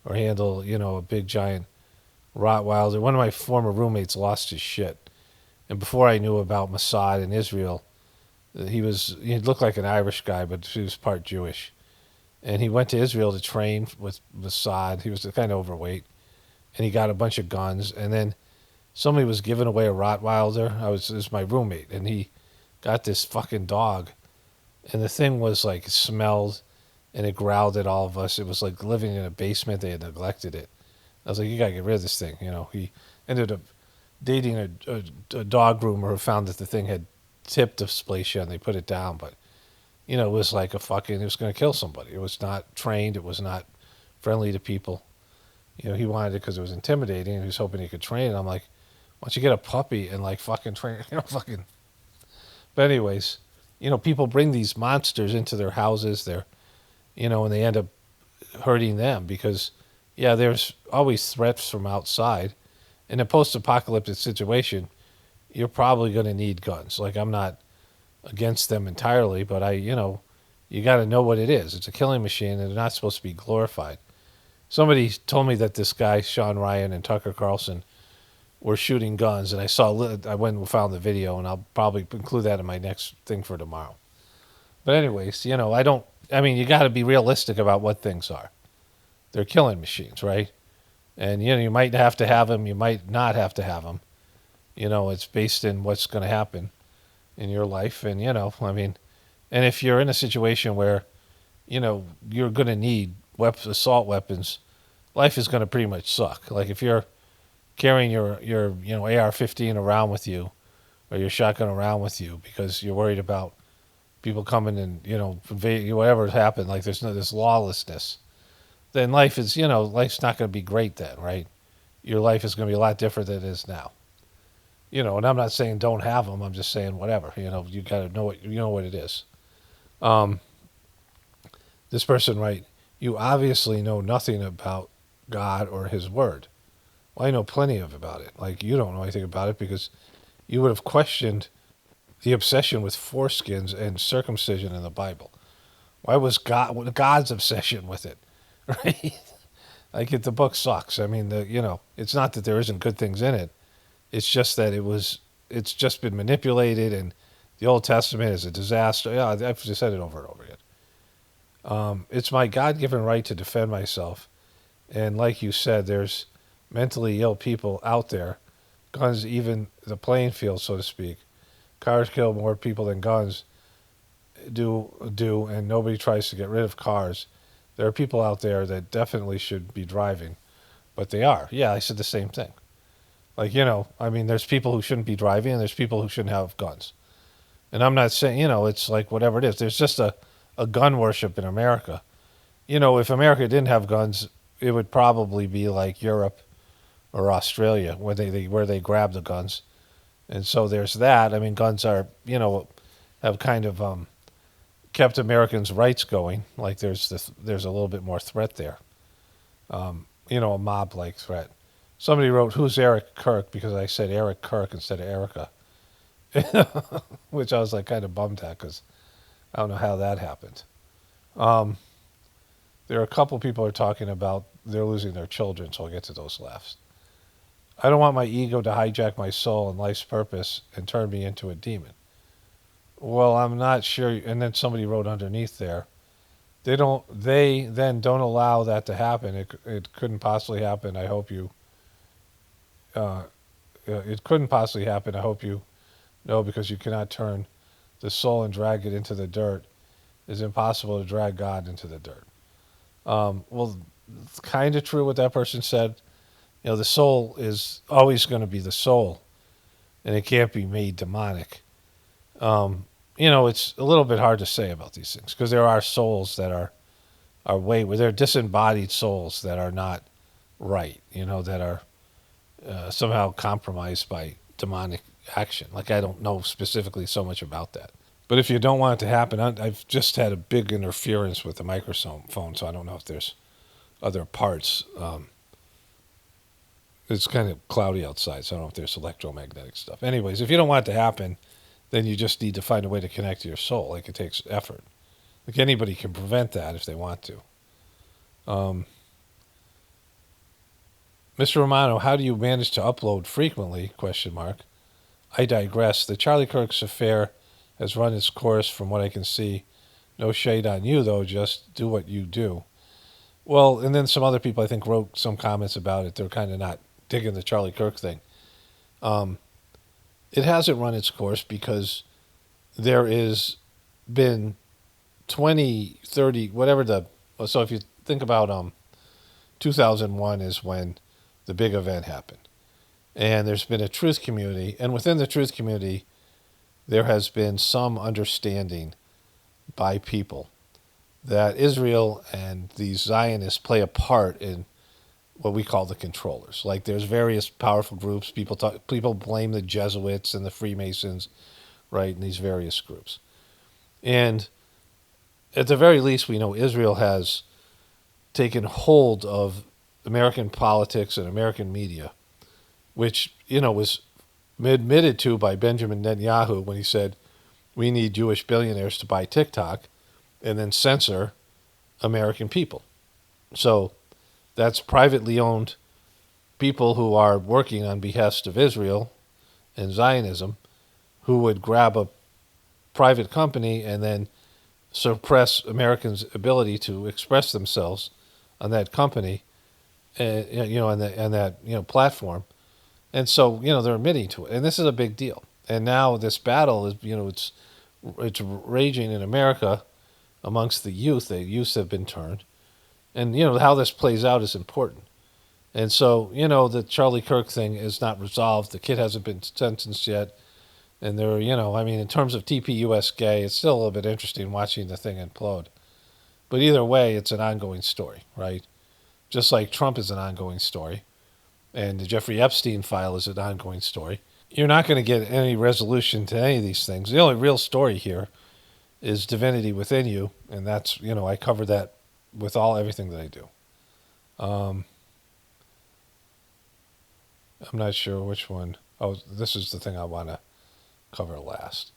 or handle, a big giant Rottweiler. One of my former roommates lost his shit. And before I knew about Mossad in Israel, he looked like an Irish guy, but he was part Jewish. And he went to Israel to train with Mossad. He was kind of overweight. And he got a bunch of guns. And then somebody was giving away a Rottweiler. It was my roommate. And he got this fucking dog. And the thing was like, it smelled, and it growled at all of us. It was like living in a basement. They had neglected it. I was like, you got to get rid of this thing. He ended up dating a dog groomer who found that the thing had tip dysplasia, and they put it down. But, it was like it was going to kill somebody. It was not trained. It was not friendly to people. He wanted it because it was intimidating, and he was hoping he could train it. I'm like, why don't you get a puppy and like fucking train, fucking. But anyways, people bring these monsters into their houses. And they end up hurting them because, there's always threats from outside. In a post-apocalyptic situation, you're probably going to need guns. Like, I'm not against them entirely, but you got to know what it is. It's a killing machine, and they're not supposed to be glorified. Somebody told me that this guy, Sean Ryan and Tucker Carlson, were shooting guns, and I went and found the video, and I'll probably include that in my next thing for tomorrow. But anyways, you got to be realistic about what things are. They're killing machines, right? And, you might have to have them. You might not have to have them. It's based in what's going to happen in your life. And, and if you're in a situation where, you're going to need assault weapons, life is going to pretty much suck. Like if you're carrying your AR-15 around with you or your shotgun around with you because you're worried about people coming and, invade you, whatever's happened, like there's this lawlessness, then life's not going to be great then, right? Your life is going to be a lot different than it is now. And I'm not saying don't have them. I'm just saying whatever. You got to know what it is. This person, right? You obviously know nothing about God or His Word. Well, I know plenty about it. Like you don't know anything about it because you would have questioned the obsession with foreskins and circumcision in the Bible. Why was God's obsession with it, right? Like the book sucks. I mean, it's not that there isn't good things in it. It's just that it's just been manipulated, and the Old Testament is a disaster. Yeah, I've just said it over and over again. It's my God-given right to defend myself, and like you said, there's mentally ill people out there. Guns, even the playing field, so to speak. Cars kill more people than guns do, and nobody tries to get rid of cars. There are people out there that definitely should be driving, but they are. Yeah, I said the same thing. Like, there's people who shouldn't be driving, and there's people who shouldn't have guns. And I'm not saying, it's like whatever it is. There's just a gun worship in America. If America didn't have guns, it would probably be like Europe or Australia, where they grab the guns. And so there's that. I mean, guns are, have kind of kept Americans' rights going. Like there's a little bit more threat there. A mob-like threat. Somebody wrote, "Who's Eric Kirk?" because I said Eric Kirk instead of Erica, which I was like kind of bummed at because I don't know how that happened. There are a couple people who are talking about they're losing their children, so I'll get to those last. I don't want my ego to hijack my soul and life's purpose and turn me into a demon. Well, I'm not sure. And then somebody wrote underneath there, they then don't allow that to happen. It couldn't possibly happen. I hope you. It couldn't possibly happen. I hope you know, because you cannot turn the soul and drag it into the dirt. It's impossible to drag God into the dirt. Well, it's kind of true what that person said. The soul is always going to be the soul, and it can't be made demonic. It's a little bit hard to say about these things because there are souls that are they're disembodied souls that are not right, that are somehow compromised by demonic action. Like, I don't know specifically so much about that. But if you don't want it to happen, I've just had a big interference with the microphone, so I don't know if there's other parts. It's kind of cloudy outside, so I don't know if there's electromagnetic stuff. Anyways, if you don't want it to happen, then you just need to find a way to connect to your soul. Like, it takes effort. Like, anybody can prevent that if they want to. Mr. Romano, how do you manage to upload frequently? ? I digress. The Charlie Kirk's affair has run its course from what I can see. No shade on you, though. Just do what you do. Well, and then some other people, I think, wrote some comments about it. They're kind of not digging the Charlie Kirk thing. It hasn't run its course because there is been 20, 30, whatever so if you think about 2001 is when the big event happened. And there's been a truth community, and within the truth community, there has been some understanding by people that Israel and these Zionists play a part in what we call the controllers. Like, there's various powerful groups. People blame the Jesuits and the Freemasons, right, in these various groups. And at the very least, we know Israel has taken hold of American politics and American media, which, was admitted to by Benjamin Netanyahu when he said, we need Jewish billionaires to buy TikTok and then censor American people. So that's privately owned people who are working on behest of Israel and Zionism, who would grab a private company and then suppress Americans' ability to express themselves on that company, and and that platform. And so they're admitting to it, and this is a big deal. And now this battle is it's raging in America amongst the youth. The youth have been turned, and how this plays out is important. And so the Charlie Kirk thing is not resolved. The kid hasn't been sentenced yet, and there, in terms of TPUS gay, it's still a little bit interesting watching the thing implode. But either way, it's an ongoing story, right? Just like Trump is an ongoing story, and the Jeffrey Epstein file is an ongoing story. You're not going to get any resolution to any of these things. The only real story here is divinity within you, and that's, I cover that with everything that I do. I'm not sure which one. Oh, this is the thing I want to cover last.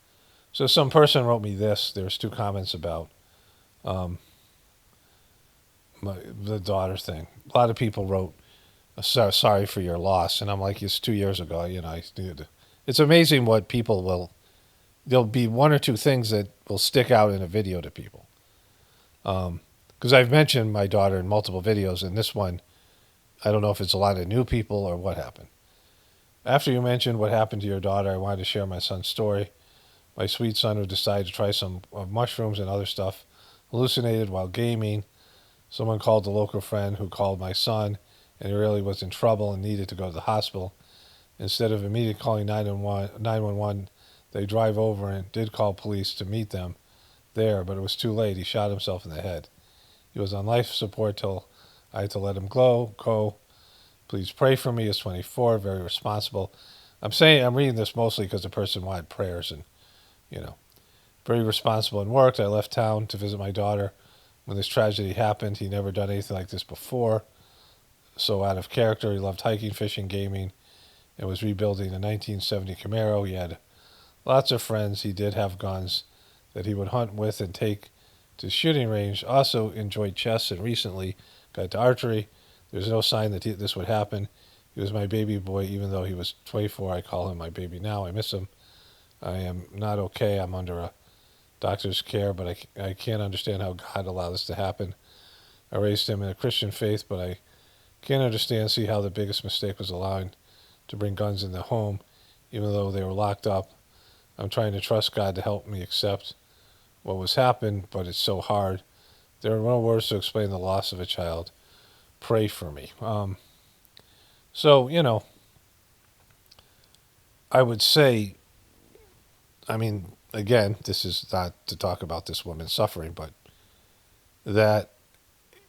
So some person wrote me this. There's 2 comments about the daughter thing. A lot of people wrote, sorry for your loss. And I'm like, it's 2 years ago. It's amazing what people there'll be 1 or 2 things that will stick out in a video to people. Because I've mentioned my daughter in multiple videos, and this one, I don't know if it's a lot of new people or what happened. After you mentioned what happened to your daughter, I wanted to share my son's story. My sweet son, who decided to try some mushrooms and other stuff, hallucinated while gaming. Someone called the local friend who called my son, and he really was in trouble and needed to go to the hospital. Instead of immediately calling 911, they drive over and did call police to meet them there, but it was too late. He shot himself in the head. He was on life support till I had to let him go. Please pray for me. He's 24, very responsible. I'm reading this mostly because the person wanted prayers and, very responsible and worked. I left town to visit my daughter when this tragedy happened. He never done anything like this before. So out of character, he loved hiking, fishing, gaming, and was rebuilding a 1970 Camaro. He had lots of friends. He did have guns that he would hunt with and take to shooting range. Also enjoyed chess and recently got to archery. There's no sign that this would happen. He was my baby boy, even though he was 24. I call him my baby now. I miss him. I am not okay. I'm under a doctor's care, but I can't understand how God allowed this to happen. I raised him in a Christian faith, but I can't see how the biggest mistake was allowing to bring guns in the home, even though they were locked up. I'm trying to trust God to help me accept what was happened, but it's so hard. There are no words to explain the loss of a child. Pray for me. I would say, again, this is not to talk about this woman suffering, but that,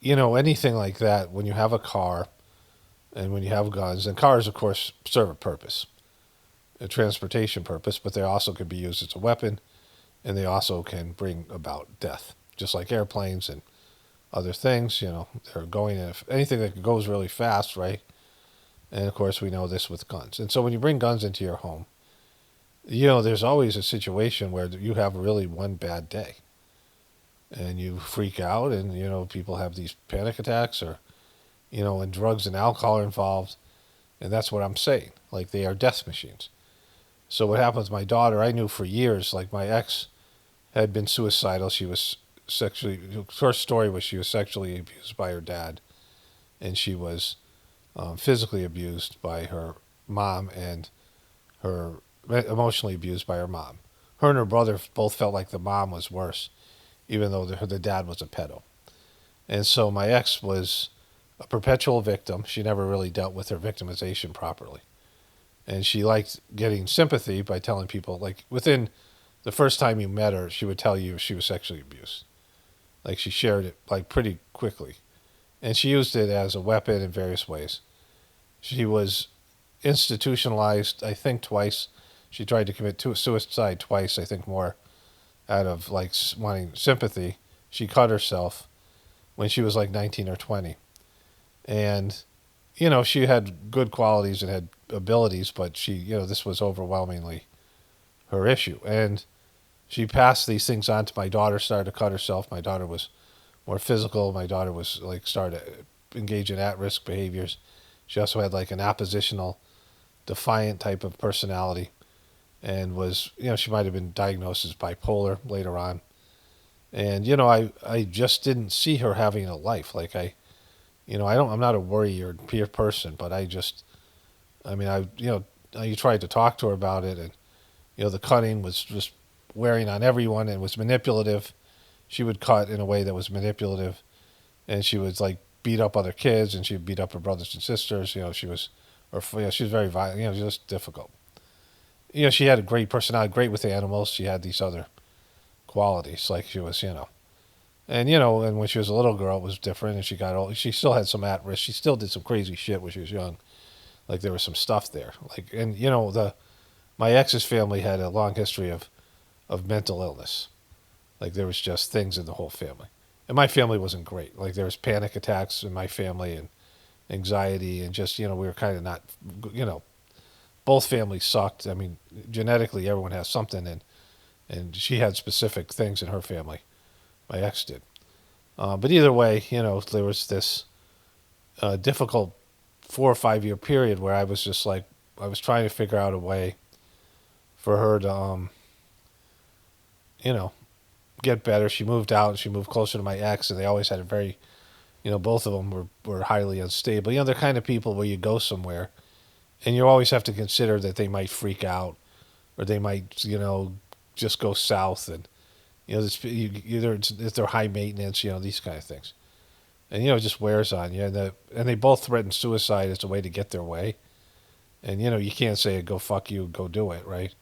anything like that, when you have a car and when you have guns, and cars, of course, serve a purpose, a transportation purpose, but they also can be used as a weapon, and they also can bring about death, just like airplanes and other things. They're going, if anything that goes really fast, right? And of course, we know this with guns. And so when you bring guns into your home, there's always a situation where you have really one bad day and you freak out, and, people have these panic attacks, or, and drugs and alcohol are involved. And that's what I'm saying. Like, they are death machines. So what happened with my daughter, I knew for years, like, my ex had been suicidal. She was her story was she was sexually abused by her dad, and she was physically abused by her mom, and emotionally abused by her mom. Her and her brother both felt like the mom was worse, even though the dad was a pedo. And so my ex was a perpetual victim. She never really dealt with her victimization properly. And she liked getting sympathy by telling people, like, within the first time you met her, she would tell you she was sexually abused. Like, she shared it, like, pretty quickly. And she used it as a weapon in various ways. She was institutionalized, I think, twice. She tried to commit suicide twice, I think more out of, like, wanting sympathy. She cut herself when she was, like, 19 or 20. And, she had good qualities and had abilities, but she, this was overwhelmingly her issue. And she passed these things on to my daughter, started to cut herself. My daughter was more physical. My daughter was, like, started to engage in at-risk behaviors. She also had, like, an oppositional, defiant type of personality, and was, she might have been diagnosed as bipolar later on. And, you know, I just didn't see her having a life. Like I'm not a worry or peer person, but you tried to talk to her about it, and, the cutting was just wearing on everyone and was manipulative. She would cut in a way that was manipulative, and she would like beat up other kids, and she would beat up her brothers and sisters. She was very violent. She was just difficult. She had a great personality, great with animals. She had these other qualities, like she was, and and when she was a little girl, it was different. And she got old. She still had some at risk. She still did some crazy shit when she was young. Like there was some stuff there. Like, and my ex's family had a long history of mental illness. Like there was just things in the whole family. And my family wasn't great. Like there was panic attacks in my family and anxiety and just, we were kind of not, both families sucked. I mean, genetically everyone has something, and she had specific things in her family. My ex did. But either way, there was this difficult 4 or 5 year period where I was just like, I was trying to figure out a way for her to, get better. She moved out and she moved closer to my ex, and they always had a very, both of them were highly unstable. They're kind of people where you go somewhere and you always have to consider that they might freak out or they might, just go south, and, either if they're high maintenance, these kind of things. And, it just wears on you. And they both threatened suicide as a way to get their way. And, you can't say, go fuck you, go do it, right?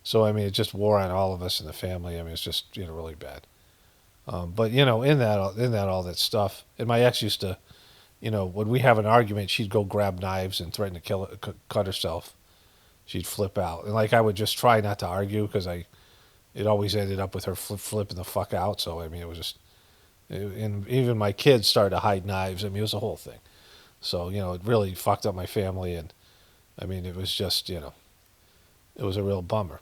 So, I mean, it just wore on all of us in the family. I mean, it's just, really bad. But, in that all that stuff, and my ex used to, when we have an argument, she'd go grab knives and threaten to cut herself. She'd flip out. And, like, I would just try not to argue because it always ended up with her flipping the fuck out. So, I mean, it was just, and even my kids started to hide knives. I mean, it was a whole thing. So, it really fucked up my family. And, I mean, it was just, it was a real bummer.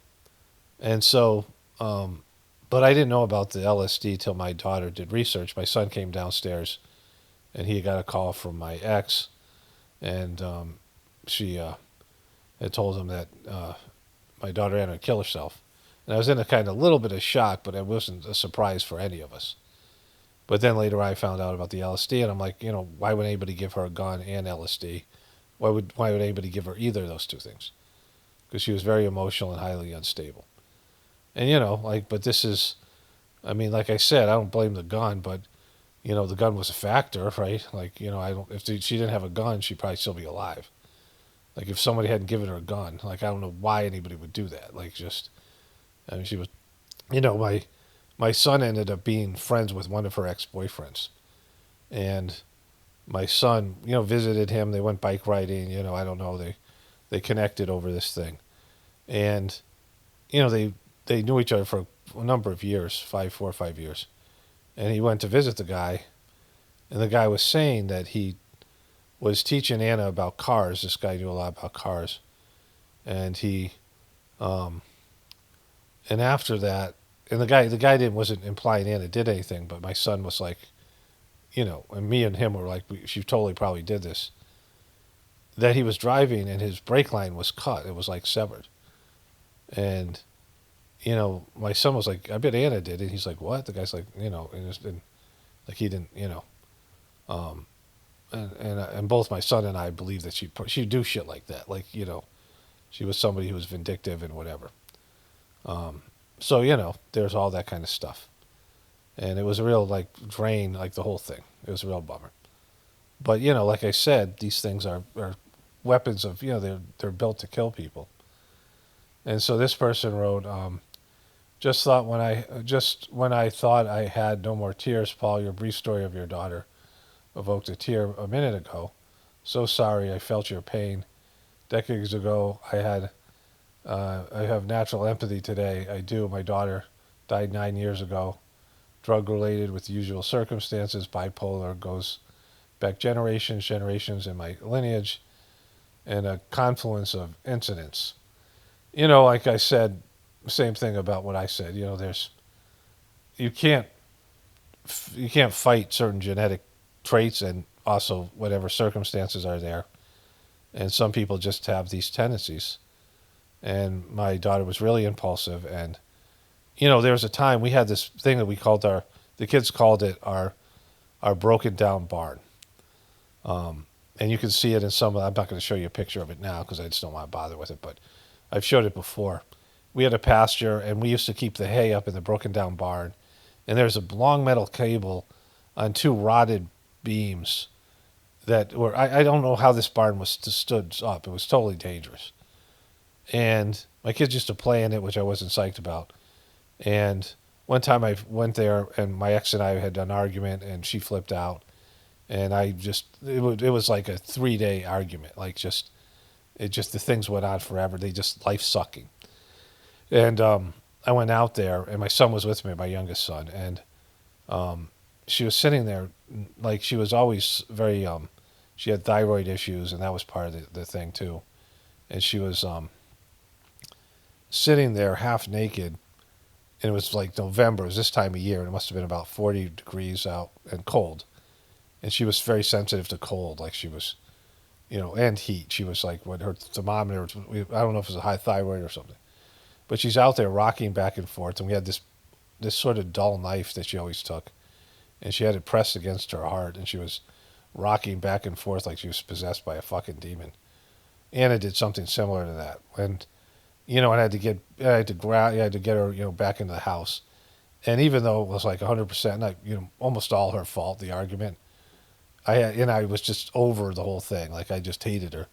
And so, but I didn't know about the LSD till my daughter did research. My son came downstairs, and he got a call from my ex, and she had told him that my daughter had to kill herself. And I was in a kind of little bit of shock, but it wasn't a surprise for any of us. But then later I found out about the LSD, and I'm like, why would anybody give her a gun and LSD? Why would anybody give her either of those two things? Because she was very emotional and highly unstable. And, but this is, I mean, like I said, I don't blame the gun, but, the gun was a factor, right? Like, if she didn't have a gun, she'd probably still be alive. Like, if somebody hadn't given her a gun, like, I don't know why anybody would do that. Like, just, I mean, she was, my son ended up being friends with one of her ex-boyfriends. And my son, visited him. They went bike riding, I don't know. They connected over this thing. And, they knew each other for a number of years, 4 or 5 years. And he went to visit the guy, and the guy was saying that he was teaching Anna about cars. This guy knew a lot about cars. And he, and after that, and the guy wasn't implying Anna did anything, but my son was like, and me and him were like, she totally probably did this, that he was driving and his brake line was cut. It was like severed. And, my son was like, I bet Anna did. And he's like, what? The guy's like, and like he didn't, and both my son and I believe that she'd do shit like that. Like, she was somebody who was vindictive and whatever. So, there's all that kind of stuff. And it was a real, like, drain, like the whole thing. It was a real bummer. But, like I said, these things are weapons of, they're built to kill people. And so this person wrote, just when I thought I had no more tears, Paul, your brief story of your daughter evoked a tear a minute ago. So sorry, I felt your pain. Decades ago, I have natural empathy today. I do. My daughter died 9 years ago. Drug-related with the usual circumstances, bipolar, goes back generations in my lineage, and a confluence of incidents. Like I said, same thing about what I said. You can't fight certain genetic traits and also whatever circumstances are there. And some people just have these tendencies. And my daughter was really impulsive, and, there was a time we had this thing that we called the kids called it our broken down barn. And you can see it in some of, I'm not going to show you a picture of it now because I just don't want to bother with it, but I've showed it before. We had a pasture, and we used to keep the hay up in the broken down barn, and there's a long metal cable on two rotted beams that were, I don't know how this barn was stood up. It was totally dangerous. And my kids used to play in it, which I wasn't psyched about. And one time I went there, and my ex and I had an argument, and she flipped out. And it was like a 3-day argument. Like the things went on forever. They just life sucking. And I went out there, and my son was with me, my youngest son, and she was sitting there, like she was always very. She had thyroid issues, and that was part of the thing too. And she was sitting there half naked, and it was like November. It was this time of year, and it must have been about 40 degrees out and cold. And she was very sensitive to cold, like she was, and heat. She was like, when her thermometer, I don't know if it was a high thyroid or something. But she's out there rocking back and forth, and we had this sort of dull knife that she always took, and she had it pressed against her heart, and she was rocking back and forth like she was possessed by a fucking demon. Anna did something similar to that, and I had to get her back into the house, and even though it was like 100%, almost all her fault, the argument, I was just over the whole thing, like I just hated her.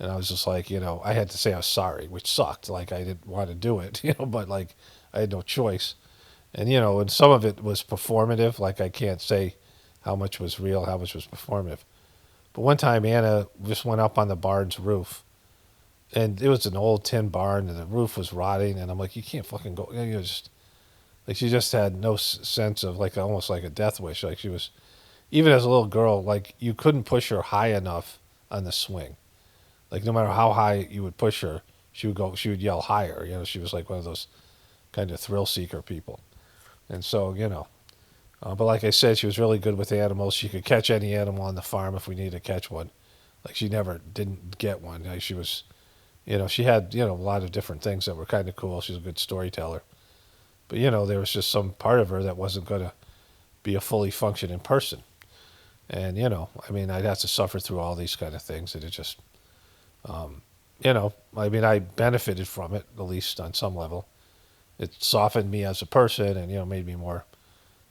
And I was just like, I had to say I was sorry, which sucked. Like, I didn't want to do it, but like, I had no choice. And, and some of it was performative. Like, I can't say how much was real, how much was performative. But one time, Anna just went up on the barn's roof. And it was an old tin barn, and the roof was rotting. And I'm like, you can't fucking go. She just had no sense of, like, almost like a death wish. Like, she was, even as a little girl, like, you couldn't push her high enough on the swing. Like, no matter how high you would push her, she would yell higher. She was like one of those kind of thrill seeker people. And so, but like I said, she was really good with animals. She could catch any animal on the farm if we needed to catch one. Like, she never didn't get one. Like, she was, she had, a lot of different things that were kind of cool. She's a good storyteller. But, there was just some part of her that wasn't going to be a fully functioning person. And, I'd have to suffer through all these kind of things. And it just... I benefited from it, at least on some level. It softened me as a person and, made me more,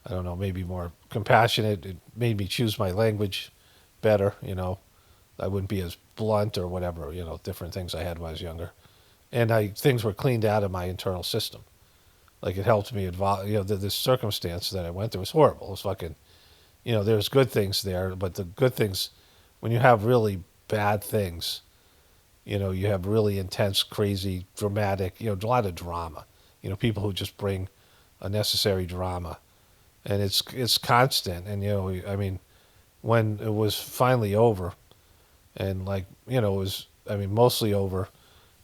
maybe more compassionate. It made me choose my language better, I wouldn't be as blunt or whatever, different things I had when I was younger. And things were cleaned out of my internal system. Like, it helped me this circumstance that I went through was horrible. It was fucking, there's good things there, but the good things, when you have really bad things, you have really intense, crazy, dramatic, a lot of drama. People who just bring unnecessary drama. And it's constant. And, when it was finally over, and it was, mostly over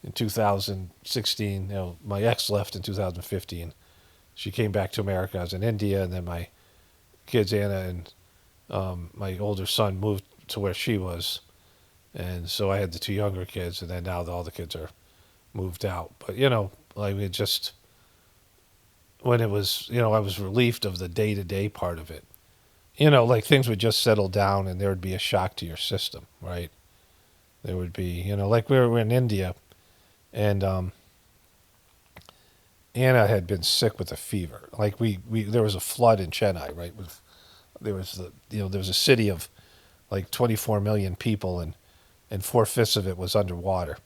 in 2016, my ex left in 2015. She came back to America. I was in India, and then my kids, Anna and my older son, moved to where she was. And so I had the two younger kids, and then now all the kids are moved out. But, it just, when it was, I was relieved of the day-to-day part of it. Things would just settle down, and there would be a shock to your system, right? There would be, like we were in India, and Anna had been sick with a fever. Like, there was a flood in Chennai, right? There was there was a city of like 24 million people, and 4/5 of it was underwater.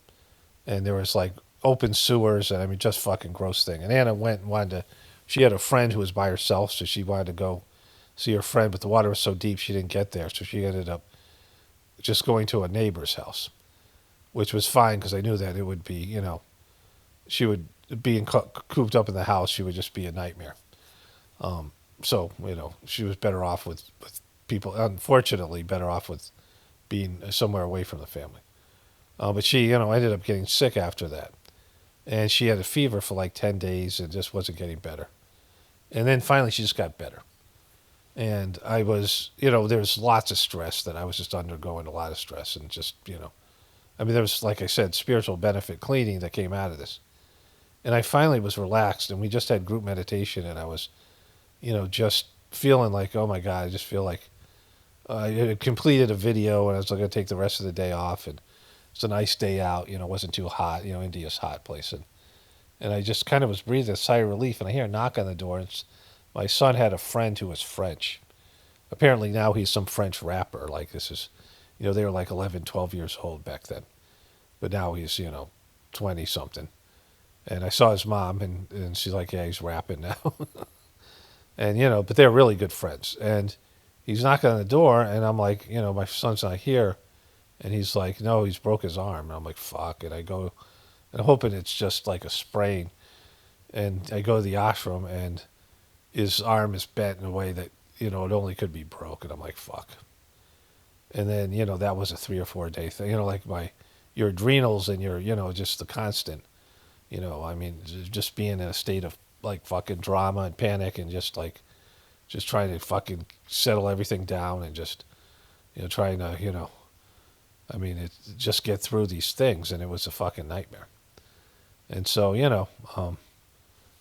And there was like open sewers, and just fucking gross thing. And Anna went and wanted to, she had a friend who was by herself, so she wanted to go see her friend, but the water was so deep she didn't get there. So she ended up just going to a neighbor's house, which was fine because I knew that it would be, she would be cooped up in the house. She would just be a nightmare. So, she was better off with people, unfortunately, better off with being somewhere away from the family. But she, ended up getting sick after that. And she had a fever for like 10 days and just wasn't getting better. And then finally she just got better. And I was, there was lots of stress that I was just undergoing, a lot of stress. And just, there was, like I said, spiritual benefit cleaning that came out of this. And I finally was relaxed, and we just had group meditation, and I was, just feeling like, oh my God, I just feel like I had completed a video, and I was going to take the rest of the day off, and it's a nice day out, it wasn't too hot, India's a hot place, and I just kind of was breathing a sigh of relief, and I hear a knock on the door, and my son had a friend who was French. Apparently now he's some French rapper, like this is, they were like 11, 12 years old back then, but now he's, 20-something. And I saw his mom, and she's like, yeah, he's rapping now. And, but they're really good friends. And he's knocking on the door, and I'm like, my son's not here. And he's like, no, he's broke his arm. And I'm like, fuck. And I go, and I'm hoping it's just like a sprain. And I go to the ashram, and his arm is bent in a way that, it only could be broke. And I'm like, fuck. And then, that was a 3 or 4 day thing. Like your adrenals and your, just the constant, just being in a state of like fucking drama and panic and just trying to fucking settle everything down and just, trying to, just get through these things. And it was a fucking nightmare. And so,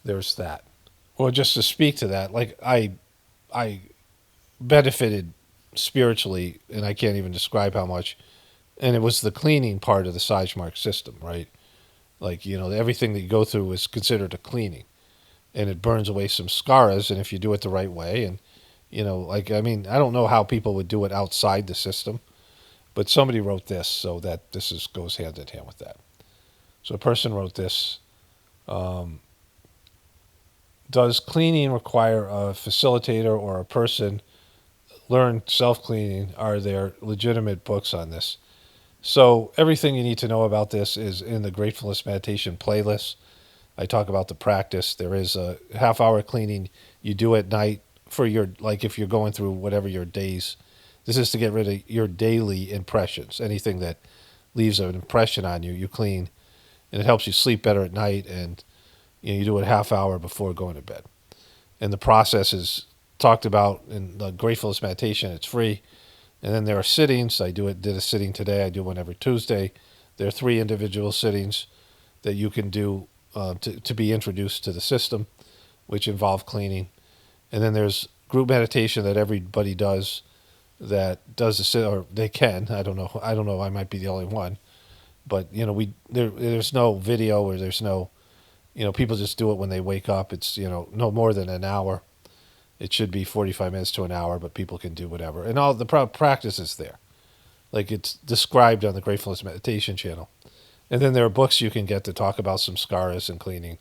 there's that. Well, just to speak to that, like I benefited spiritually, and I can't even describe how much. And it was the cleaning part of the Sagemark system, right? Like, everything that you go through is considered a cleaning. And it burns away some scars, and if you do it the right way, and, I don't know how people would do it outside the system, but somebody wrote this, so that this goes hand in hand with that. So a person wrote this, does cleaning require a facilitator or a person learn self-cleaning? Are there legitimate books on this? So everything you need to know about this is in the Gratefulness Meditation playlist. I talk about the practice. There is a half-hour cleaning you do at night for your, like if you're going through whatever your days. This is to get rid of your daily impressions. Anything that leaves an impression on you, you clean. And it helps you sleep better at night, and you do it a half hour before going to bed. And the process is talked about in the Gratefulness Meditation. It's free. And then there are sittings. Did a sitting today. I do one every Tuesday. There are 3 individual sittings that you can do to be introduced to the system, which involve cleaning. And then there's group meditation that everybody does that does the sit, or they can. I don't know. I might be the only one. But, there's no video, or there's no, people just do it when they wake up. It's, no more than an hour. It should be 45 minutes to an hour, but people can do whatever. And all the practice is there. Like it's described on the Gratefulness Meditation channel. And then there are books you can get to talk about some scars and cleaning.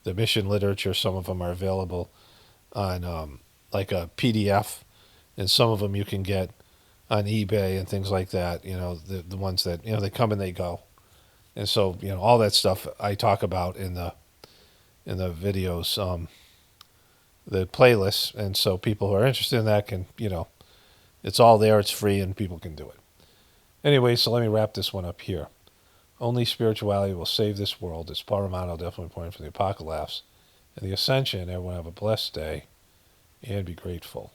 The mission literature, some of them are available on like a PDF. And some of them you can get on eBay and things like that. The ones that, they come and they go. And so, all that stuff I talk about in the videos, the playlist. And so people who are interested in that can, it's all there, it's free, and people can do it. Anyway, so let me wrap this one up here. Only spirituality will save this world. It's paramount, definitely point for the apocalypse and the ascension. Everyone have a blessed day and be grateful.